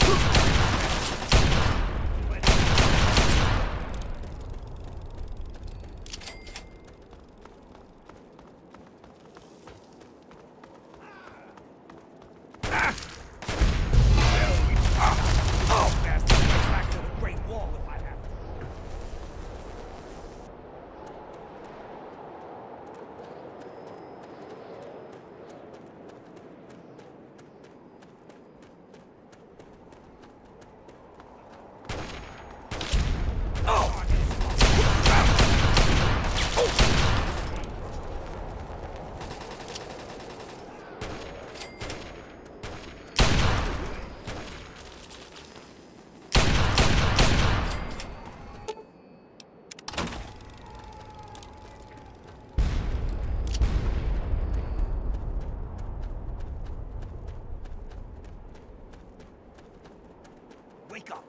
Wake up!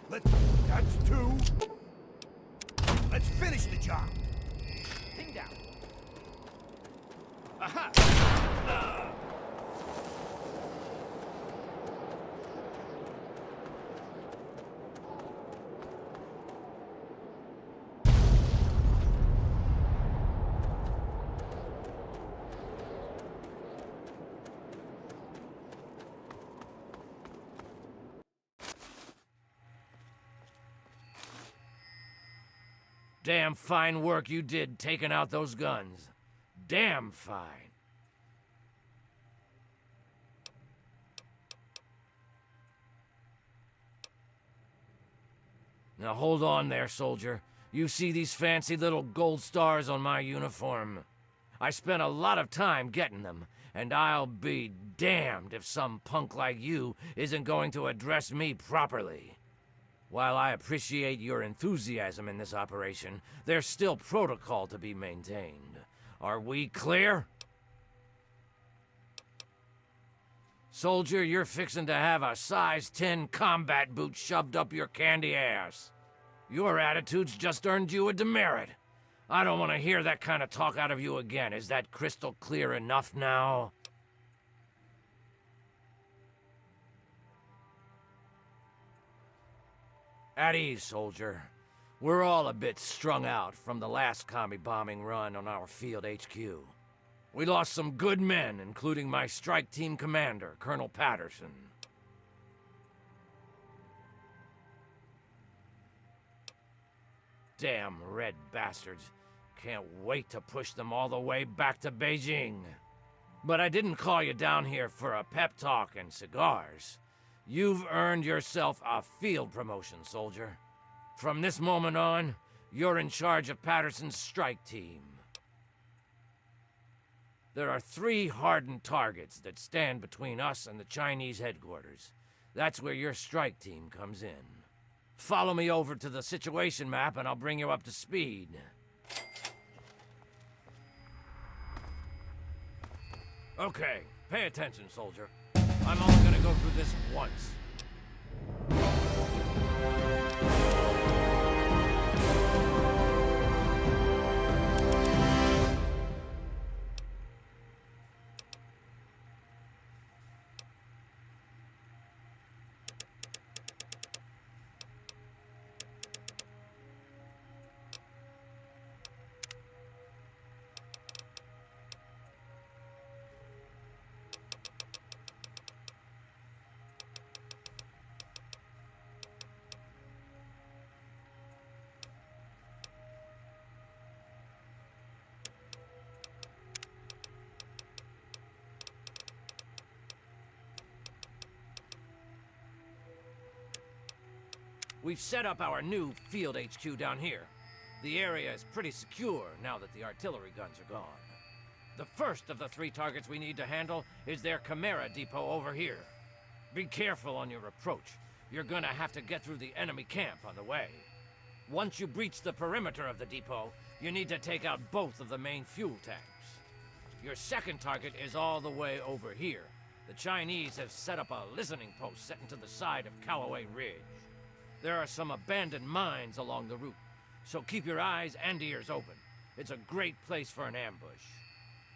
That's two. Let's finish the job. Ping down. Aha! Damn fine work you did taking out those guns. Damn fine. Now hold on there, soldier. You see these fancy little gold stars on my uniform? I spent a lot of time getting them, and I'll be damned if some punk like you isn't going to address me properly. While I appreciate your enthusiasm in this operation, there's still protocol to be maintained. Are we clear? Soldier, you're fixing to have a size 10 combat boot shoved up your candy ass. Your attitude's just earned you a demerit. I don't want to hear that kind of talk out of you again. Is that crystal clear enough now? At ease, soldier. We're all a bit strung out from the last commie bombing run on our field HQ. We lost some good men, including my strike team commander, Colonel Patterson. Damn red bastards. Can't wait to push them all the way back to Beijing. But I didn't call you down here for a pep talk and cigars. You've earned yourself a field promotion, soldier. From this moment on, you're in charge of Patterson's strike team. There are 3 hardened targets that stand between us and the Chinese headquarters. That's where your strike team comes in. Follow me over to the situation map and I'll bring you up to speed. Okay, pay attention, soldier. I'm only gonna go through this once. We've set up our new field HQ down here. The area is pretty secure now that the artillery guns are gone. The first of the 3 targets we need to handle is their Chimera depot over here. Be careful on your approach. You're gonna have to get through the enemy camp on the way. Once you breach the perimeter of the depot, you need to take out both of the main fuel tanks. Your second target is all the way over here. The Chinese have set up a listening post set into the side of Callaway Ridge. There are some abandoned mines along the route, so keep your eyes and ears open. It's a great place for an ambush.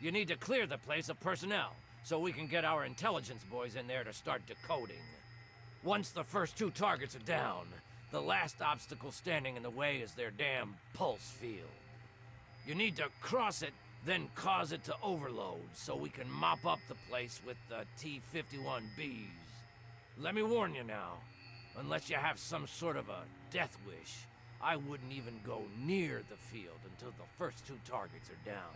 You need to clear the place of personnel, so we can get our intelligence boys in there to start decoding. Once the first 2 targets are down, the last obstacle standing in the way is their damn pulse field. You need to cross it, then cause it to overload, so we can mop up the place with the T-51Bs. Let me warn you now. Unless you have some sort of a death wish, I wouldn't even go near the field until the first 2 targets are down.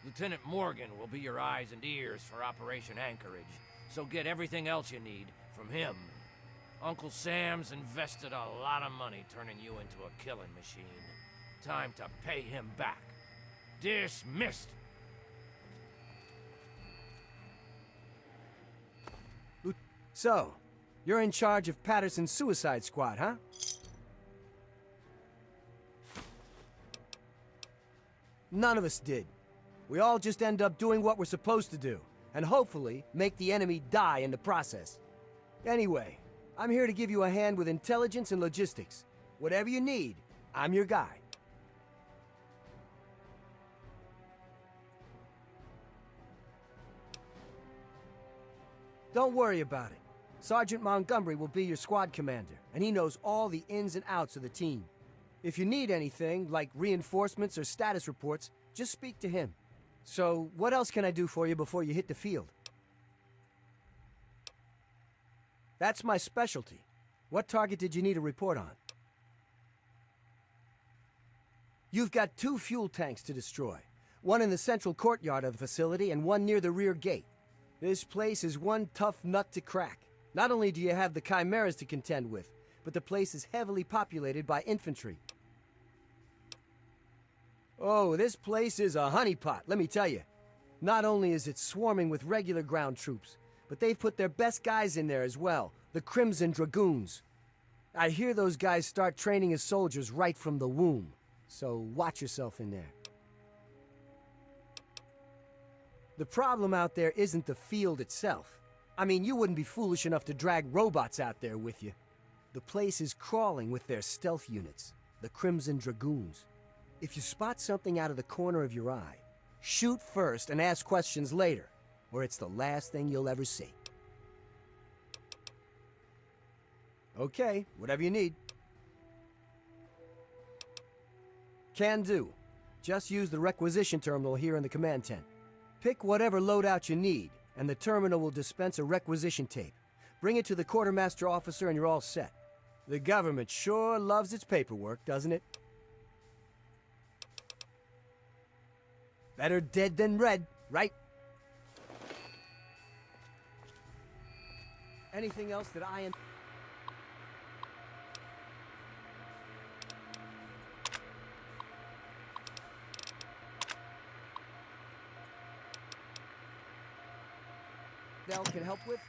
Lieutenant Morgan will be your eyes and ears for Operation Anchorage, so get everything else you need from him. Uncle Sam's invested a lot of money turning you into a killing machine. Time to pay him back. Dismissed! So, you're in charge of Patterson's suicide squad, huh? None of us did. We all just end up doing what we're supposed to do, and hopefully make the enemy die in the process. Anyway, I'm here to give you a hand with intelligence and logistics. Whatever you need, I'm your guy. Don't worry about it. Sergeant Montgomery will be your squad commander, and he knows all the ins and outs of the team. If you need anything, like reinforcements or status reports, just speak to him. So, what else can I do for you before you hit the field? That's my specialty. What target did you need a report on? You've got 2 fuel tanks to destroy. One in the central courtyard of the facility and one near the rear gate. This place is one tough nut to crack. Not only do you have the Chimeras to contend with, but the place is heavily populated by infantry. Oh, this place is a honeypot, let me tell you. Not only is it swarming with regular ground troops, but they've put their best guys in there as well, the Crimson Dragoons. I hear those guys start training as soldiers right from the womb, so watch yourself in there. The problem out there isn't the field itself. I mean, you wouldn't be foolish enough to drag robots out there with you. The place is crawling with their stealth units, the Crimson Dragoons. If you spot something out of the corner of your eye, shoot first and ask questions later, or it's the last thing you'll ever see. Okay, whatever you need. Can do. Just use the requisition terminal here in the command tent. Pick whatever loadout you need, and the terminal will dispense a requisition tape. Bring it to the quartermaster officer and you're all set. The government sure loves its paperwork, doesn't it? Better dead than red, right? Anything else that I am... Del can help with?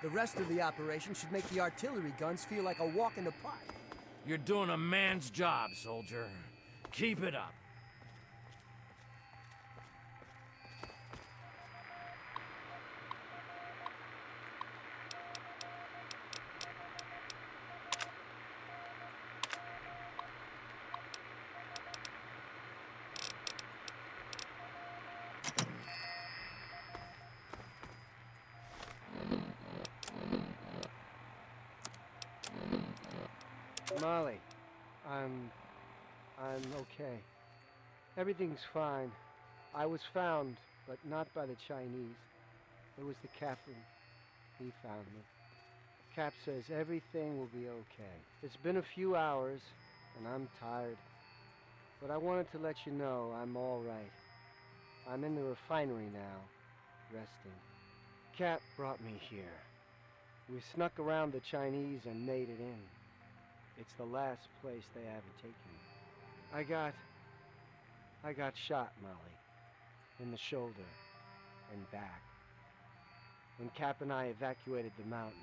The rest of the operation should make the artillery guns feel like a walk in the park. You're doing a man's job, soldier. Keep it up. Molly, I'm okay. Everything's fine. I was found, but not by the Chinese. It was the captain. He found me. Cap says everything will be okay. It's been a few hours, and I'm tired. But I wanted to let you know I'm all right. I'm in the refinery now, resting. Cap brought me here. We snuck around the Chinese and made it in. It's the last place they haven't taken me. I got shot, Molly. In the shoulder and back. When Cap and I evacuated the mountain.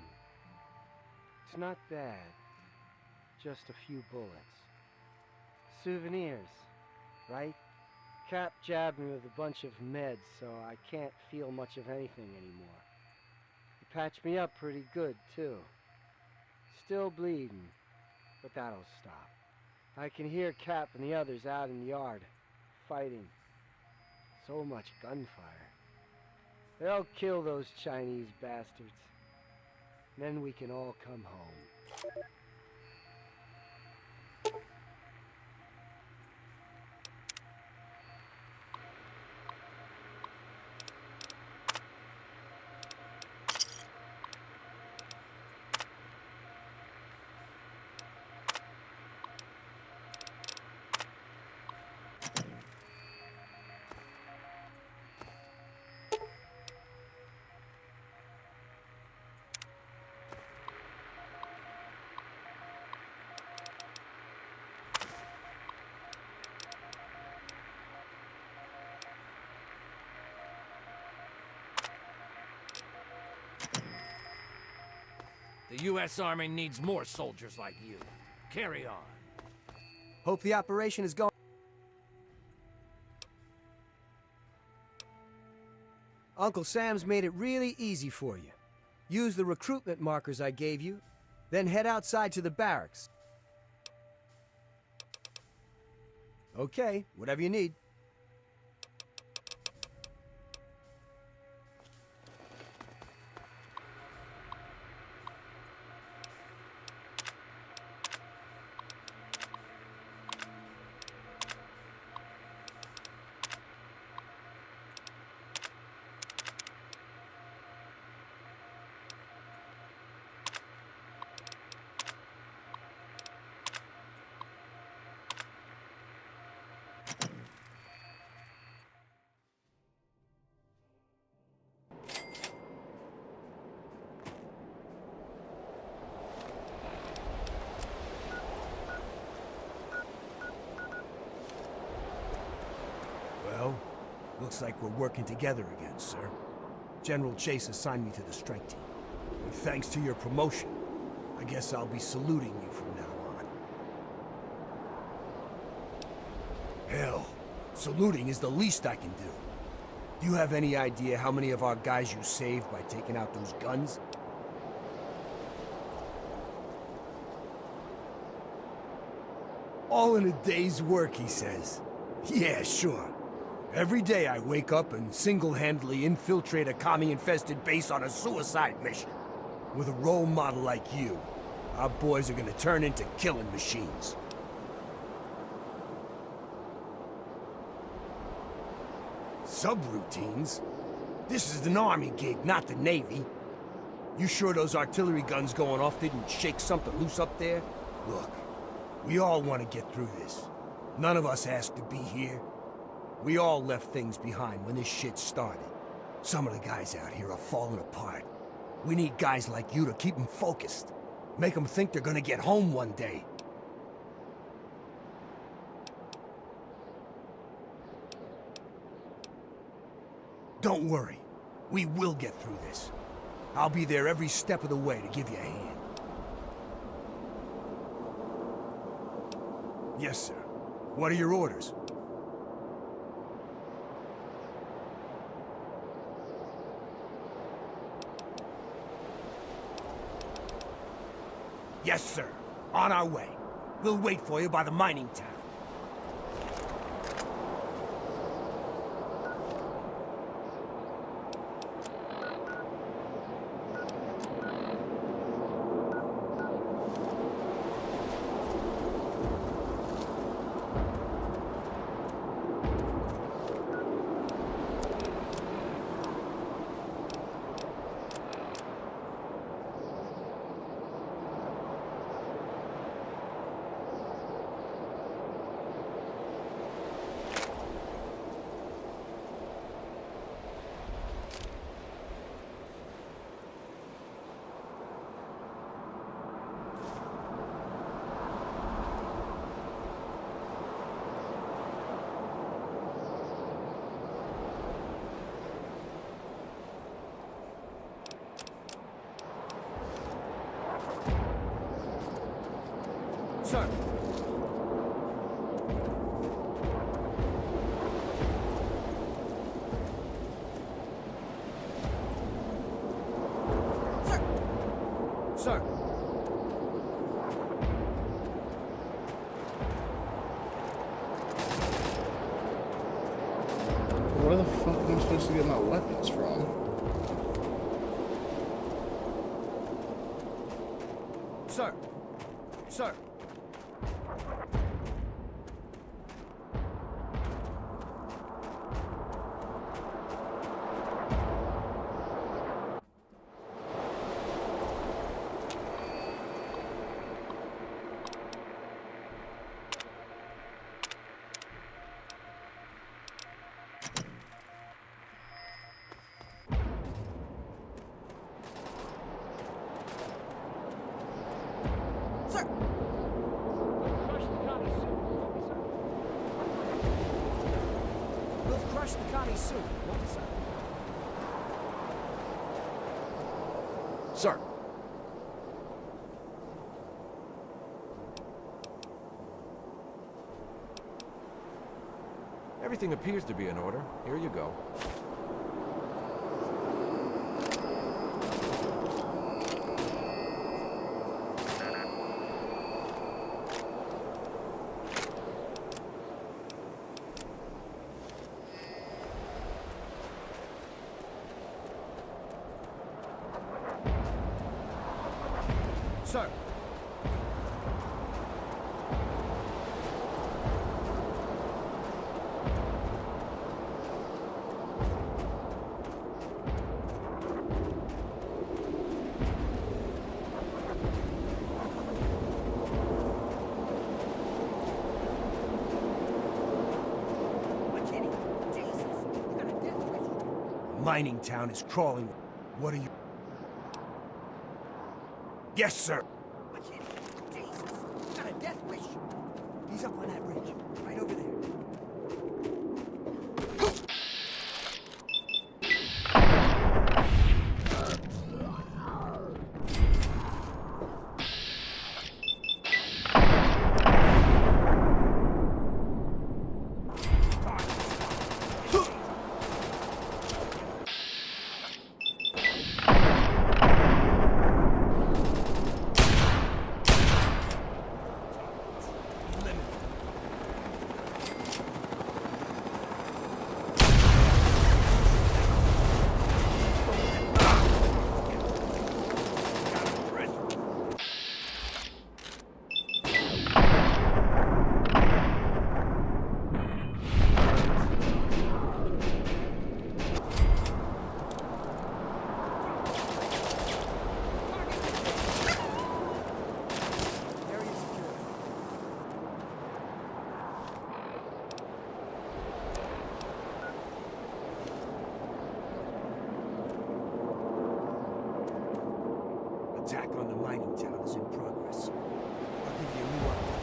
It's not bad. Just a few bullets. Souvenirs, right? Cap jabbed me with a bunch of meds, so I can't feel much of anything anymore. He patched me up pretty good, too. Still bleeding. But that'll stop. I can hear Cap and the others out in the yard, fighting. So much gunfire. They'll kill those Chinese bastards. Then we can all come home. The U.S. Army needs more soldiers like you. Carry on. Hope the operation is going. Uncle Sam's made it really easy for you. Use the recruitment markers I gave you, then head outside to the barracks. Okay, whatever you need. Well, looks like we're working together again, sir. General Chase assigned me to the strike team. And thanks to your promotion, I guess I'll be saluting you from now on. Hell, saluting is the least I can do. Do you have any idea how many of our guys you saved by taking out those guns? All in a day's work, he says. Yeah, sure. Every day I wake up and single-handedly infiltrate a commie-infested base on a suicide mission. With a role model like you, our boys are gonna turn into killing machines. Subroutines? This is an army gig, not the Navy. You sure those artillery guns going off didn't shake something loose up there? Look, we all want to get through this. None of us asked to be here. We all left things behind when this shit started. Some of the guys out here are falling apart. We need guys like you to keep them focused. Make them think they're gonna get home one day. Don't worry. We will get through this. I'll be there every step of the way to give you a hand. Yes, sir. What are your orders? Yes, sir. On our way. We'll wait for you by the mining town. Sir. Sir. Where the fuck am I supposed to get my weapons from? Sir. Sir. We'll crush the Connie soon, won't we, sir? Sir. Everything appears to be in order. Here you go. Sir. Mining town is crawling. What are you? Yes, sir. Jesus, got a death wish. He's up on that ridge, right over there. Attack on the mining town is in progress. I'll give you a new update.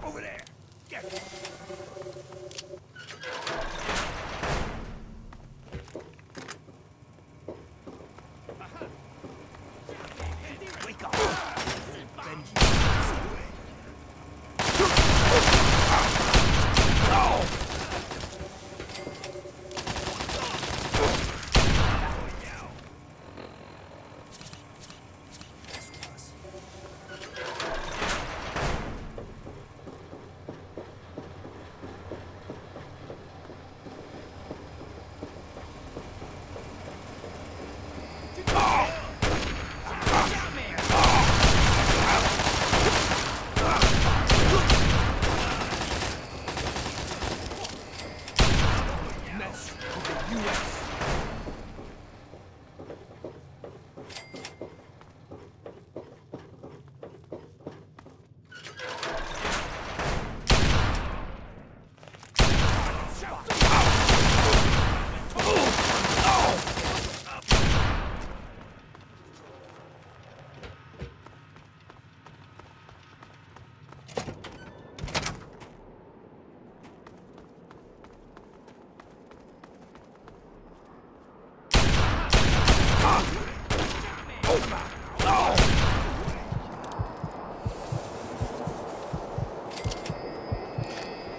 Over there! Get it! Wake up!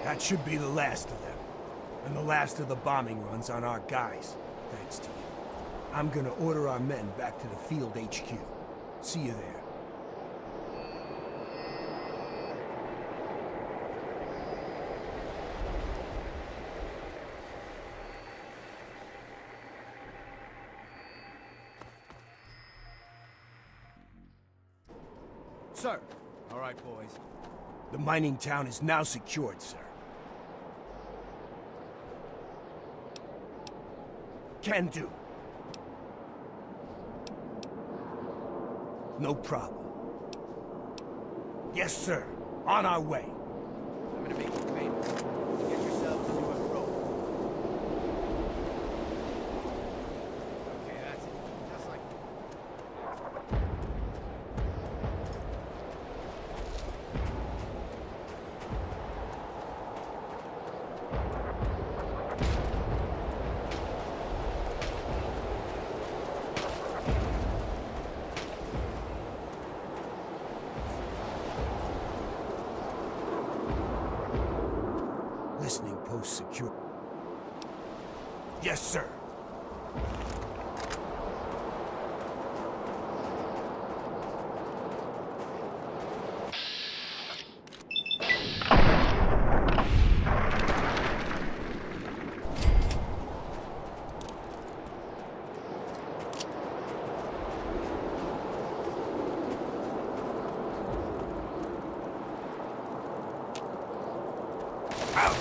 That should be the last of them. And the last of the bombing runs on our guys. Thanks to you. I'm gonna order our men back to the field HQ. See you there. Sir. All right, boys. The mining town is now secured, sir. Can do. No problem. Yes, sir. On our way. I'm gonna make you famous. Get yourselves into a rope. Okay, that's it. Just like Listening post secure. Yes, sir. Out!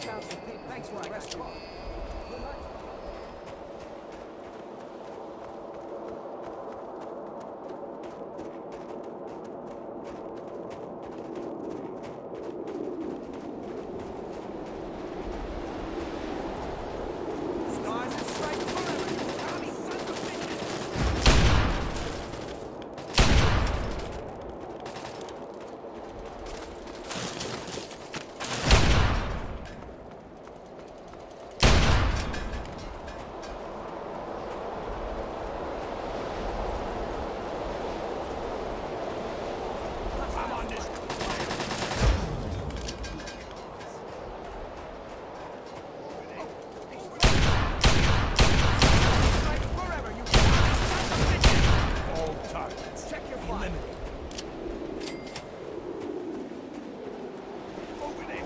pounds to pay. Thanks for the rest car. Good luck. Stars and stripes forever, you Tommy sons of bitches! I'm on this. Forever, you sons of bitches! All targets. Check your file. Over there.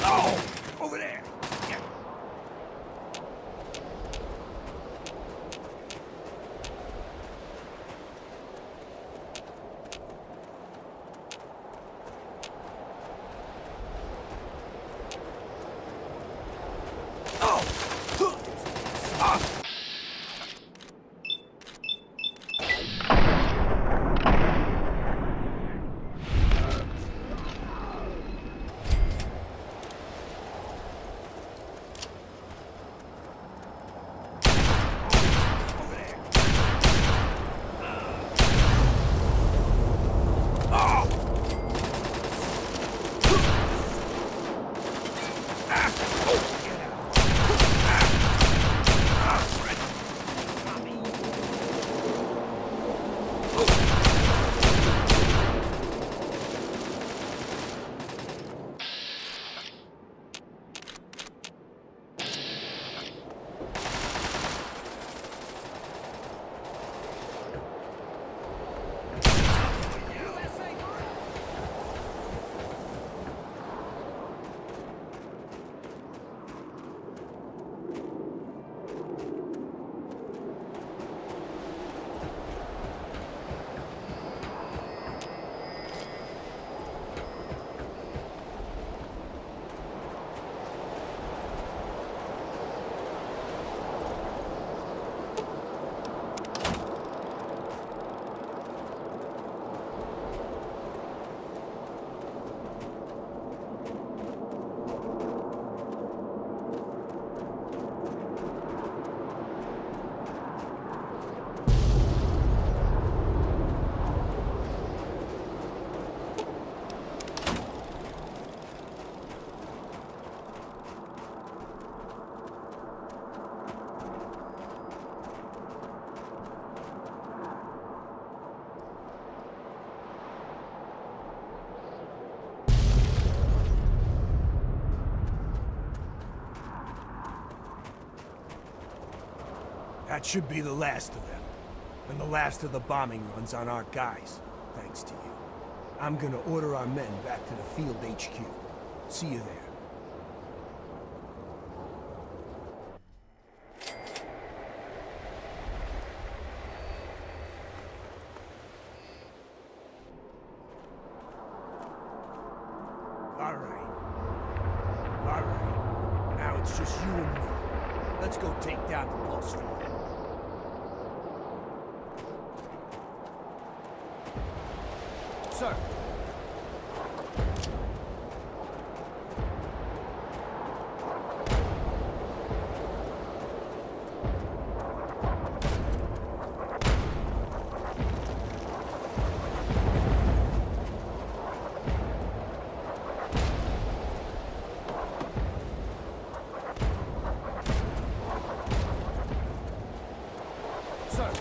Oh! Over there! Yeah. That should be the last of them. And the last of the bombing runs on our guys, thanks to you. I'm gonna order our men back to the field HQ. See you there. All right. Now it's just you and me. Let's go take down the pulse field. Sir. Sir.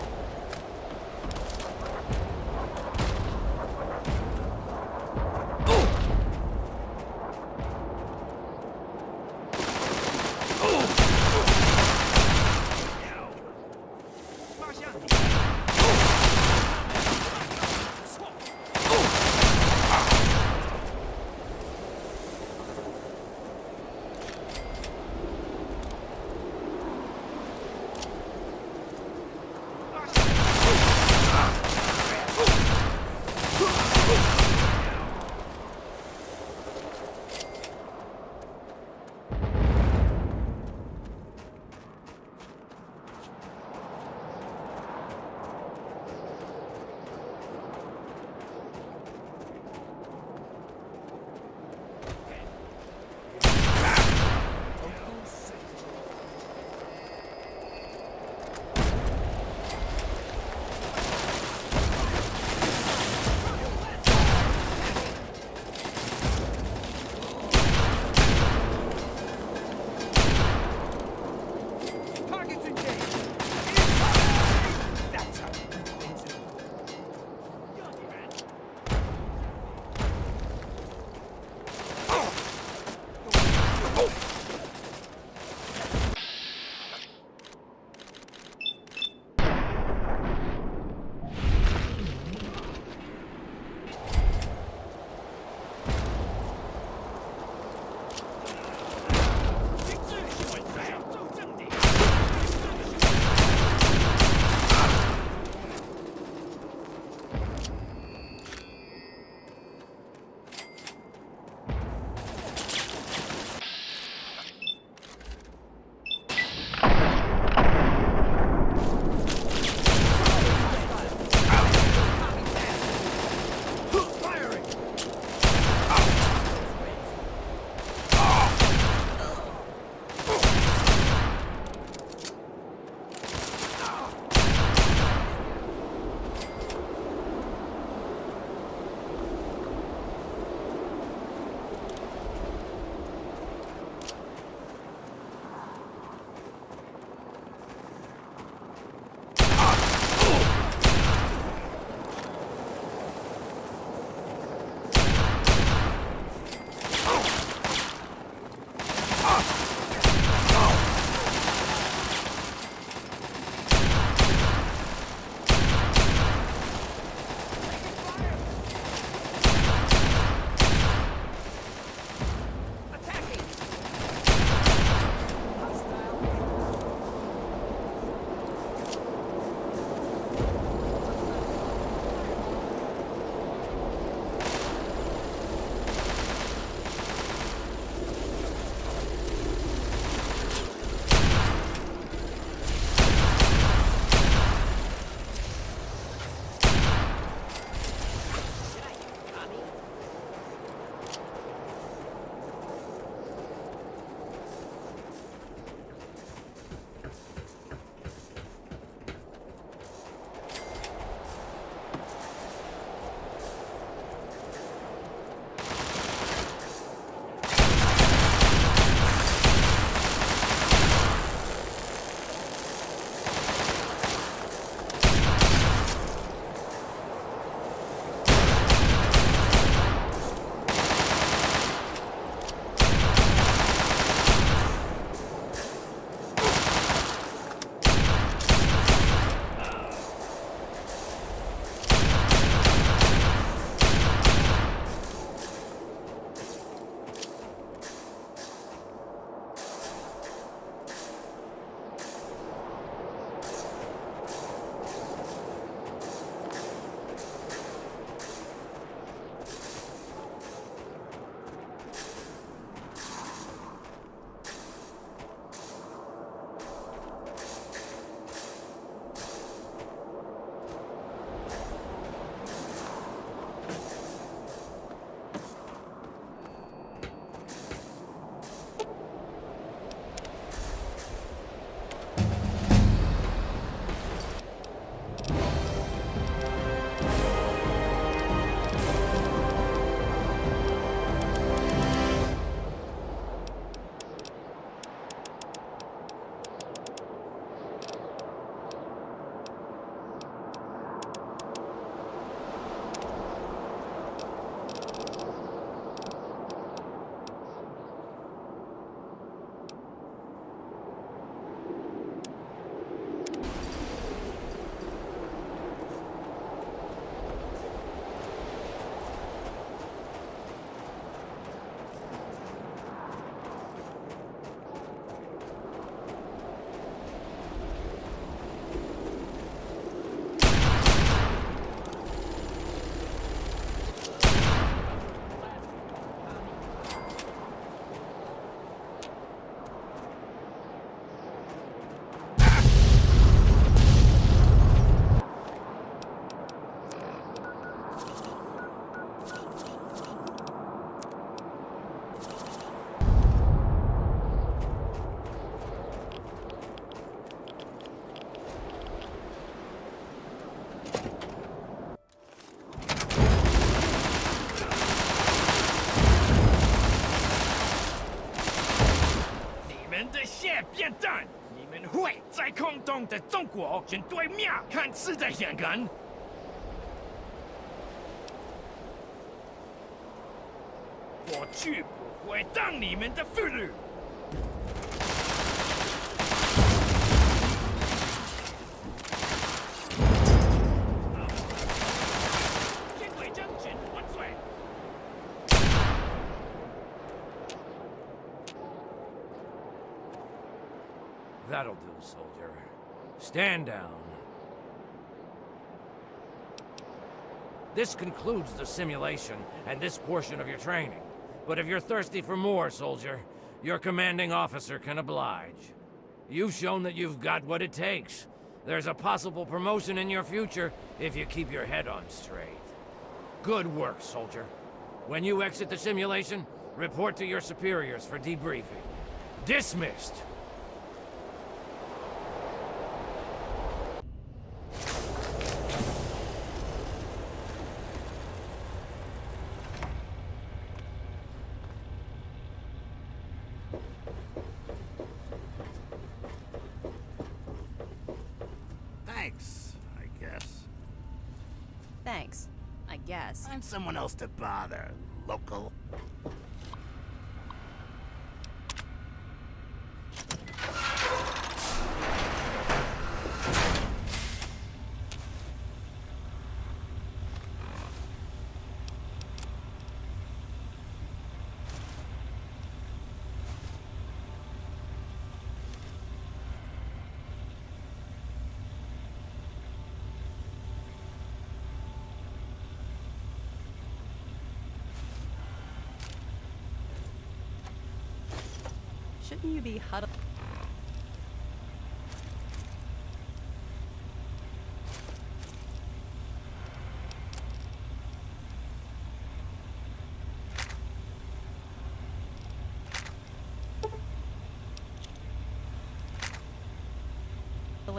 切变淡，你们会在空洞的中国选对面看似的演员。我绝不会当你们的俘虏。天鬼将军万岁！ That'll do, soldier. Stand down. This concludes the simulation and this portion of your training. But if you're thirsty for more, soldier, your commanding officer can oblige. You've shown that you've got what it takes. There's a possible promotion in your future if you keep your head on straight. Good work, soldier. When you exit the simulation, report to your superiors for debriefing. Dismissed. Thanks, I guess. Thanks, I guess. Find someone else to bother, local. Shouldn't you be huddled?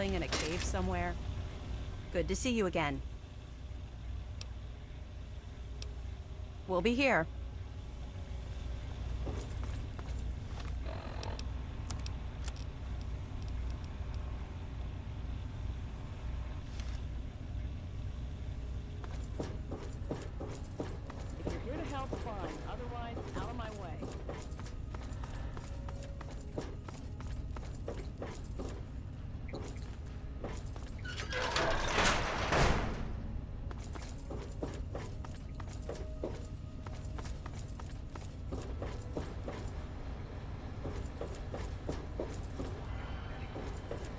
In a cave somewhere? Good to see you again. We'll be here. If you're here to help, fine. Otherwise, out of my way.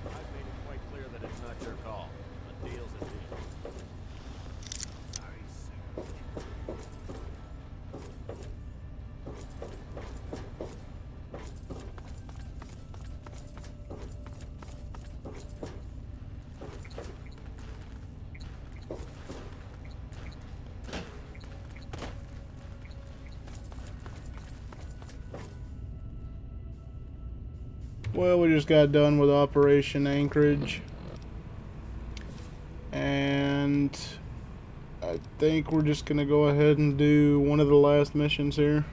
I've made it quite clear that it's not your call. A deal's a deal. Sorry, sir. Well, we just got done with Operation Anchorage. And I think we're just going to go ahead and do one of the last missions here.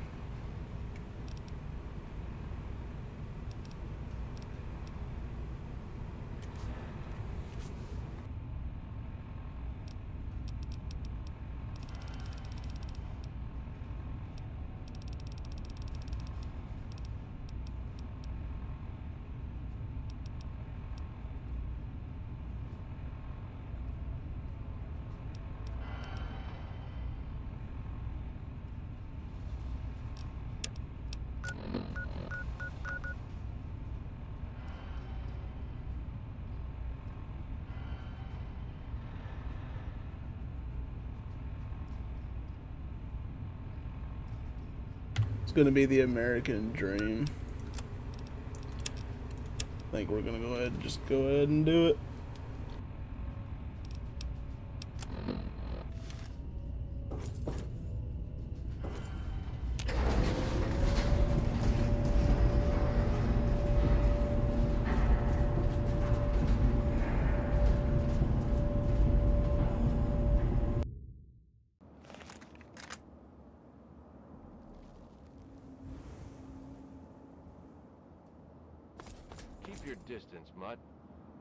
It's going to be the American dream. I think we're going to go ahead and do it. Keep your distance, Mutt.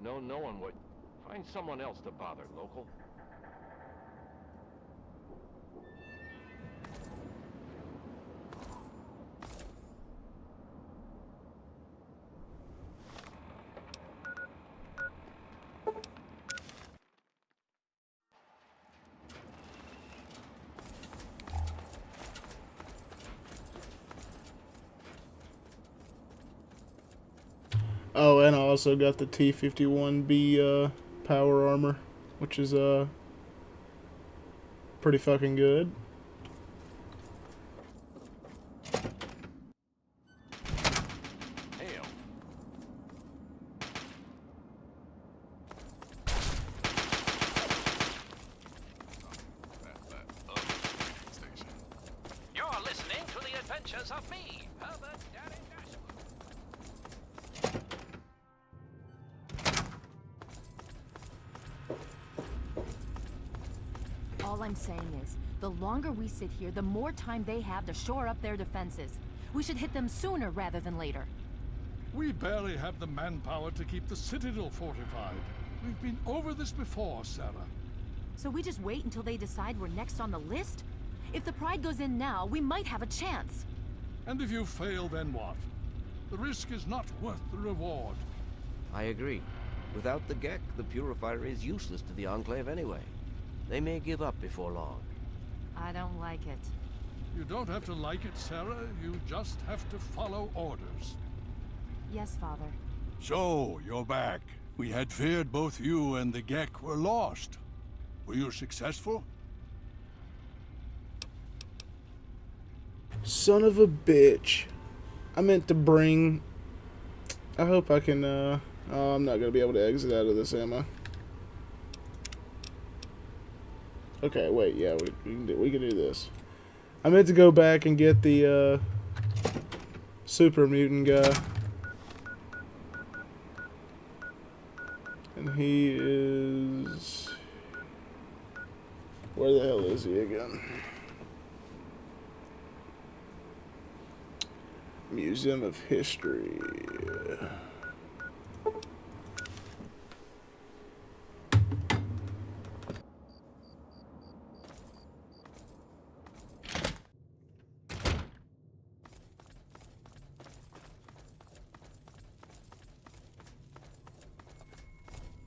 No one would. Find someone else to bother, local. Oh, and I also got the T-51B power armor, which is pretty fucking good. Hail. You're listening to the adventures of me, Herbert Daddy Dashwood. All I'm saying is, the longer we sit here, the more time they have to shore up their defenses. We should hit them sooner rather than later. We barely have the manpower to keep the Citadel fortified. We've been over this before, Sarah. So we just wait until they decide we're next on the list? If the Pride goes in now, we might have a chance. And if you fail, then what? The risk is not worth the reward. I agree. Without the Gek, the Purifier is useless to the Enclave anyway. They may give up before long. I don't like it. You don't have to like it, Sarah. You just have to follow orders. Yes, Father. So, you're back. We had feared both you and the Gek were lost. Were you successful? Son of a bitch. I meant to bring... I hope I can, oh, I'm not gonna be able to exit out of this, am I? Okay, wait, yeah, we can do this. I meant to go back and get the, super mutant guy. And he is... Where the hell is he again? Museum of History.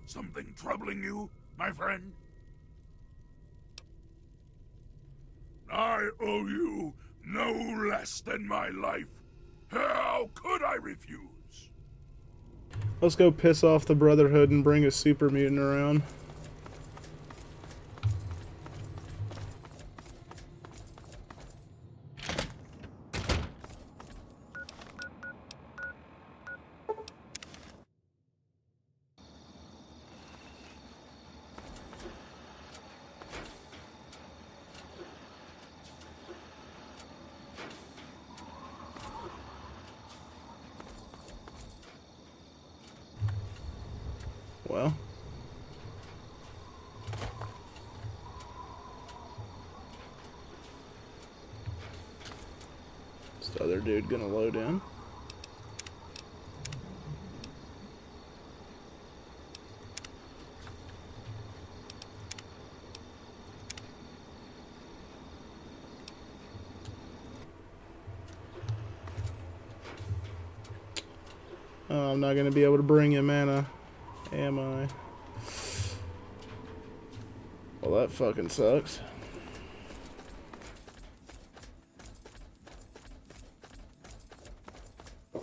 Something troubling you, my friend? I owe you no less than my life. How could I refuse? Let's go piss off the Brotherhood and bring a super mutant around. Well. Is the other dude gonna load in? Oh, I'm not gonna be able to bring him, Anna. Am I? Well, that fucking sucks. You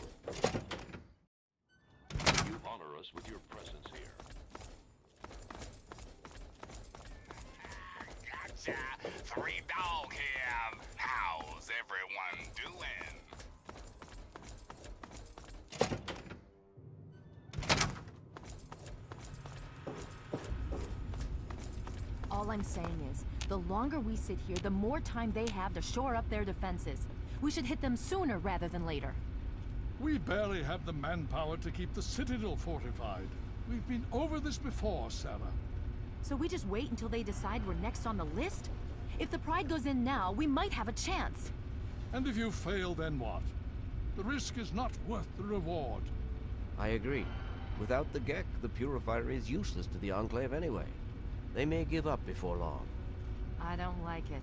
honor us with your presence here. Gotcha! 3Dog here. How's everyone doing? All I'm saying is, the longer we sit here, the more time they have to shore up their defenses. We should hit them sooner rather than later. We barely have the manpower to keep the Citadel fortified. We've been over this before, Sarah. So we just wait until they decide we're next on the list? If the Pride goes in now, we might have a chance. And if you fail, then what? The risk is not worth the reward. I agree. Without the Gek, the Purifier is useless to the Enclave anyway. They may give up before long. I don't like it.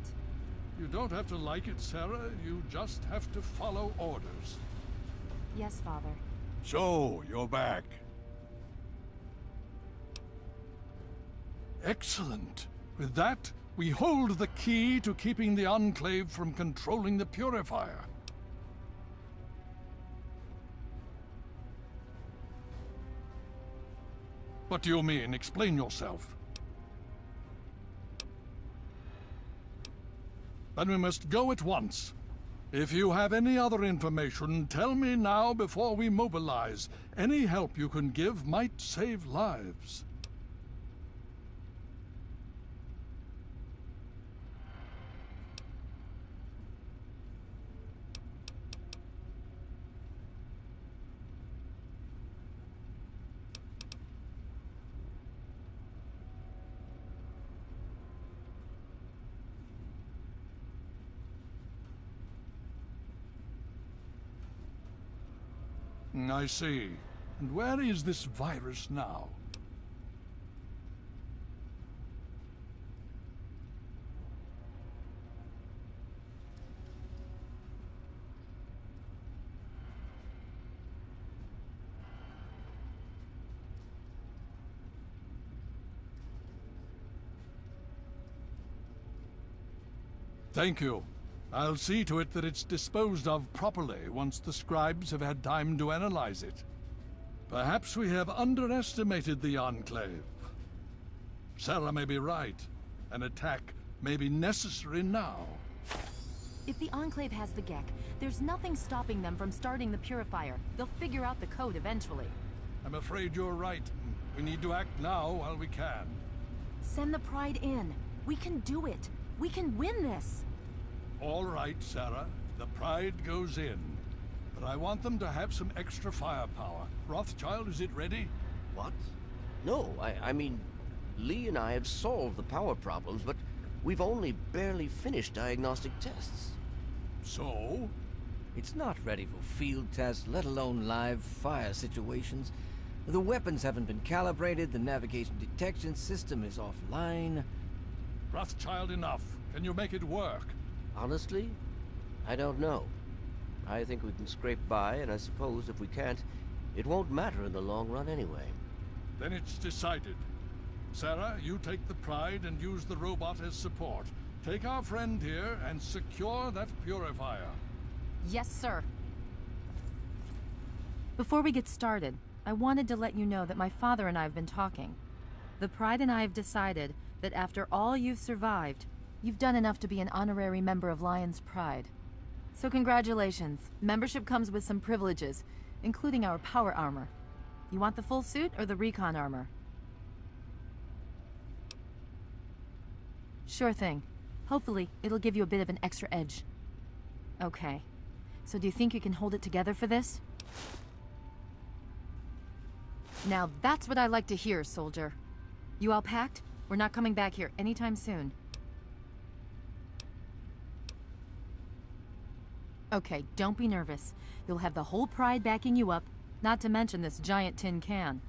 You don't have to like it, Sarah. You just have to follow orders. Yes, Father. So, you're back. Excellent. With that, we hold the key to keeping the Enclave from controlling the Purifier. What do you mean? Explain yourself. Then we must go at once. If you have any other information, tell me now before we mobilize. Any help you can give might save lives. I see. And where is this virus now? Thank you. I'll see to it that it's disposed of properly once the scribes have had time to analyze it. Perhaps we have underestimated the Enclave. Sarah may be right. An attack may be necessary now. If the Enclave has the Gek, there's nothing stopping them from starting the Purifier. They'll figure out the code eventually. I'm afraid you're right. We need to act now while we can. Send the Pride in. We can do it. We can win this. All right, Sarah. The Pride goes in. But I want them to have some extra firepower. Rothschild, is it ready? What? No, I mean, Lee and I have solved the power problems, but we've only barely finished diagnostic tests. So? It's not ready for field tests, let alone live fire situations. The weapons haven't been calibrated, the navigation detection system is offline. Rothschild, enough. Can you make it work? Honestly, I don't know. I think we can scrape by, and I suppose if we can't, it won't matter in the long run anyway. Then it's decided. Sarah, you take the Pride and use the robot as support. Take our friend here and secure that Purifier. Yes, sir. Before we get started, I wanted to let you know that my father and I have been talking. The Pride and I have decided that after all you've survived, you've done enough to be an honorary member of Lion's Pride. So congratulations. Membership comes with some privileges, including our power armor. You want the full suit or the recon armor? Sure thing. Hopefully, it'll give you a bit of an extra edge. Okay. So do you think you can hold it together for this? Now that's what I like to hear, soldier. You all packed? We're not coming back here anytime soon. Okay, don't be nervous. You'll have the whole Pride backing you up, not to mention this giant tin can.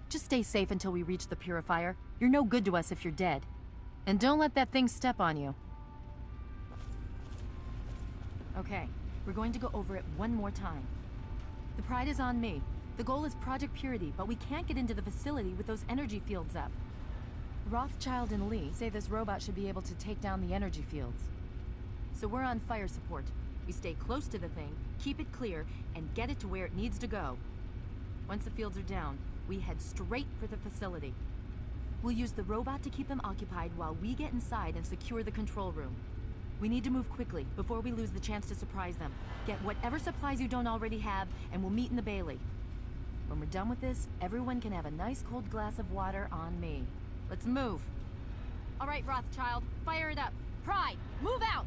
Just stay safe until we reach the Purifier. You're no good to us if you're dead. And don't let that thing step on you. Okay, we're going to go over it one more time. The Pride is on me. The goal is Project Purity, but we can't get into the facility with those energy fields up. Rothschild and Lee say this robot should be able to take down the energy fields. So we're on fire support. We stay close to the thing, keep it clear, and get it to where it needs to go. Once the fields are down, we head straight for the facility. We'll use the robot to keep them occupied while we get inside and secure the control room. We need to move quickly before we lose the chance to surprise them. Get whatever supplies you don't already have, and we'll meet in the Bailey. When we're done with this, everyone can have a nice cold glass of water on me. Let's move. All right, Rothschild, fire it up. Pride, move out!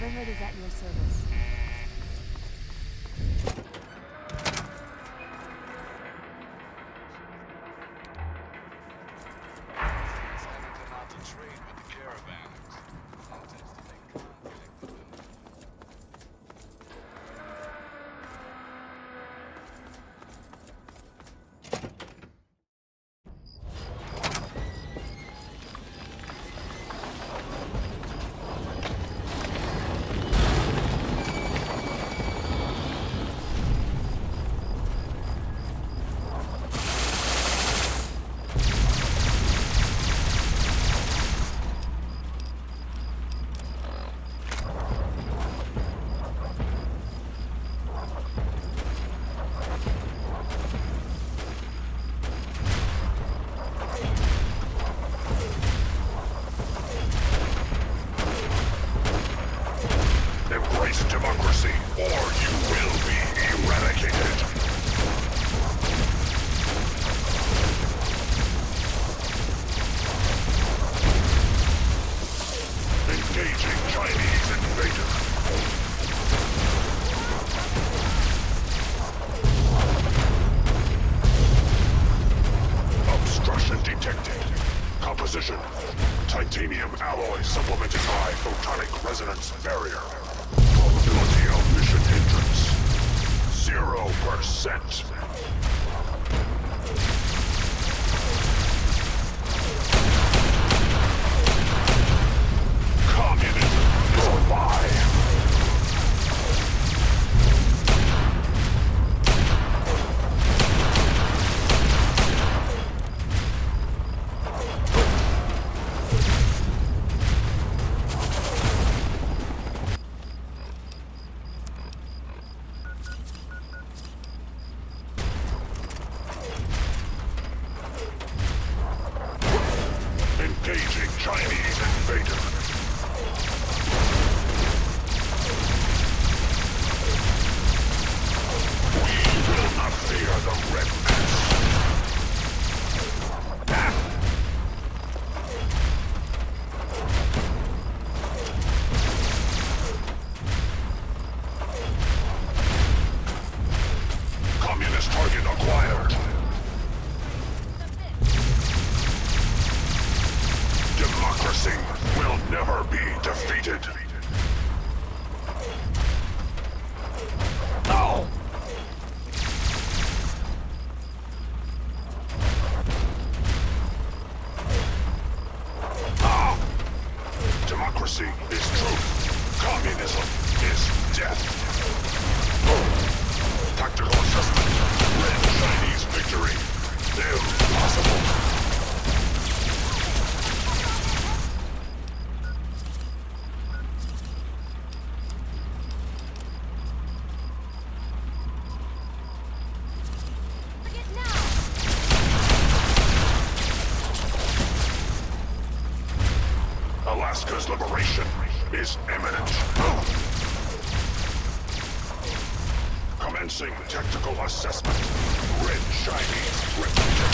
Brotherhood is at your service. Embrace democracy, or you will be eradicated. Engaging Chinese invader. Obstruction detected. Composition: titanium alloy supplemented by photonic resonance barrier. Probability of mission hindrance: 0%. Communism is a lie. Engaging Chinese invader. We will not fear the Red Mass. Communist target acquired. Democracy will never be defeated. No! Democracy is truth. Communism is death. Tactical assessment. Red Chinese victory. Impossible. Alaska's liberation is imminent. Commencing tactical assessment. Red Chinese repeated.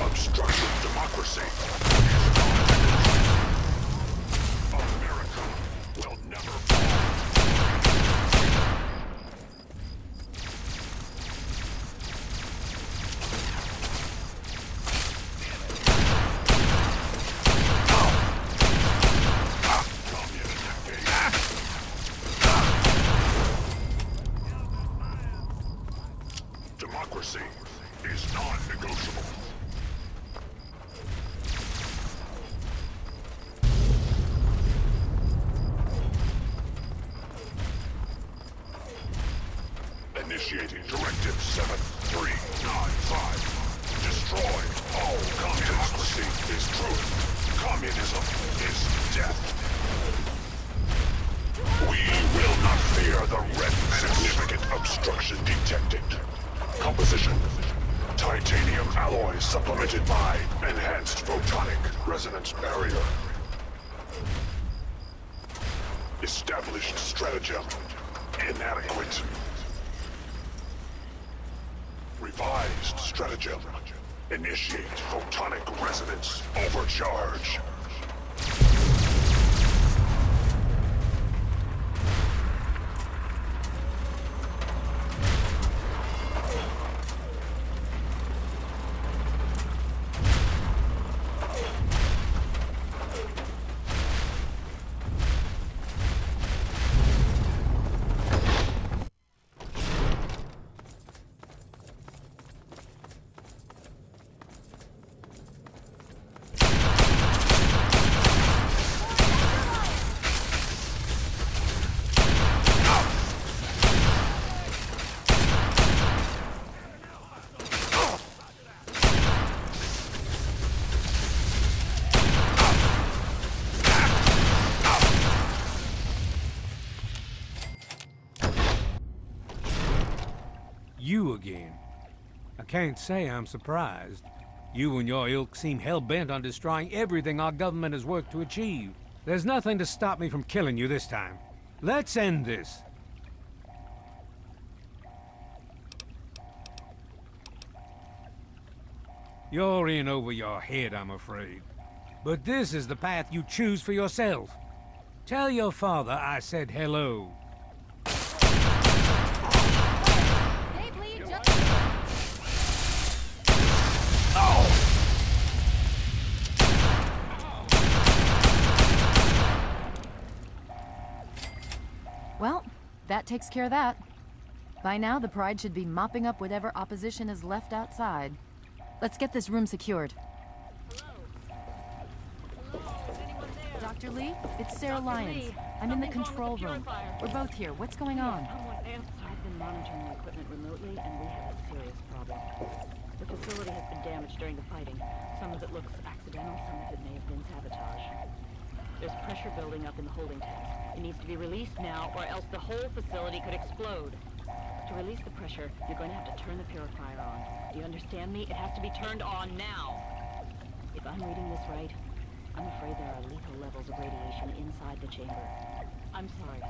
Obstruction democracy is non-negotiable. America will never fall. Democracy is non-negotiable. Initiating Directive 7395. Destroy all communists. Democracy is truth. Communism is death. We will not fear the Red Menace. Significant obstruction detected. Composition: titanium alloy supplemented by enhanced photonic resonance barrier. Established stratagem inadequate. Revised stratagem Initiate photonic resonance overcharge. You again. I can't say I'm surprised. You and your ilk seem hell-bent on destroying everything our government has worked to achieve. There's nothing to stop me from killing you this time. Let's end this. You're in over your head, I'm afraid. But this is the path you choose for yourself. Tell your father I said hello. Well, that takes care of that. By now, the Pride should be mopping up whatever opposition is left outside. Let's get this room secured. Dr. Lee, it's Sarah Lyons. I'm in the control room. We're both here. What's going on? I've been monitoring the equipment remotely, and we have a serious problem. The facility has been damaged during the fighting. Some of it looks accidental, some of it may have been sabotage. There's pressure building up in the holding tanks. It needs to be released now, or else the whole facility could explode. To release the pressure, you're going to have to turn the purifier on. Do you understand me? It has to be turned on now. If I'm reading this right, I'm afraid there are lethal levels of radiation inside the chamber. I'm sorry.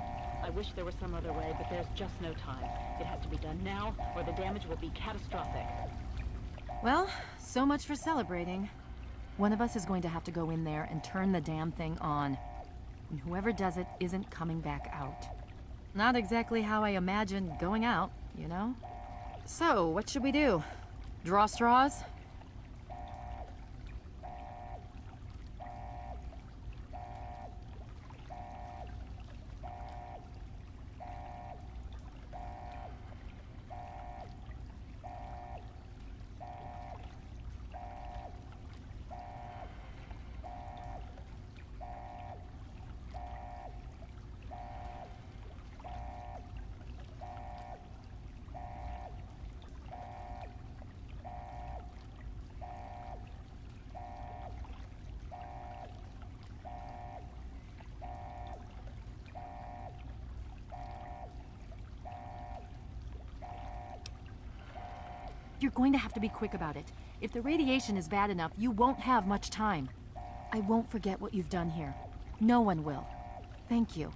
I wish there was some other way, but there's just no time. It has to be done now, or the damage will be catastrophic. Well, so much for celebrating. One of us is going to have to go in there and turn the damn thing on. And whoever does it isn't coming back out. Not exactly how I imagined going out, you know? So, what should we do? Draw straws? You're going to have to be quick about it. If the radiation is bad enough, you won't have much time. I won't forget what you've done here. No one will. Thank you.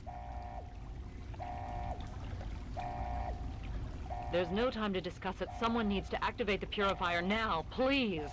There's no time to discuss it. Someone needs to activate the purifier now, please.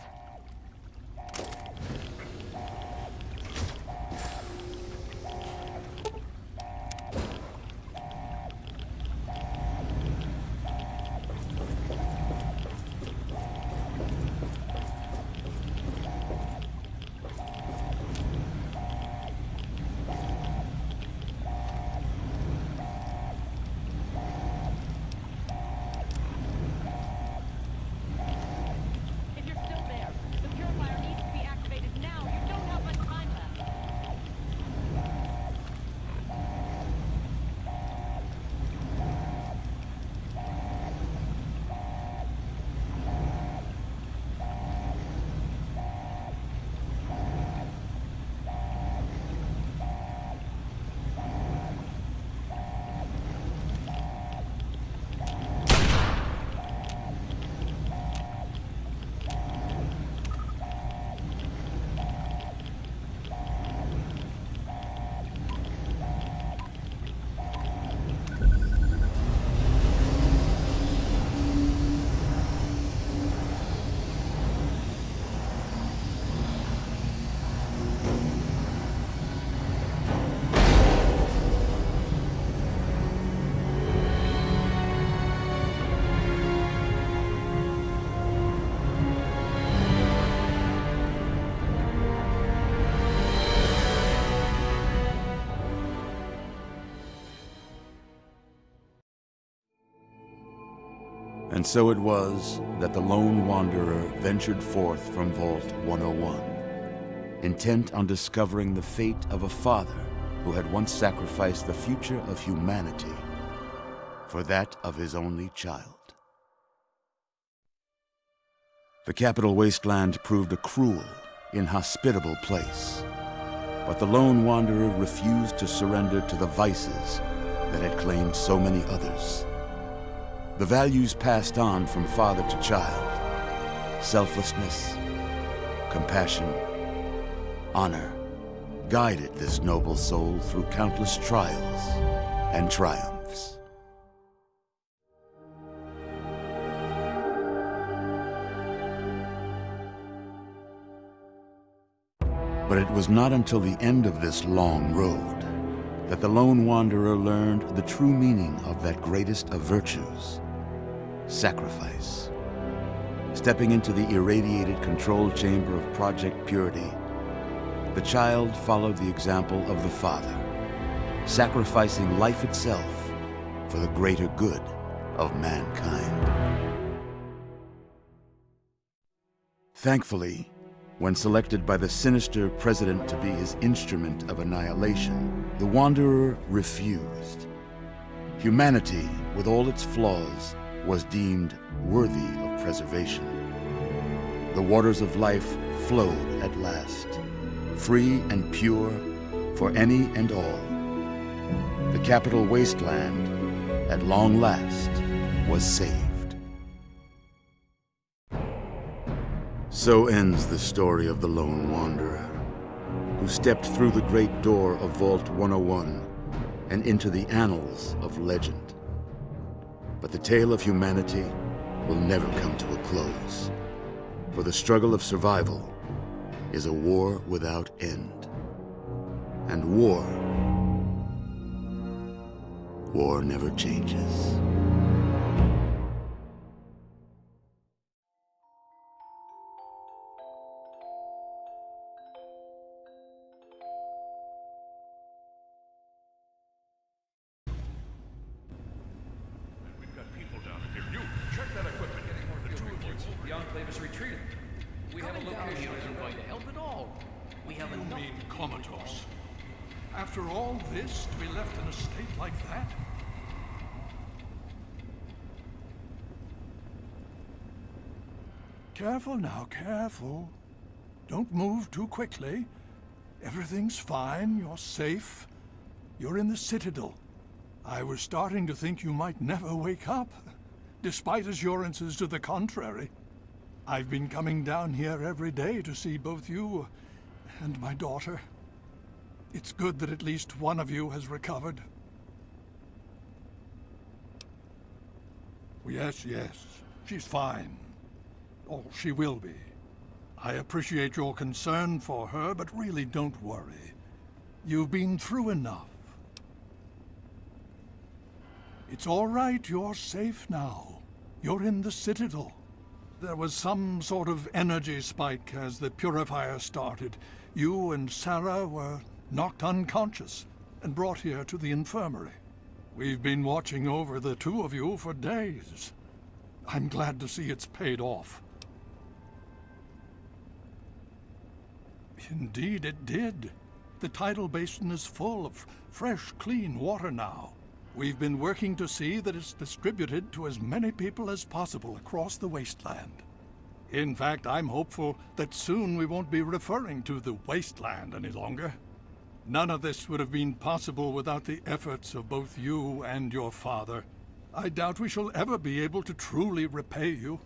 And so it was that the lone wanderer ventured forth from Vault 101, intent on discovering the fate of a father who had once sacrificed the future of humanity for that of his only child. The Capital Wasteland proved a cruel, inhospitable place, but the lone wanderer refused to surrender to the vices that had claimed so many others. The values passed on from father to child, selflessness, compassion, honor, guided this noble soul through countless trials and triumphs. But it was not until the end of this long road that the lone wanderer learned the true meaning of that greatest of virtues, sacrifice. Stepping into the irradiated control chamber of Project Purity, the child followed the example of the father, sacrificing life itself for the greater good of mankind. Thankfully, when selected by the sinister president to be his instrument of annihilation, the Wanderer refused. Humanity, with all its flaws, was deemed worthy of preservation. The waters of life flowed at last, free and pure for any and all. The Capital Wasteland, at long last, was saved. So ends the story of the Lone Wanderer, who stepped through the great door of Vault 101 and into the annals of legend. But the tale of humanity will never come to a close, for the struggle of survival is a war without end. And war never changes. The Enclave is retreating. We have a location isn't going to help at all. We have You enough. mean comatose? After all this, to be left in a state like that? Careful now, careful. Don't move too quickly. Everything's fine, you're safe. You're in the Citadel. I was starting to think you might never wake up, despite assurances to the contrary. I've been coming down here every day to see both you and my daughter. It's good that at least one of you has recovered. Yes, she's fine. Oh, she will be. I appreciate your concern for her, but really don't worry. You've been through enough. It's all right, you're safe now. You're in the Citadel. There was some sort of energy spike as the purifier started. You and Sarah were knocked unconscious and brought here to the infirmary. We've been watching over the two of you for days. I'm glad to see it's paid off. Indeed it did. The tidal basin is full of fresh, clean water now. We've been working to see that it's distributed to as many people as possible across the wasteland. In fact, I'm hopeful that soon we won't be referring to the wasteland any longer. None of this would have been possible without the efforts of both you and your father. I doubt we shall ever be able to truly repay you.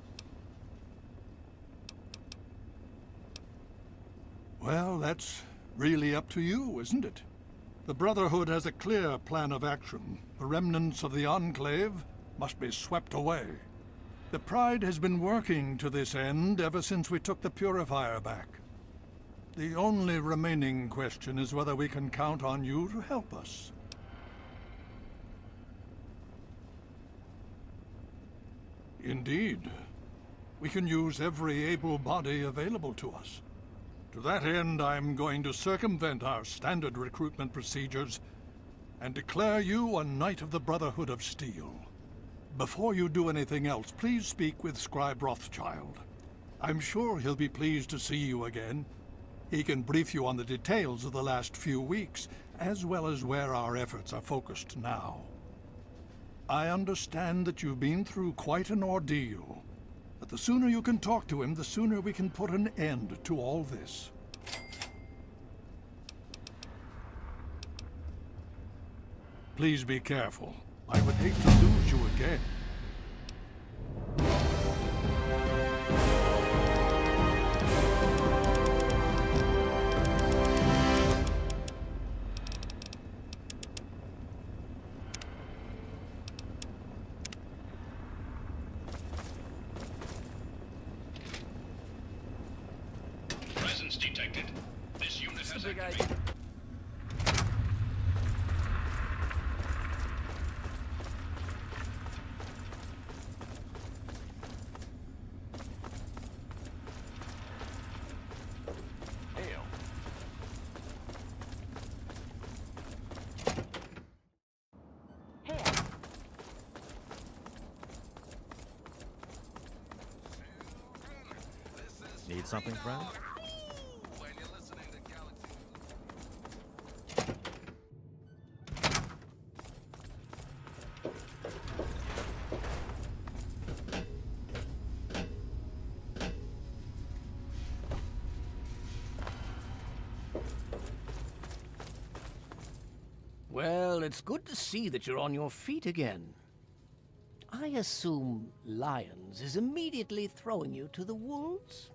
Well, that's really up to you, isn't it? The Brotherhood has a clear plan of action. The remnants of the Enclave must be swept away. The Pride has been working to this end ever since we took the Purifier back. The only remaining question is whether we can count on you to help us. Indeed. We can use every able body available to us. To that end, I'm going to circumvent our standard recruitment procedures and declare you a Knight of the Brotherhood of Steel. Before you do anything else, please speak with Scribe Rothschild. I'm sure he'll be pleased to see you again. He can brief you on the details of the last few weeks, as well as where our efforts are focused now. I understand that you've been through quite an ordeal, but the sooner you can talk to him, the sooner we can put an end to all this. Please be careful. I would hate to lose you again. Presence detected. This unit has activated. Need something, friend? Well, it's good to see that you're on your feet again. I assume Lyons is immediately throwing you to the wolves?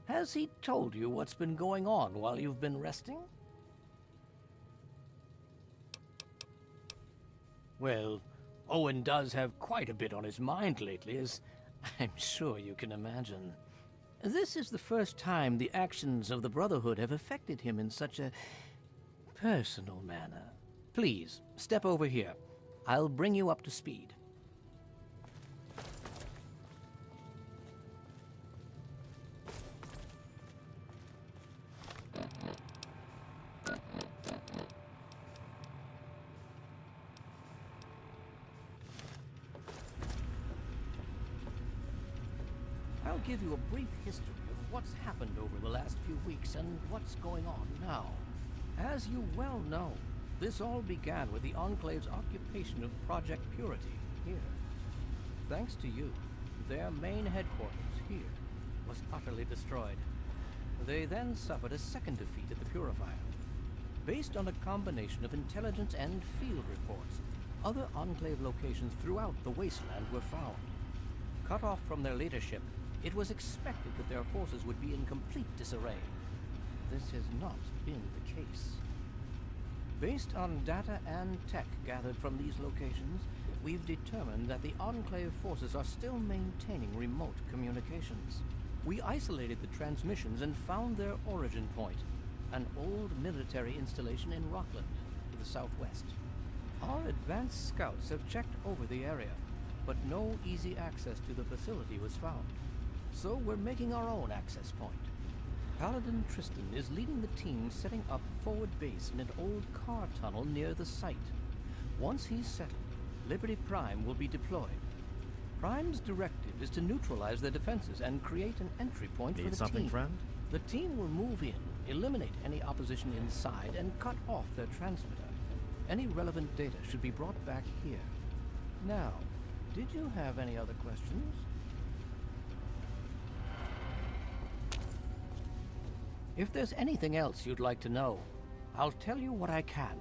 Has he told you what's been going on while you've been resting? Well, Owen does have quite a bit on his mind lately, as I'm sure you can imagine. This is the first time the actions of the Brotherhood have affected him in such a personal manner. Please, step over here. I'll bring you up to speed. I'll give you a brief history of what's happened over the last few weeks and what's going on now. As you well know, this all began with the Enclave's occupation of Project Purity here. Thanks to you, their main headquarters here was utterly destroyed. They then suffered a second defeat at the Purifier. Based on a combination of intelligence and field reports, other Enclave locations throughout the wasteland were found. Cut off from their leadership, it was expected that their forces would be in complete disarray. This has not been the case. Based on data and tech gathered from these locations, we've determined that the Enclave forces are still maintaining remote communications. We isolated the transmissions and found their origin point, an old military installation in Rockland, to the southwest. Our advanced scouts have checked over the area, but no easy access to the facility was found. So we're making our own access point. Paladin Tristan is leading the team setting up forward base in an old car tunnel near the site. Once he's settled, Liberty Prime will be deployed. Prime's directive is to neutralize their defenses and create an entry point for the team. Need something, friend? The team will move in, eliminate any opposition inside, and cut off their transmitter. Any relevant data should be brought back here. Now, did you have any other questions? If there's anything else you'd like to know, I'll tell you what I can.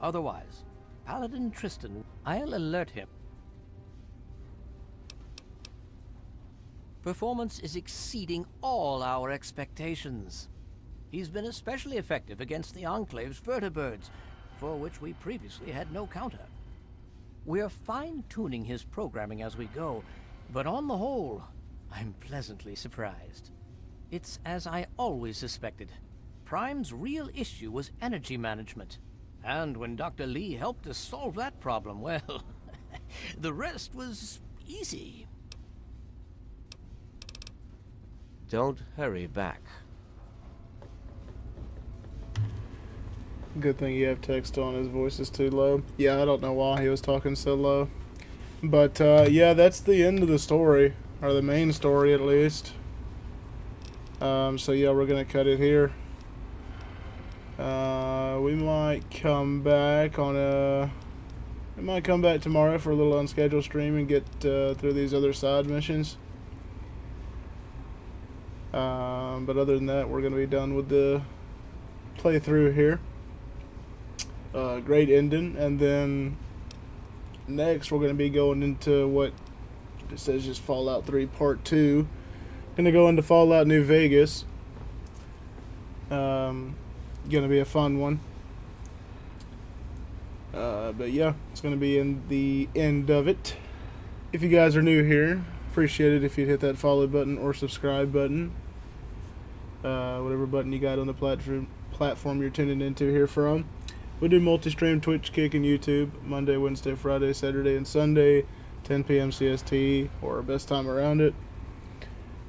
Otherwise, Paladin Tristan, I'll alert him. Performance is exceeding all our expectations. He's been especially effective against the Enclave's vertibirds, for which we previously had no counter. We're fine-tuning his programming as we go, but on the whole, I'm pleasantly surprised. It's as I always suspected. Prime's real issue was energy management. And when Dr. Lee helped us solve that problem, well, the rest was easy. Don't hurry back. Good thing you have text on. His voice is too low. Yeah, I don't know why he was talking so low. But yeah, that's the end of the story, or the main story at least. So yeah, we're gonna cut it here. We might come back on a. We might come back tomorrow for a little unscheduled stream and get through these other side missions. But other than that, we're gonna be done with the playthrough here. Great ending, and then next we're gonna be going into what it says just Fallout 3 Part 2. Gonna go into Fallout New Vegas. Gonna be a fun one. But yeah, it's gonna be in the end of it. If you guys are new here, appreciate it if you'd hit that follow button or subscribe button. Whatever button you got on the platform you're tuning into here from. We do multi-stream Twitch, Kick, and YouTube Monday, Wednesday, Friday, Saturday, and Sunday, 10 p.m. CST, or best time around it.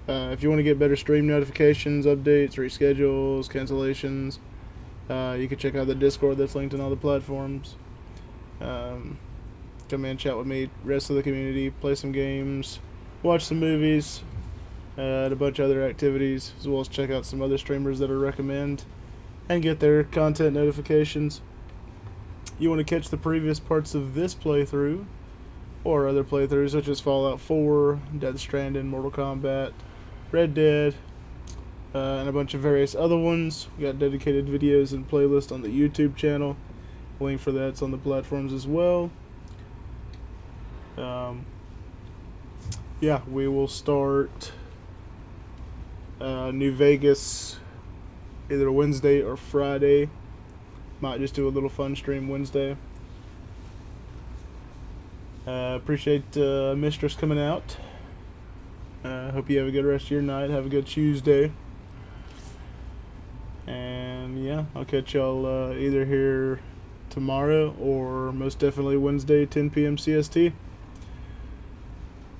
If you want to get better stream notifications, updates, reschedules, cancellations, you can check out the Discord that's linked on all the platforms. Come in, chat with me, rest of the community, play some games, watch some movies, and a bunch of other activities, as well as check out some other streamers that I recommend and get their content notifications. You want to catch the previous parts of this playthrough or other playthroughs such as Fallout 4, Death Stranding, Mortal Kombat, Red Dead, and a bunch of various other ones. We got dedicated videos and playlists on the YouTube channel. Link for that's on the platforms as well. Yeah, we will start New Vegas either Wednesday or Friday. Might just do a little fun stream Wednesday. Appreciate Mistress coming out. Hope you have a good rest of your night. Have a good Tuesday. And yeah, I'll catch y'all either here tomorrow or most definitely Wednesday, 10 p.m. CST.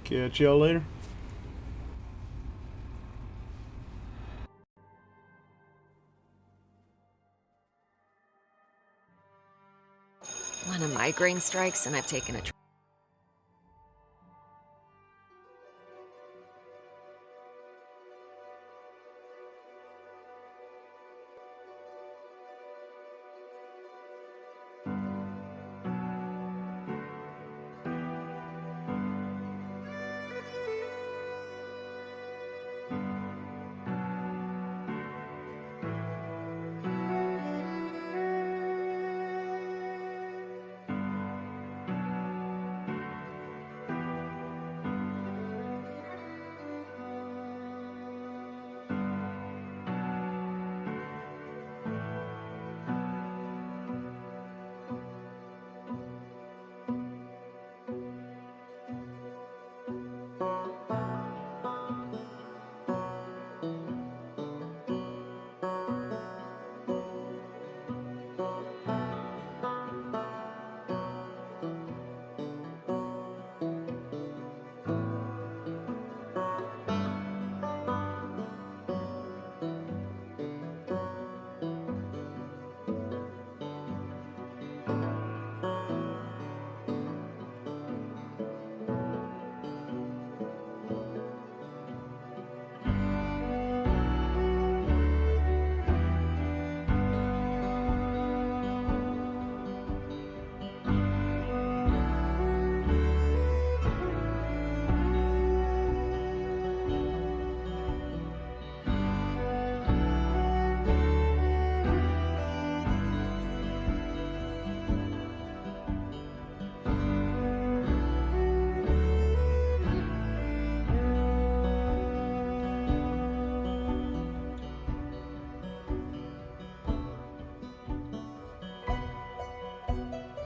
Catch y'all later. When a migraine strikes and I've taken a